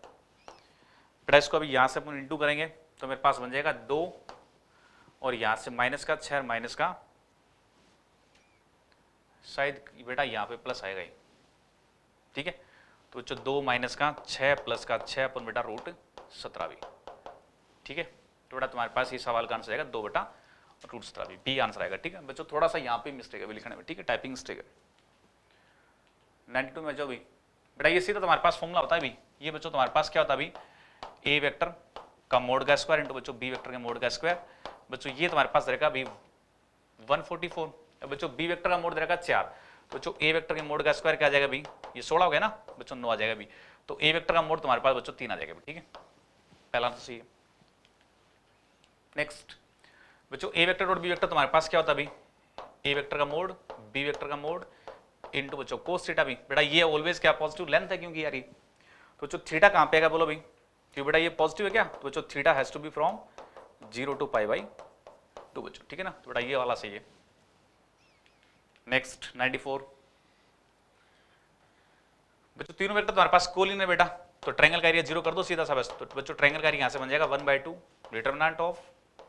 बेटा इसको अभी यहां से अपन इंटू करेंगे तो मेरे पास बन जाएगा 2 और यहां से माइनस का 6 माइनस का शायद बेटा यहां पे प्लस आएगा ही, ठीक है। तो बच्चों 2 माइनस का 6 प्लस का 6 अपन बेटा √17 भी, ठीक है। तो बेटा तुम्हारे पास ये सवाल का आंसर आएगा 2/√17 भी, बी आंसर आएगा, ठीक है। बच्चों थोड़ा सा यहाँ पे मिस्टेक है लिखने में, ठीक है, टाइपिंग मिस्टेक है। 92 में जाओ भी बेटा, ये सीधा तुम्हारे पास फॉर्मूला होता है भी, ये बच्चों तुम्हारे पास क्या होता है भी ए वेक्टर का मोड का स्क्वायर इंटू बच्चों बी वेक्टर के मोड का स्क्वायर। बच्चों ये तुम्हारे पास रहेगा अभी 144, बच्चों बी वेक्टर का मोड रहेगा 4, तो बच्चों ए वेक्टर के मोड का स्क्वायर क्या आ जाएगा भी, ये 16 हो गया ना बच्चों, 9 आ जाएगा भी। तो ए वेक्टर का मोड तुम्हारे पास बच्चों 3 आ जाएगा भी, ठीक है, पहला आंसर सही है। नेक्स्ट बच्चों ए वेक्टर डॉट बी वेक्टर तुम्हारे पास क्या होता है अभी, ए वेक्टर का मोड बी वेक्टर का मोड इंटू बच्चों कोस थीटा भी। बेटा ये ऑलवेज क्या पॉजिटिव लेंथ है क्योंकि यार ये, तो बच्चों थीटा कहां पे आएगा बोलो भाई, क्योंकि बेटा ये पॉजिटिव है क्या, तो बच्चों theta has to be from 0 to π/2 बच्चों, ठीक है ना। तो बेटा ये वाला सही है। नेक्स्ट 94 बच्चों तीनों वेक्टर तुम्हारे पास कोलिनियर बेटा, तो ट्रायंगल का एरिया 0 कर दो सीधा सा बस। तो बच्चों ट्रायंगल का एरिया यहां से बन जाएगा 1/2 डिटरमिनेंट ऑफ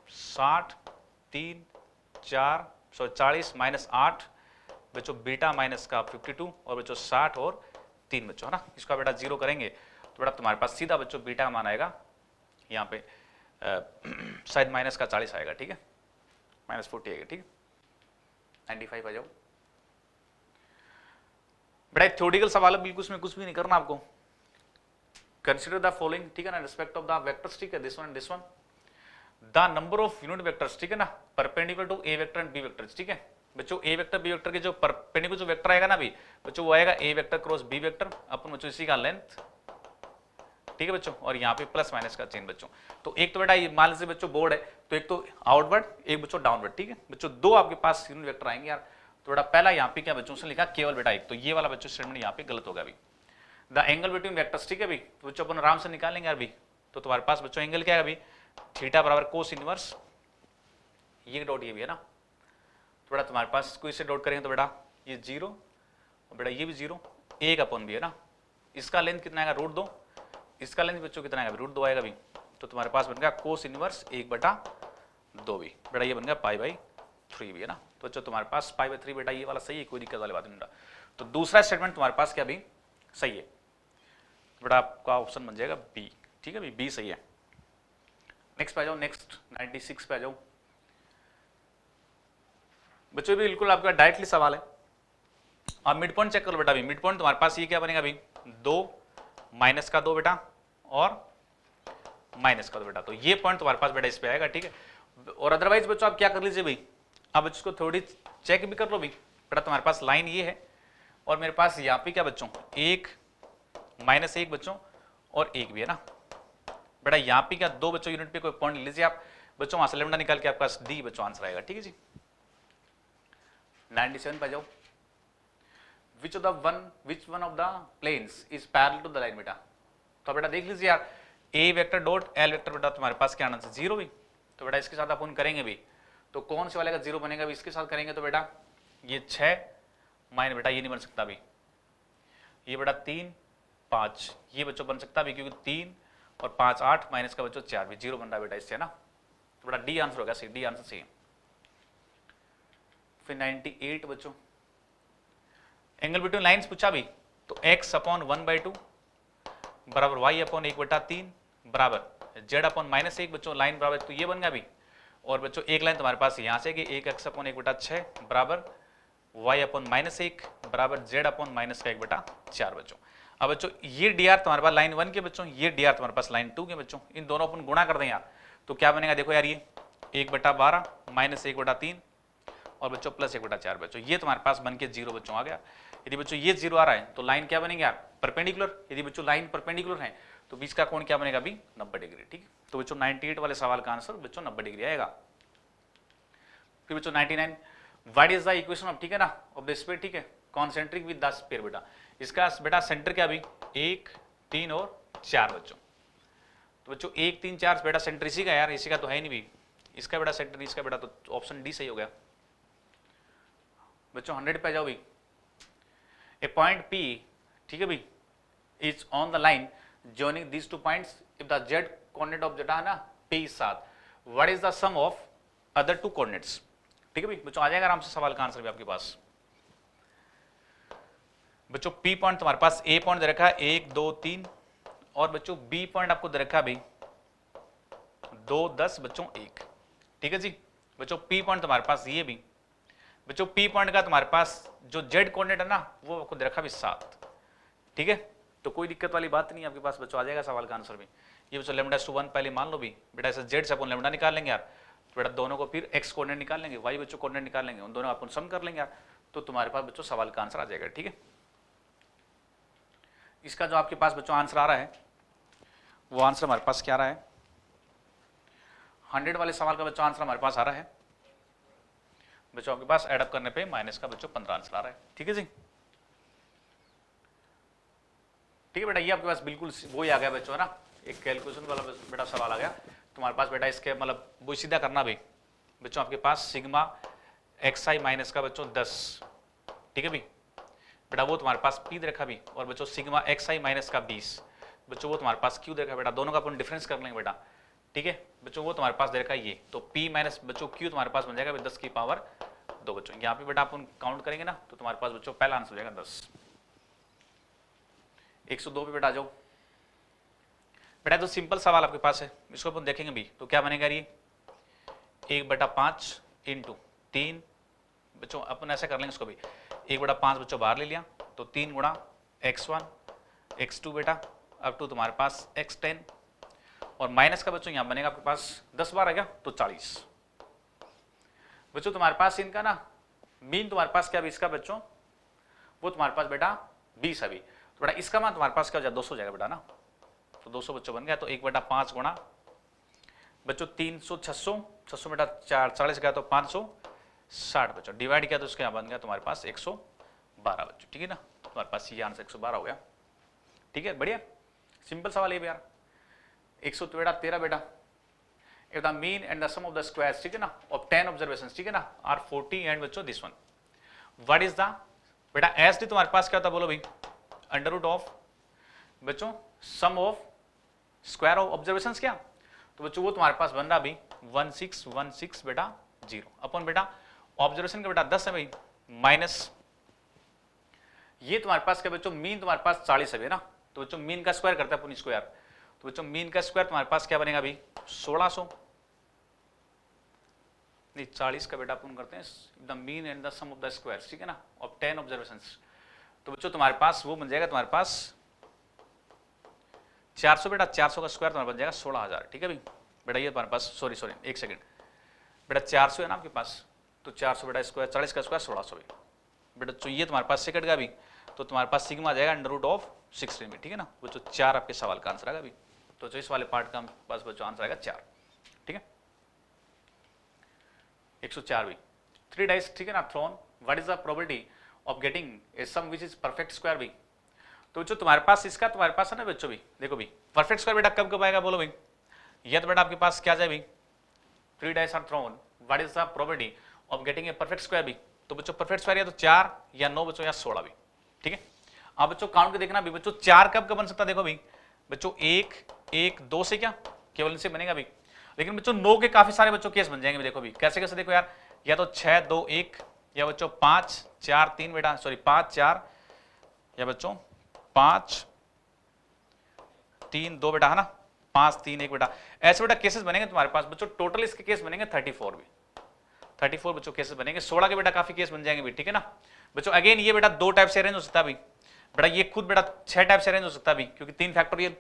60 3 4 40 माइनस 8 बच्चों बीटा माइनस का 52 और बच्चों 60 और 3 बच्चों, है ना। इसका बेटा 0 करेंगे तो बेटा तुम्हारे पास सीधा बच्चों बीटा का मान आएगा यहाँ पे शायद माइनस का 40 आएगा, ठीक है, -40 आएगा, ठीक है। 95 आ जाओ बेटा, थ्योरेटिकल सवाल है बिल्कुल, इसमें कुछ भी नहीं करना आपको। कंसीडर द फॉलोइंग, ठीक है ना, रिस्पेक्ट ऑफ द वेक्टर्स, ठीक है, this one and this one, the number of unit vectors, ठीक है ना, perpendicular to a vector and b vectors, ठीक है। बच्चों ए वेक्टर बी वेक्टर के जो परपेंडिकुलर जो वेक्टर आएगा ना भी बच्चों, वो आएगा ए वेक्टर क्रॉस बी वेक्टर अपन बच्चों इसी का लेंथ, ठीक है बच्चों, और यहाँ पे प्लस माइनस का चेन बच्चों। तो एक तो बेटा ये मान लीजिए बच्चों बोर्ड है, तो एक तो आउटवर्ड एक बच्चों डाउनवर्ड, ठीक है बच्चों, दो आपके पास यूनिट वेक्टर आएंगे यार। तो बेटा पहला यहाँ पे क्या बच्चों से लिखा केवल बेटा एक, तो ये वाला बच्चों स्टेटमेंट यहाँ पे गलत होगा अभी। द एंगल बिटवीन वेक्टर्स, ठीक है अभी, तो बच्चों अपन आराम से निकालेंगे अभी। तो तुम्हारे पास बच्चों एंगल क्या है अभी, थीटा बराबर कोस इनवर्स, ये डॉट ये भी है ना, तो बेटा तुम्हारे पास इसको इससे डॉट करेंगे तो बेटा ये 0 और बेटा ये भी 0, 1/2 भी है ना। इसका लेंथ कितना आएगा √2, इसका लेंथ बच्चों कितना आएगा √2 आएगा भी। तो तुम्हारे पास बन गया कोस इनवर्स 1/2 भी, बेटा ये बन गया π/3 भी है ना। तो बच्चों तुम्हारे पास π/3 बेटा ये वाला सही है, कोई दिक्कत वाली बात नहीं बेटा। तो दूसरा स्टेटमेंट तुम्हारे पास क्या भी सही है, बेटा आपका ऑप्शन बन जाएगा बी, ठीक है, बी सही है। नेक्स्ट पे आ जाओ, नेक्स्ट 96 पे आ जाओ बच्चों, भी बिल्कुल आपका डायरेक्टली सवाल है। आप मिड पॉइंट चेक करो बेटा, भी मिड पॉइंट तुम्हारे पास ये क्या बनेगा अभी 2 माइनस का 2 बेटा और माइनस का 2 बेटा, तो ये पॉइंट तुम्हारे पास बेटा इस पे आएगा, ठीक है। और अदरवाइज बच्चों आप क्या कर लीजिए भाई, आप इसको थोड़ी चेक भी कर लो भी बेटा, तुम्हारे पास लाइन ये है और मेरे पास यहाँ पे क्या बच्चों 1 -1 बच्चों और 1 भी है ना। बेटा यहाँ पे क्या 2 बच्चों यूनिट पे कोई पॉइंट लीजिए आप बच्चों, वहां से लेमडा निकाल के आपका डी बच्चों आंसर आएगा, ठीक है जी। 97 पे जाओ, which one of the planes is parallel to the line बेटा। तो बेटा देख लीजिए यार, a vector dot l vector बेटा तुम्हारे पास क्या आना चाहिए 0 भी, तो बेटा इसके साथ अपन करेंगे भी, तो कौन से वाले का 0 बनेगा भी, इसके साथ करेंगे तो बेटा ये 6 माइनस बेटा ये नहीं बन सकता भी, ये बेटा 3 5 ये बच्चों बन सकता भी, क्योंकि 3 और 5 8 माइनस का बच्चों 4 भी 0 बन रहा है बेटा इससे, है ना। तो बेटा डी आंसर होगा, सही डी आंसर सही। फिर 98 बच्चों, एंगल बिटवीन लाइंस पूछा भी, तो x/1/2 बराबर y/1/3 बराबर z/-1 बच्चों लाइन बराबर, तो ये बन गया भी। और बच्चों एक लाइन तुम्हारे पास यहां से कि 1x/1/6 बराबर y/-1 बराबर z/-1 बच्चों। अब बच्चों ये dr तुम्हारे पास लाइन 1 के बच्चों, ये dr तुम्हारे पास लाइन 2 के बच्चों, इन दोनों अपन गुणा कर दें यार, तो क्या बनेगा देखो यार, ये 1/12 -1/3 और बच्चों प्लस 1/4 बच्चों, ये तुम्हारे पास बन के 0 बच्चों आ गया। यदि बच्चों ये 0 आ रहा है तो लाइन क्या बनेगी यार, परपेंडिकुलर। यदि बच्चों लाइन परपेंडिकुलर है तो बीच का कोण क्या बनेगा अभी 90 डिग्री। ठीक है, तो बच्चों 98 वाले सवाल का आंसर बच्चों 90 डिग्री आएगा। फिर बच्चों 99, what is the equation of, ठीक है ना, ऑफ द स्फीयर, ठीक है, कॉन्सेंट्रिक विद द स्फीयर बेटा। इसका बेटा सेंटर क्या अभी 1, 3 और 4 बच्चों। तो बच्चों 1, 3, 4 बेटा सेंटर इसी का यार, इसी का तो है नहीं भी, इसका बेटा सेंटर, इसका बेटा, तो ऑप्शन डी सही हो गया बच्चों। 100 पे जाओ भी। ए पॉइंट P, ठीक है भी, is on the line joining these two points if the z coordinate of zeta है ना P is 7, what is the sum of other two coordinates। ठीक है भाई बच्चों, आ जाएगा आराम से सवाल का आंसर भी आपके पास। बच्चों P पॉइंट तुम्हारे पास A पॉइंट दे रखा है 1, 2, 3, और बच्चों B पॉइंट आपको दे रखा है भाई 2, 10 बच्चों 1। ठीक है जी बच्चों, P पॉइंट तुम्हारे पास ये भी बच्चों, P पॉइंट का तुम्हारे पास जो z कोऑर्डिनेट है ना वो आपको दे रखा भी 7। ठीक है, तो कोई दिक्कत वाली बात नहीं आपके पास बच्चों, आ जाएगा सवाल का आंसर भी। ये बच्चों λ/1 पहले मान लो भी बेटा, ऐसे z से अपन लैम्डा निकाल लेंगे यार, तो बेटा दोनों को फिर x कोऑर्डिनेट निकाल लेंगे, y बच्चों कोऑर्डिनेट निकाल लेंगे, उन दोनों अपन सम कर लेंगे यार, तो तुम्हारे पास बच्चों सवाल का आंसर आ जाएगा। ठीक है, इसका जो आपके पास बच्चों आंसर आ रहा है वो आंसर हमारे पास क्या आ रहा है, 100 वाले सवाल का बच्चों आंसर हमारे पास आ रहा है बच्चों, आपके पास एडअप करने पे माइनस का बच्चों 15 आंसर आ रहा है। ठीक है जी, ठीक है बेटा, ये आपके पास बिल्कुल वही आ गया बच्चों, है ना, एक कैलकुलेशन वाला बेटा सवाल आ गया तुम्हारे पास बेटा। इसके मतलब वो सीधा करना भी बच्चों, आपके पास सिग्मा xi माइनस का बच्चों 10, ठीक है भी बेटा, वो तुम्हारे पास P दे रखा भी, और बच्चों सिग्मा xi माइनस का 20 बच्चों, वो तुम्हारे पास Q दे रखा बेटा, दोनों का अपन डिफरेंस कर लेंगे बेटा। ठीक है बच्चों, वो तुम्हारे पास दे रखा ये, तो P माइनस बच्चों Q तुम्हारे पास बन जाएगा 10 की पावर 2 बच्चों। यहाँ पे बेटा अपन काउंट करेंगे ना तो तुम्हारे पास बच्चों पहला आंसर हो जाएगा 10। 102 पे बेटा आ जाओ बेटा, तो सिंपल सवाल आपके पास है, इसको अपन देखेंगे भी, तो क्या बनेगा ये 1/5 इंटू 3 बच्चों, अपन ऐसा कर लेंगे इसको भी, 1/5 बच्चों बाहर ले लिया, तो 3 गुणा x1 x2 बेटा अप टू तुम्हारे पास x10, और माइनस का बच्चों यहाँ बनेगा आपके पास 10 बार आ गया तो 40 बच्चों। तुम्हारे पास इनका ना मीन तुम्हारे पास क्या भी इसका बच्चों, वो तुम्हारे पास बेटा 20 अभी, तो बेटा इसका मान तुम्हारे पास क्या हो जाएगा 200 हो जाएगा बेटा ना, तो 200 बच्चों बन गया, तो 1/5 गुणा बच्चों 300 600 बेटा 40 गया तो 560 बच्चों, डिवाइड किया तो उसके यहाँ बन गया तुम्हारे पास 112 बच्चों। ठीक है ना, तुम्हारे पास ये आंसर 112 हो गया। ठीक है, बढ़िया सिंपल सवाल ये भी यार। 113 बेटा, if the mean and the sum of the squares, ठीक है ना, of 10 observations, ठीक है ना, are 40 and बच्चों this one, what is the बेटा एस डी तुम्हारे पास क्या होता है बोलो भाई, अंडर रूट ऑफ बच्चों सम ऑफ स्क्वायर ऑफ ऑब्जर्वेशंस क्या, तो बच्चों वो तुम्हारे पास बन रहा अभी 1616 बेटा 0 अपन बेटा ऑब्जर्वेशन का बेटा 10 है भाई, माइनस ये तुम्हारे पास क्या बच्चों मीन तुम्हारे पास 40 है ना, तो बच्चों मीन का स्क्वायर करता है अपन इसको यार, तो बच्चों मीन का स्क्वायर तुम्हारे पास क्या बनेगा अभी 1600 नहीं 40 का बेटा अपन करते हैं the mean and the sum of the squares, ठीक है ना, ऑफ 10 ऑब्जर्वेशंस, तो बच्चों तुम्हारे पास वो बन जाएगा तुम्हारे पास 400 बेटा, 400 का स्क्वायर तुम्हारे बन जाएगा 16000। ठीक है भाई बेटा, ये तुम्हारे पास सॉरी एक सेकंड बेटा 400 है ना आपके पास, तो 400 बेटा स्क्वायर 40 का स्क्वायर 1600 बेटा, तो ये तुम्हारे पास सेकंड का भी, तो तुम्हारे पास सिग्मा आ जाएगा अंडर रूट ऑफ 16 में। ठीक है ना बच्चों, 4 आपके सवाल का आंसर आएगा अभी, तो जो इस वाले पार्ट का पास बच्चों आंसर आएगा 4। ठीक है 104 भी 3 डाइस, ठीक है ना, thrown, what is the probability of getting a sum which is perfect square भी, तो जो तुम्हारे पास इसका तुम्हारे पास है ना बच्चों भी, देखो भी परफेक्ट स्क्वायर बेटा कब कब आएगा बोलो भाई, ये तो बेटा आपके पास क्या जाए भाई 3 dice are thrown, what is the probability of getting a perfect square भी, तो बच्चों परफेक्ट स्क्वायर या तो 4 या 9 बच्चों या 16 भी। ठीक है, अब बच्चों काउंट के देखना भी बच्चों 4 कब कब बन सकता है, देखो भाई बच्चों 1 1 2 से क्या केवल इनसे बनेगा भी, लेकिन बच्चों 9 के काफी सारे बच्चों केस बन जाएंगे, देखो भी कैसे कैसे, देखो यार या तो 6 2 1 या बच्चों 5 4 3 बेटा सॉरी 5 4 या बच्चों 5 3 2 बेटा है ना, 5 3 1 बेटा, ऐसे बेटा केसेस बनेंगे तुम्हारे पास बच्चों, टोटल इसके केस बनेंगे 34 भी, 34 बच्चों केसेस बनेंगे, 16 के बेटा काफी केस बन जाएंगे भी। ठीक है ना बच्चों, अगेन ये बेटा 2 टाइप से अरेंज हो सकता है भी बेटा, ये खुद बेटा 6 टाइप से अरेंज हो सकता है भी, क्योंकि 3 फैक्टोरियल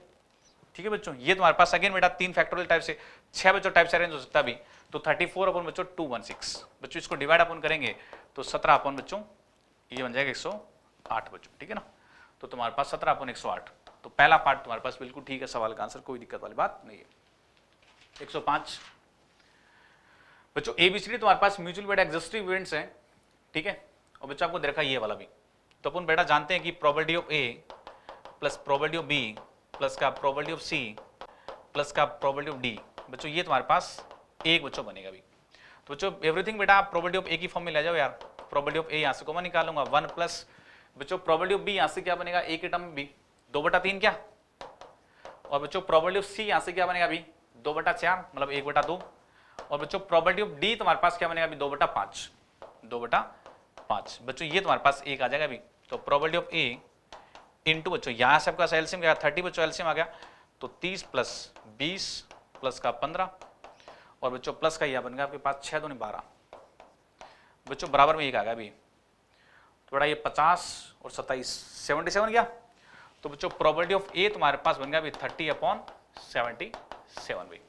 ठीक है बच्चों, ये तुम्हारे पास अगेन बेटा 3 फैक्टोरियल टाइप से 6 बच्चों टाइप से अरेंज हो सकता है अभी, तो 34 अपन बच्चों 216 बच्चों, इसको डिवाइड अपन करेंगे तो 17 अपन बच्चों ये बन जाएगा 108 बच्चों, ठीक है ना। तो तुम्हारे पास 17 अपन 108, तो पहला पार्ट तुम्हारे पास बिल्कुल ठीक है, सवाल का आंसर कोई दिक्कत वाली बात नहीं है। 105 बच्चों ABCD तुम्हारे पास म्यूचुअल बेटा एग्जिस्टिंग इवेंट्स हैं, ठीक है, और बच्चों आपको दे रखा ये वाला भी, तो अपन बेटा जानते हैं कि probability of A plus probability of B plus का प्रोबेबिलिटी ऑफ C प्लस का प्रोबेबिलिटी ऑफ D, बच्चों ये तुम्हारे पास एक बच्चों बनेगा अभी। तो बच्चों एवरीथिंग बेटा आप प्रोबेबिलिटी ऑफ A की फॉर्म में ले जाओ यार, प्रोबेबिलिटी ऑफ A यहाँ से कॉमन निकालूंगा 1 प्लस बच्चों प्रोबेबिलिटी ऑफ B यहाँ से क्या बनेगा A के टर्म में B 2/3 क्या, और बच्चों प्रोबेबिलिटी ऑफ C यहाँ से क्या बनेगा अभी 2/4 मतलब 1/2, और बच्चों प्रोबेबिलिटी ऑफ D तुम्हारे पास क्या बनेगा अभी 2/5 2/5 बच्चों, ये तुम्हारे पास एक आ जाएगा अभी। तो प्रोबेबिलिटी ऑफ A इंटू बच्चों यहाँ से आपका एलसीएम क्या 30 बच्चों, एलसीएम आ गया तो 30 प्लस 20 प्लस का 15, और बच्चों प्लस का यह बन गया आपके पास 6 दूनी 12 बच्चों, बराबर में एक आ गया अभी, तो बड़ा ये 50 और 27 77 गया, तो बच्चों प्रोबेबिलिटी ऑफ A तुम्हारे पास बन गया अभी 30/77 भी।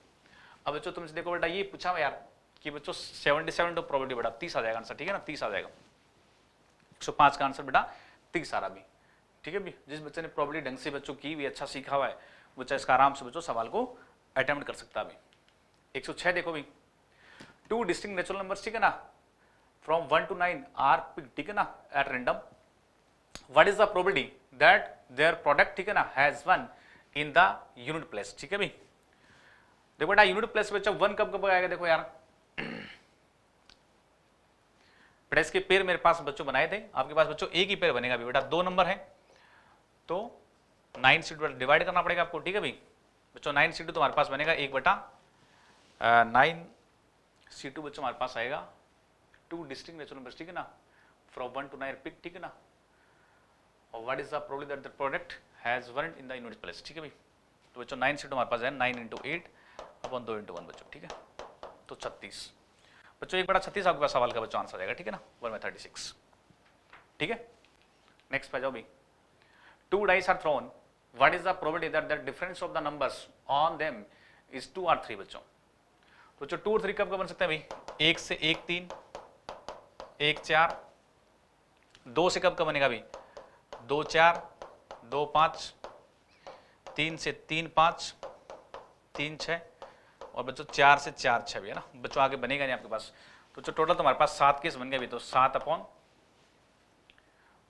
अब बच्चों तुमसे देखो बेटा ये पूछा यार कि बच्चों 77 तो प्रोबेबिलिटी बेटा 30 आ जाएगा आंसर, ठीक है ना, 30 आ जाएगा। 105 का आंसर बेटा 30 आ रहा भी, ठीक है भी। जिस बच्चे ने प्रोबेबिलिटी ढंग से बच्चों की भी अच्छा सीखा हुआ है बच्चा इसका आराम से बच्चों सवाल को अटेम्प्ट कर सकता है अभी। 106 देखो भी, 2 डिस्टिंक्ट नेचुरल नंबर्स, ठीक है ना, फ्रॉम 1 to 9 आर पिक्ड, ठीक है ना, at random, what is the probability that their product, ठीक है ना, has 1 in the unit place, ठीक है भी। देखो बेटा यूनिट प्लेस बच्चा 1 कब आएगा, देखो यार बेटा इसके पेयर मेरे पास बच्चों बनाए थे, आपके पास बच्चों एक ही पेयर बनेगा अभी बेटा, 2 नंबर है तो 9 से डिवाइड करना पड़ेगा आपको, ठीक है भाई बच्चों। 9 C2 तुम्हारे पास बनेगा 1/9 C2 बच्चों हमारे पास आएगा 2 डिस्टिंक्ट नेचुरल नंबर्स, ठीक है ना, फ्रॉम 1 to 9 पिक, ठीक है ना, और what is the probability that the product has 1 in the unit place, ठीक है भाई। तो बच्चों 9 C2 हमारे पास है 9 × 8 अपन 2 × 1 बच्चों, ठीक है, तो 36 बच्चों 1/36 आपके पास सवाल का बच्चों आंसर आएगा, ठीक है ना, 1/36, ठीक है। नेक्स्ट पे जाओ भाई, 2 dice are thrown, what is the probability that the difference of the numbers on them is 2 or 3 बच्चों। तो बच्चों 2 और 3 कब बन सकते हैं भाई, 1 से 1 3, 1 4, 2 से कब बनेगा भाई 2 4, 2 5, 3 से 3 5, 3 6, और बच्चों 4 से 4 6 भी है ना बच्चों, आगे बनेगा नहीं आपके पास। तो बच्चों टोटल तुम्हारे पास 7 केस बन गए भी, तो 7 अपॉन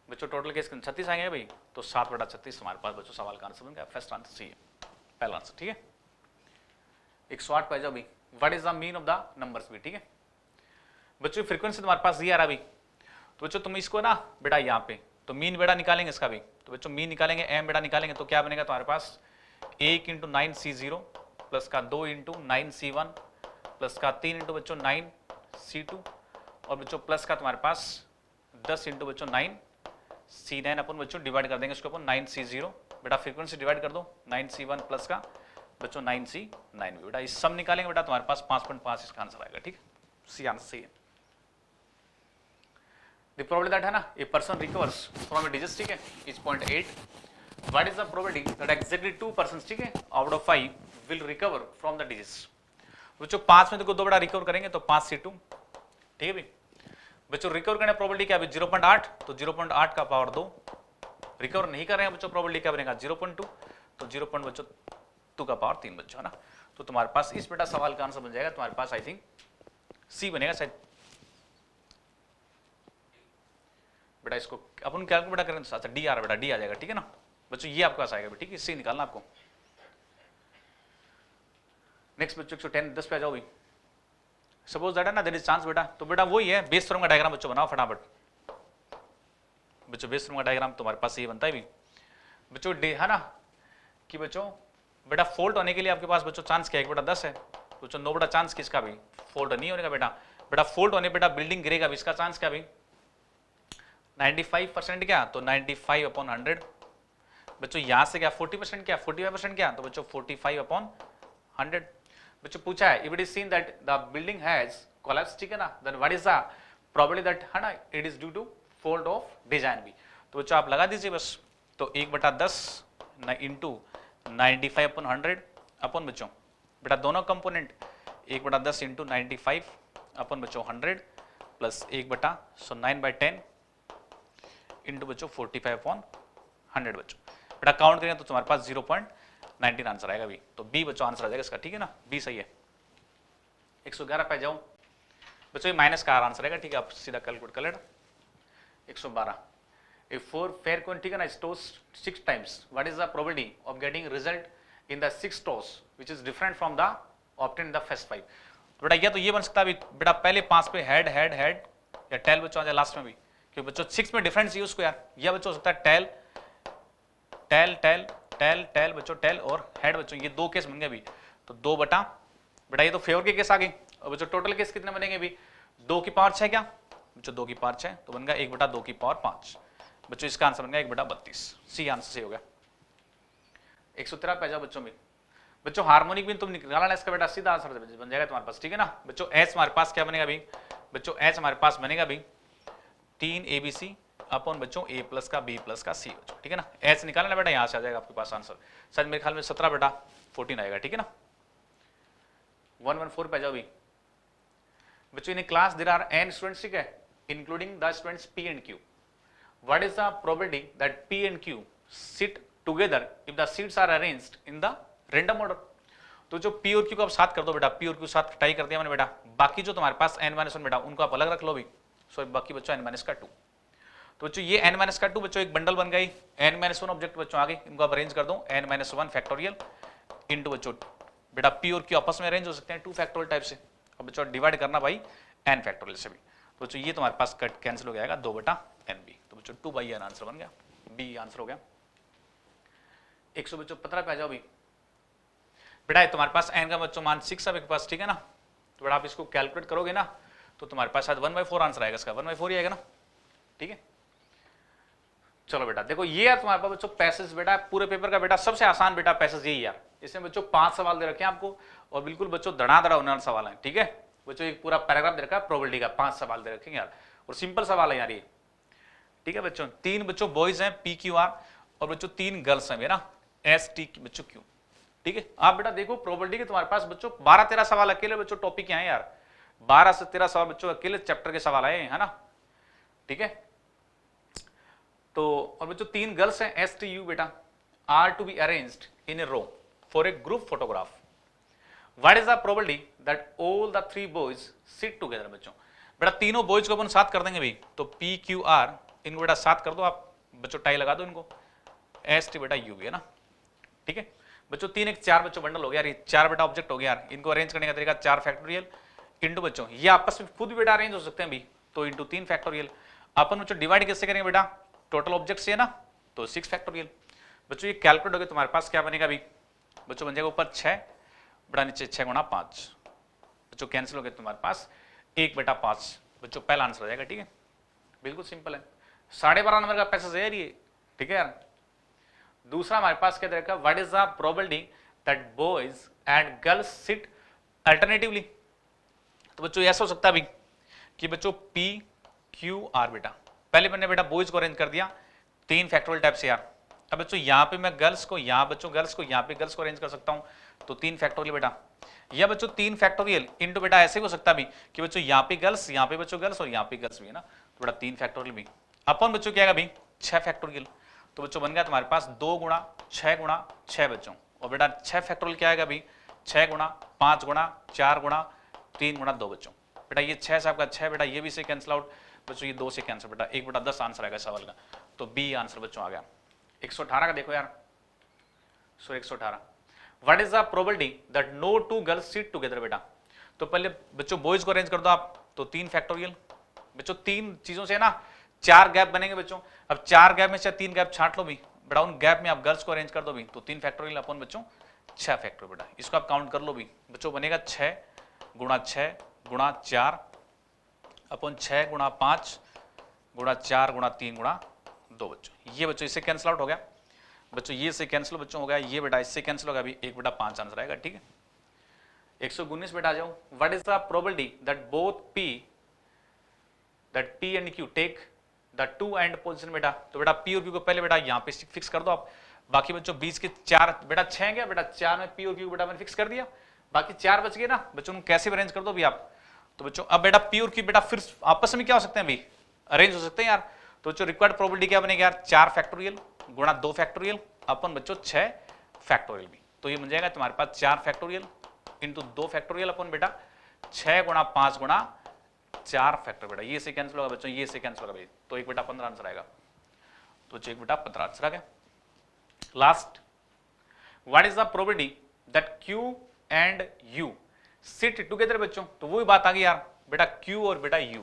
बच्चों टोटल केस 36 आएंगे भाई, तो 7/36 हमारे पास बच्चों सवाल का आंसर बन गया, फर्स्ट आंसर सी है, पहला आंसर, ठीक है। 108 पे जाओ भाई, what is the mean of the numbers भी, ठीक है बच्चों। फ्रीक्वेंसी तुम्हारे पास ये आ रहा भाई, तो बच्चों तुम इसको ना बेटा यहाँ पे तो मीन बेटा निकालेंगे इसका भी, तो बच्चों मीन निकालेंगे, एम बेटा निकालेंगे, तो क्या बनेगा तुम्हारे पास 1 × 9C0 प्लस का 2 × 9C1 प्लस का 3 × बच्चों 9C2, और बच्चों प्लस का तुम्हारे पास 10 × बच्चों 9C9 अपन बच्चों डिवाइड कर देंगे इसको अपन 9C0 बेटा, फ्रीक्वेंसी डिवाइड कर दो 9C1 प्लस का बच्चों 9C9 भी बेटा, इस सब निकालेंगे बेटा तुम्हारे पास 5.5 इसका आंसर आएगा, ठीक है, सी आंसर सही है। The probability that है ना a person recovers from a disease, ठीक है, is 0.8. What is the probability that exactly 2 persons, ठीक है, out of 5 will recover from the disease? बच्चों 5 में देखो 2 बड़ा रिकवर करेंगे तो 5C2, ठीक है भाई बच्चों। रिकवर करने प्रोबेबिलिटी क्या है 0.8, तो 0.8 का पावर 2, रिकवर नहीं कर रहे हैं बच्चों प्रोबेबिलिटी क्या बनेगा 0.2, तो 0.2 का पावर 3 बच्चों है ना। तो तुम्हारे पास इस बेटा सवाल का आंसर बन जाएगा तुम्हारे पास आई थिंक सी बनेगा शायद बेटा, इसको अपन कैलकुलेट करें तो अच्छा डी आ रहा बेटा, डी आ जाएगा, ठीक है ना बच्चों, ये आपके पास आएगा, ठीक है, सी निकालना आपको। नेक्स्ट बच्चों 10 पे आ जाओ भाई, सपोज दैट है ना देयर इज चांस बेटा, तो बेटा वही है बेस थ्योरम का डायग्राम बच्चों बनाओ फटाफट बच्चों, बेस थ्योरम का डायग्राम तुम्हारे पास ये बनता है भी बच्चों, डे है ना कि बच्चों बेटा फोल्ट होने के लिए आपके पास बच्चों चांस क्या है, बेटा 10 है बच्चों, 9 बेटा चांस किसका भी फोल्ट नहीं होने का बेटा, बेटा फोल्ट होने बेटा बिल्डिंग गिरेगा भी, इसका चांस क्या भाई 95% क्या, तो 95/100 बच्चों, यहां से क्या 40% क्या 45% क्या, तो बच्चों 45/100 बच्चों पूछा है if it is seen that the building has collapse, ठीक है ना, then what is the probability that है ना it is due to fault of design भी, तो बच्चों आप लगा दीजिए बस, तो 1/10 इंटू 95 अपन 100 अपन बच्चों बेटा दोनों कंपोनेंट 1/10 इंटू 95 अपन बच्चों 100 प्लस 1/9/10 इंटू बच्चों 45/100 बच्चों। बेटा काउंट करें तो तुम्हारे पास 0.19 आंसर आएगा बी। तो बी बच्चों आंसर आ जाएगा इसका, ठीक है ना, बी सही है। 111 पे जाओ बच्चों, ये माइनस का आंसर आएगा, ठीक है, आप सीधा कैलकुलेट कर लेना। 112 if 4 fair coin, ठीक है ना, toss 6 times, what is the probability of getting result in the 6th toss which is different from the obtained in the first 5? बेटा या तो ये बन सकता है बेटा पहले 5 पे हेड हेड हेड या टेल बच्चों आ जाए लास्ट में भी, क्योंकि बच्चों 6 में डिफरेंस चाहिए उसको यार, या बच्चों हो सकता है tail tail tail tail tail बच्चों टेल और हेड बच्चों, ये 2 केस बन गए अभी। तो 2 बटा बेटा ये तो फेवर के केस आ गए, और बच्चों टोटल केस कितने बनेंगे अभी, 2 की पावर 6 क्या बच्चों, 2 की पावर 6 तो बन गया 1/2 की पावर 5 बच्चों, इसका आंसर बन गया 1/32, सी आंसर सही हो गया। 113 पे जाओ बच्चों में, बच्चों हार्मोनिक भी तुम निकालना इसका बेटा, सीधा आंसर बन जाएगा तुम्हारे पास, ठीक है ना बच्चों। एच हमारे पास क्या बनेगा अभी बच्चों, एच हमारे पास बनेगा अभी 3 ABC अपन बच्चों A प्लस का B प्लस का C बच्चों, ठीक है ना। एच निकालना बेटा, यहां से आ जाएगा आपके पास आंसर, सर मेरे ख्याल में 17/14 आएगा, ठीक है ना। 114 पे जाओ भी बच्चों, in class there are n students, ठीक है, including the students P and Q. What is the probability that P and Q sit together if the seats are arranged in the random order? तो जो P और Q को आप साथ कर दो बेटा, P और Q साथ टाई कर दिया मैंने बेटा, बाकी जो तुम्हारे पास n-1 बेटा उनको आप अलग रख लो भी, सो बाकी बच्चों n-2। तो बच्चों ये n-2 बच्चों एक बंडल बन गई, n-1 ऑब्जेक्ट बच्चों आ गई, इनको आप अरेंज कर दो n-1 फैक्टोरियल इंटू बच्चों बेटा P और Q आपस में अरेंज हो सकते हैं 2 फैक्टोरियल टाइप से, और बच्चों डिवाइड करना भाई n फैक्टोरियल से भी, तो बच्चों ये तुम्हारे पास कट कैंसिल हो जाएगा 2/NB, तो बच्चों 2/n आंसर बन गया, बी आंसर हो गया। 115 पे आ जाओ भी बेटा, तुम्हारे पास n का बच्चों मान 6 है आपके पास, ठीक है ना, तो बेटा आप इसको कैलकुलेट करोगे ना तो तुम्हारे पास शायद 1/4 आंसर आएगा इसका, 1/4 ही आएगा ना, ठीक है। चलो बेटा देखो ये यार तुम्हारे पास बच्चों पैसेज बेटा पूरे पेपर का बेटा सबसे आसान बेटा पैसेज यही यार, इसमें बच्चों 5 सवाल दे रखे हैं आपको, और बिल्कुल बच्चों धड़ाधड़ होने वाले सवाल है, ठीक है बच्चों, एक पूरा पैराग्राफ दे रखा है प्रोबेबिलिटी का, 5 सवाल दे रखे हैं यार, और सिंपल सवाल है यार ये, ठीक है बच्चों। 3 बच्चों बॉयज हैं PQR, और बच्चों 3 गर्ल्स हैं मेरा ST बच्चों Q, ठीक है। आप बेटा देखो प्रोबेबिलिटी के तुम्हारे पास बच्चों 12-13 सवाल अकेले बच्चों टॉपिक यहाँ है यार, 12 से 13 सवाल बच्चों अकेले चैप्टर के सवाल आए है ना, ठीक है। तो और बच्चों 3 गर्ल्स हैं STU बेटा, are to be arranged in a row for a group photograph. What is the probability that all the 3 boys sit together बच्चों, बेटा तीनों बॉयज को अपन साथ कर देंगे भाई, तो PQR इनको बेटा साथ कर दो आप बच्चों, टाई लगा दो इनको, ST बेटा U भी है ना, ठीक है बच्चों। 3 1 4 बच्चों बंडल हो गया यार, ये 4 बेटा ऑब्जेक्ट हो गया यार, इनको अरेंज करने का तरीका 4 फैक्टोरियल इंटू बच्चों ये आपस में खुद भी बेटा अरेंज हो सकते हैं भी, तो इंटू 3 फैक्टोरियल, अपन बच्चों डिवाइड कैसे करेंगे बेटा, टोटल ऑब्जेक्ट से है ना, तो 6 फैक्टोरियल बच्चों, ये कैलकुलेट हो गया तुम्हारे पास क्या बनेगा अभी बच्चों, बन जाएगा ऊपर 6 बेटा, नीचे 6 गुणा 5 बच्चों, कैंसिल हो गया तुम्हारे पास 1/5 बच्चों, पहला आंसर हो जाएगा, ठीक है बिल्कुल सिंपल है, 12.5 नंबर का पैसेज है यार ये, ठीक है यार। दूसरा हमारे पास क्या देखा, what is the probability that boys and girls sit alternatively, तो बच्चों ऐसा हो सकता है अभी कि बच्चों PQR बेटा, पहले मैंने बेटा बॉयज को अरेंज कर दिया 3 फैक्टोरियल टाइप से यार, अब बच्चों यहाँ पे मैं गर्ल्स को, यहाँ बच्चों गर्ल्स को, यहाँ पे गर्ल्स को अरेंज कर सकता हूँ, तो 3 फैक्टोरियल बेटा, या बच्चों 3 फैक्टोरियल इंटू बेटा ऐसे भी हो सकता भी कि बच्चों यहाँ पे गर्ल्स, यहाँ पे बच्चों गर्ल्स और यहाँ पे गर्ल्स भी है ना, तो बेटा 3 फैक्टोरियल भी अपन बच्चों क्या आएगा 6 फैक्टोरियल, तो बच्चों बन गया तुम्हारे पास 2 गुणा 6 गुणा 6 बच्चों, और बेटा 6 फैक्टोरियल क्या आएगा अभी 6 गुणा 5 गुणा 4 गुणा 3 गुणा 2 बच्चों, बेटा ये 6 से आपका 6 बेटा, ये भी से कैंसिल आउट बच्चों, ये 2 से कैंसिल बेटा, 1/10 आंसर आएगा सवाल का, तो बी आंसर बच्चों आ गया। 118 का देखो यार, so 118 what is the probability that no 2 girls sit together बेटा, तो पहले बच्चों बॉयज को अरेंज कर दो आप, तो 3 फैक्टोरियल बच्चों, 3 चीजों से ना 4 गैप बनेंगे बच्चों, अब 4 गैप में से 3 गैप छांट लो भी बेटा, उन गैप में आप गर्ल्स को अरेंज कर दो भी, तो 3 फैक्टोरियल अपन बच्चों 6 फैक्टोरियल बेटा, इसको आप काउंट कर लो भी बच्चों, बनेगा 6 गुणा 6 गुणा 4 अपन 6 गुणा 5 गुणा 4 गुणा 3 गुणा 2 बच्चों, ये बच्चों इससे कैंसिल आउट हो गया बच्चों, ये से कैंसिल बच्चों हो गया, ये बेटा इससे कैंसिल हो गया अभी 1/5 आंसर आएगा, ठीक है। 119 बेटा आ जाओ, what is the probability that both P and Q take the 2 end position बेटा, तो बेटा P और Q को पहले बेटा यहाँ पे फिक्स कर दो आप, बाकी बच्चों 20 के 4 बेटा 6 हैं क्या बेटा, 4 में पी और क्यू बेटा मैंने फिक्स कर दिया, बाकी 4 बच गए ना बच्चों, कैसे भी अरेंज कर दो भी आप। तो बच्चों अब बेटा पी और क्यू बेटा फिर आपस में क्या हो सकते हैं अभी, अरेंज हो सकते हैं यार। तो बच्चों रिक्वायर्ड प्रोबेबिलिटी क्या बनेगी यार, 4 फैक्टोरियल गुणा 2 फैक्टोरियल अपन बच्चों 6 फैक्टोरियल भी। तो ये बन जाएगा तुम्हारे पास 4 फैक्टोरियल इंटू 2 फैक्टोरियल अपन बेटा 6 गुणा 5 गुणा 4 फैक्टर बेटा, ये से कैंसिल होगा बच्चों, ये से कैंसिल होगा भाई, तो 1 बेटा 15 आंसर आएगा। तो 1 बेटा 15 आंसर आ गया। Last, what is the probability that Q and U seat together बच्चों, तो वही बात आ गई यार बेटा Q और बेटा U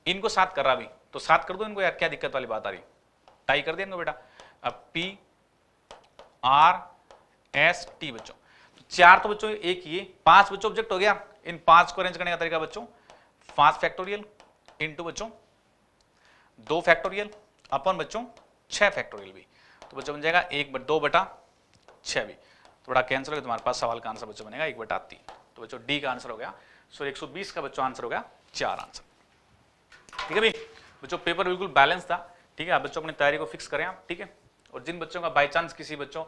इनको साथ कर रहा भी, तो साथ कर दो इनको यार, क्या दिक्कत वाली बात आ रही, टाई कर दिया इनको बेटा। अब P R S T बच्चों, तो 4 तो बच्चों एक ये 5 बच्चों ऑब्जेक्ट हो गया, इन 5 को अरेंज करने का तरीका बच्चों 5 फैक्टोरियल इंटू बच्चों 2 फैक्टोरियल अपन बच्चों 6 फैक्टोरियल भी, तो बच्चों बन जाएगा 2 बटा 6 भी, तो बड़ा कैंसिल हो गया, तुम्हारे पास सवाल का आंसर बच्चों बनेगा 1 बटा 3। तो बच्चों डी का आंसर हो गया, सो 120 का बच्चों आंसर हो गया 4 आंसर। ठीक है भाई बच्चों, पेपर बिल्कुल बैलेंस था। ठीक है, आप बच्चों अपनी तैयारी को फिक्स करें आप। ठीक है, और जिन बच्चों का बाई चांस किसी बच्चों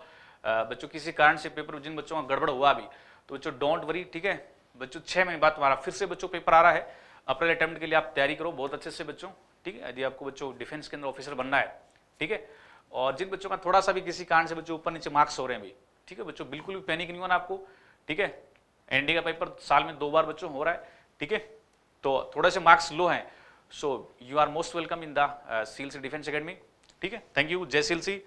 किसी कारण से पेपर, जिन बच्चों का गड़बड़ हुआ भी, तो बच्चों डोंट वरी। ठीक है बच्चों, 6 महीने बाद तुम्हारा फिर से बच्चों पेपर आ रहा है, अप्रैल अटेम्प्ट के लिए आप तैयारी करो बहुत अच्छे से बच्चों। ठीक है, यदि आपको बच्चों डिफेंस के अंदर ऑफिसर बनना है। ठीक है, और जिन बच्चों का थोड़ा सा भी किसी कारण से बच्चों ऊपर नीचे मार्क्स हो रहे हैं भी, ठीक है बच्चों, बिल्कुल भी पैनिक नहीं होना आपको। ठीक है, एनडी का पेपर साल में 2 बार बच्चों हो रहा है। ठीक है, तो थोड़े से मार्क्स लो हैं, so you are most welcome in the CLC defence academy. ठीक है, थैंक यू, जय सीएलसी।